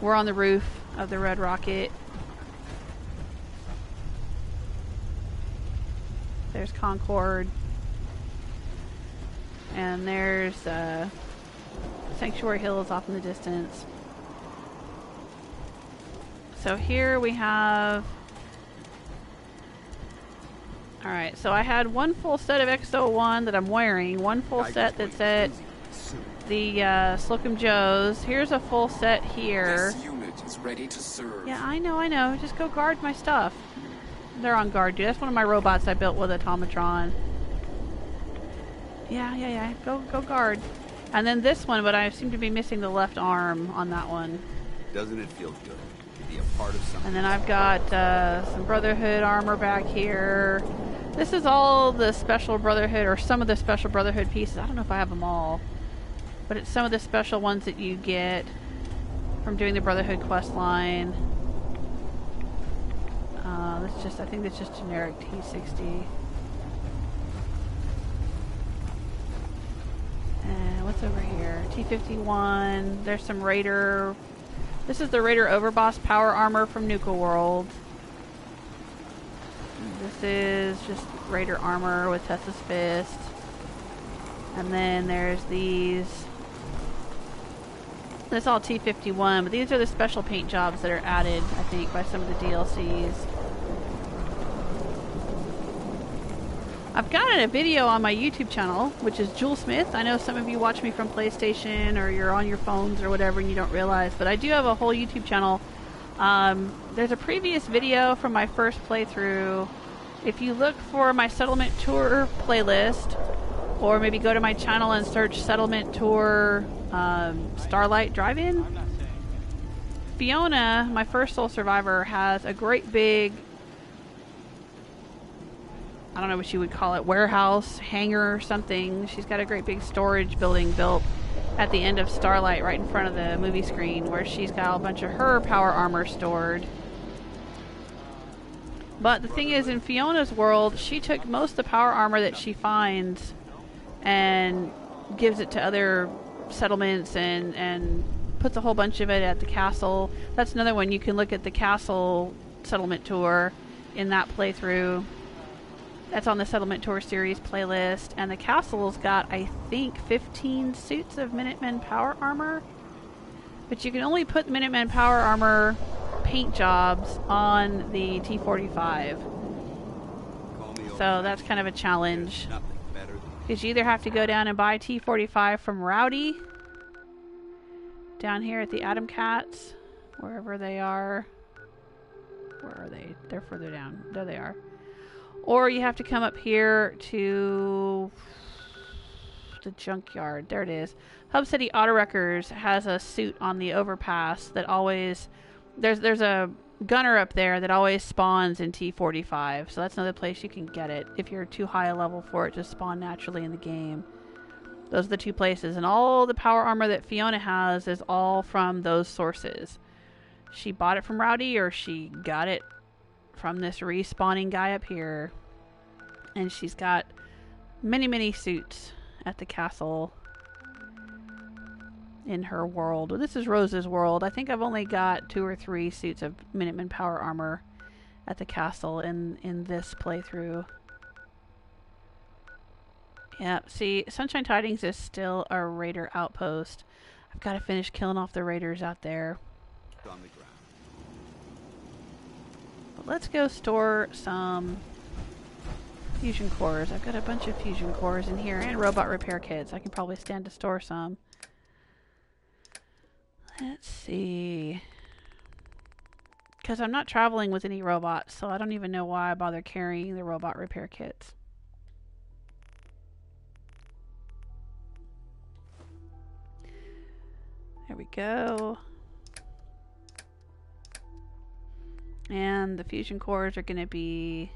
We're on the roof of the Red Rocket. There's Concord. And there's Sanctuary Hills off in the distance. So here we have... Alright, so I had one full set of X01 that I'm wearing, one full set that's at the Slocum Joe's. Here's a full set here. This unit is ready to serve. Yeah, I know. Just go guard my stuff. They're on guard, dude. That's one of my robots I built with automatron. Yeah. Go guard. And then this one, but I seem to be missing the left arm on that one. Doesn't it feel good to be a part of something? And then I've got some Brotherhood armor back here. This is all the Special Brotherhood, or some of the Special Brotherhood pieces. I don't know if I have them all, but it's some of the special ones that you get from doing the Brotherhood quest line. That's just, I think that's just generic T60. And what's over here? T51. There's some Raider. This is the Raider Overboss power armor from Nuka World. This is just Raider armor with Tessa's Fist. And then there's these. That's all T51, but these are the special paint jobs that are added, I think, by some of the DLCs. I've got a video on my YouTube channel, which is Jewel Smith. I know some of you watch me from PlayStation, or you're on your phones or whatever and you don't realize, but I do have a whole YouTube channel. There's a previous video from my first playthrough. If you look for my Settlement Tour playlist, or maybe go to my channel and search Settlement Tour Starlight Drive-In, Fiona, my first Soul Survivor, has a great big, I don't know what you would call it, warehouse, hangar or something. She's got a great big storage building built at the end of Starlight, right in front of the movie screen, where she's got a bunch of her power armor stored. But the thing is, in Fiona's world, she took most of the power armor that she finds and gives it to other settlements and puts a whole bunch of it at the castle. That's another one. You can look at the castle settlement tour in that playthrough. That's on the Settlement Tour series playlist. And the castle's got, I think, 15 suits of Minutemen power armor. But you can only put Minutemen power armor paint jobs on the T45. So that's kind of a challenge. Because you either have to go down and buy T45 from Rowdy, down here at the Atom Cats, wherever they are. Where are they? They're further down. There they are. Or you have to come up here to the junkyard. There it is. Hub City Auto Wreckers has a suit on the overpass that always... There's a gunner up there that always spawns in T45. So that's another place you can get it if you're too high a level for it to spawn naturally in the game. Those are the two places. And all the power armor that Fiona has is all from those sources. She bought it from Rowdy, or she got it from this respawning guy up here. And she's got many suits at the castle in her world. This is Rose's world. I think I've only got 2 or 3 suits of Minutemen power armor at the castle in this playthrough. Yeah, see, Sunshine Tidings is still a raider outpost. I've got to finish killing off the raiders out there. On the ground. But let's go store some fusion cores. I've got a bunch of fusion cores in here and robot repair kits. I can probably stand to store some. Let's see. Because I'm not traveling with any robots, so I don't even know why I bother carrying the robot repair kits. There we go. And the fusion cores are going to be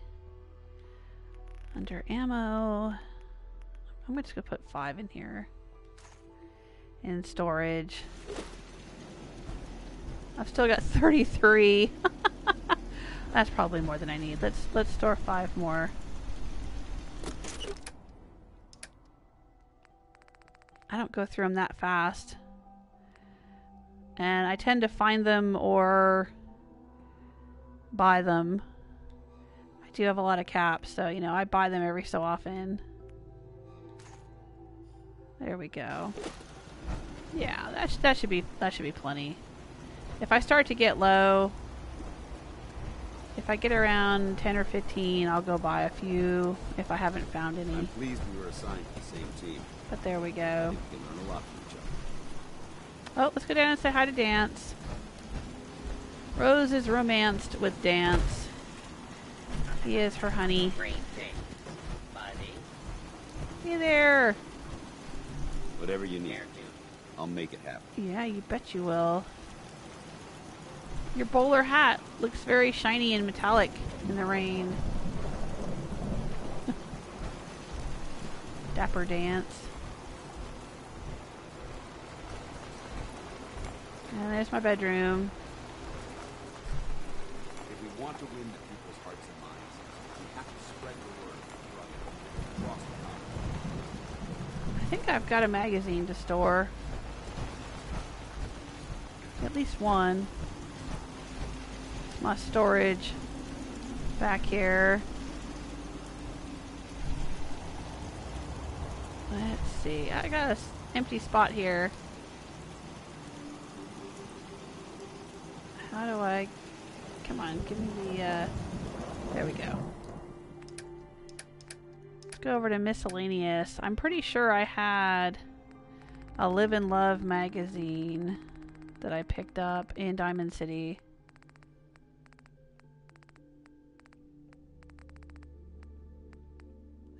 under ammo. I'm just going to put 5 in here. In storage. I've still got 33. That's probably more than I need. Let's store 5 more. I don't go through them that fast. And I tend to find them or buy them. I do have a lot of caps, so you know, I buy them every so often. There we go. Yeah, that should be plenty. If I start to get low, if I get around 10 or 15, I'll go buy a few if I haven't found any. I'm pleased we were assigned to the same team. But there we I go. think we can learn a lot from each other. Oh, let's go down and say hi to Dance. Rose is romanced with Dance. He is her honey. Hey there. Whatever you need, I'll make it happen. Yeah, you bet you will. Your bowler hat looks very shiny and metallic in the rain. Dapper dance. And there's my bedroom. If we want to win the people's hearts and minds, we have to spread the word across the continent. I think I've got a magazine to store. At least one. My storage back here. Let's see. I got an empty spot here. How do I... Come on, give me the... There we go. Let's go over to miscellaneous. I'm pretty sure I had a Live and Love magazine that I picked up in Diamond City.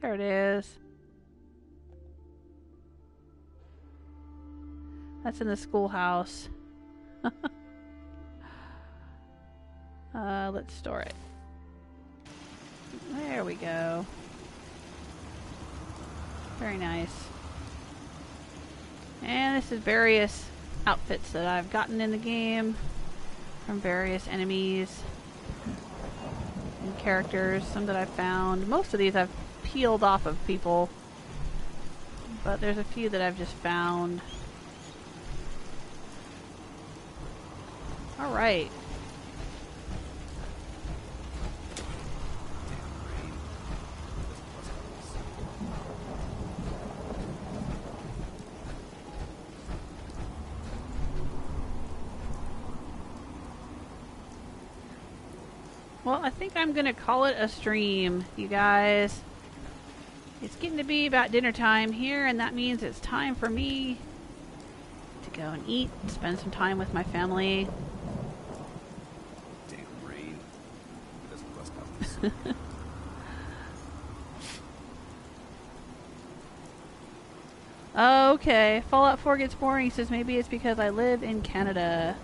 There it is. That's in the schoolhouse. Let's store it. There we go. Very nice. And this is various outfits that I've gotten in the game from various enemies and characters. Some that I've found. Most of these I've peeled off of people, but there's a few that I've just found. Alright. Well, I think I'm gonna call it a stream, you guys. It's getting to be about dinner time here, and that means it's time for me to go and eat, spend some time with my family. Damn rain. It doesn't bust out this. Okay, Fallout 4 gets boring. He says maybe it's because I live in Canada.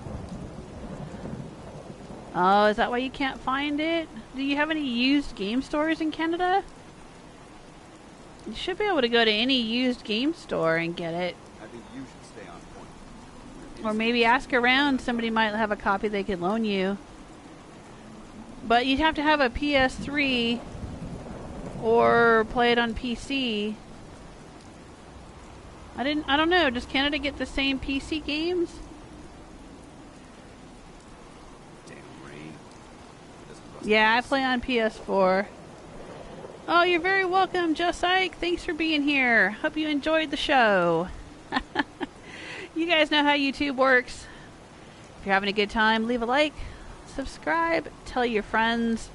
Oh, is that why you can't find it? Do you have any used game stores in Canada? You should be able to go to any used game store and get it. I think you should stay on point. Or maybe ask around. Somebody might have a copy they could loan you. But you'd have to have a PS3 or play it on PC. I don't know. Does Canada get the same PC games? Yeah, I play on PS4. Oh, you're very welcome, Jesike. Thanks for being here. Hope you enjoyed the show. You guys know how YouTube works. If you're having a good time, leave a like, subscribe, tell your friends.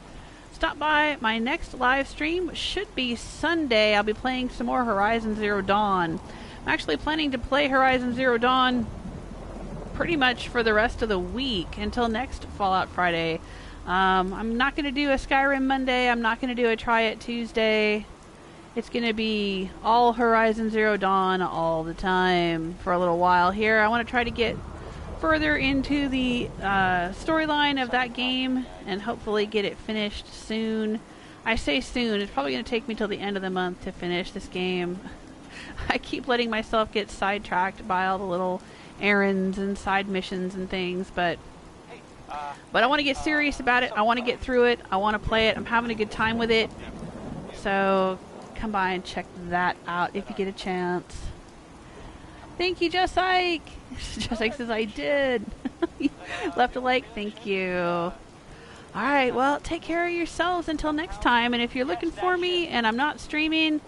Stop by my next live stream, which should be Sunday. I'll be playing some more Horizon Zero Dawn. I'm actually planning to play Horizon Zero Dawn pretty much for the rest of the week until next Fallout Friday. I'm not going to do a Skyrim Monday. I'm not going to do a Try It Tuesday. It's going to be all Horizon Zero Dawn all the time for a little while here. I want to try to get further into the storyline of that game and hopefully get it finished soon. I say soon. It's probably going to take me till the end of the month to finish this game. I keep letting myself get sidetracked by all the little errands and side missions and things, but I want to get serious about it. I want to get through it. I want to play it. I'm having a good time with it. So come by and check that out if you get a chance. Thank you, Jesike. Jesike says I did. Left a like. Thank you. Alright, well, take care of yourselves until next time. And if you're looking for me and I'm not streaming,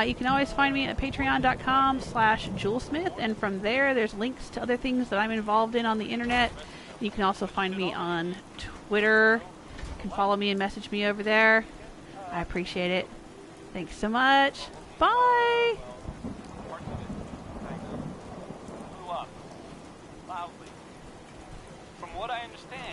you can always find me at patreon.com/JewelSmith. And from there's links to other things that I'm involved in on the internet. You can also find me on Twitter. You can follow me and message me over there. I appreciate it. Thanks so much. Bye! From what I understand,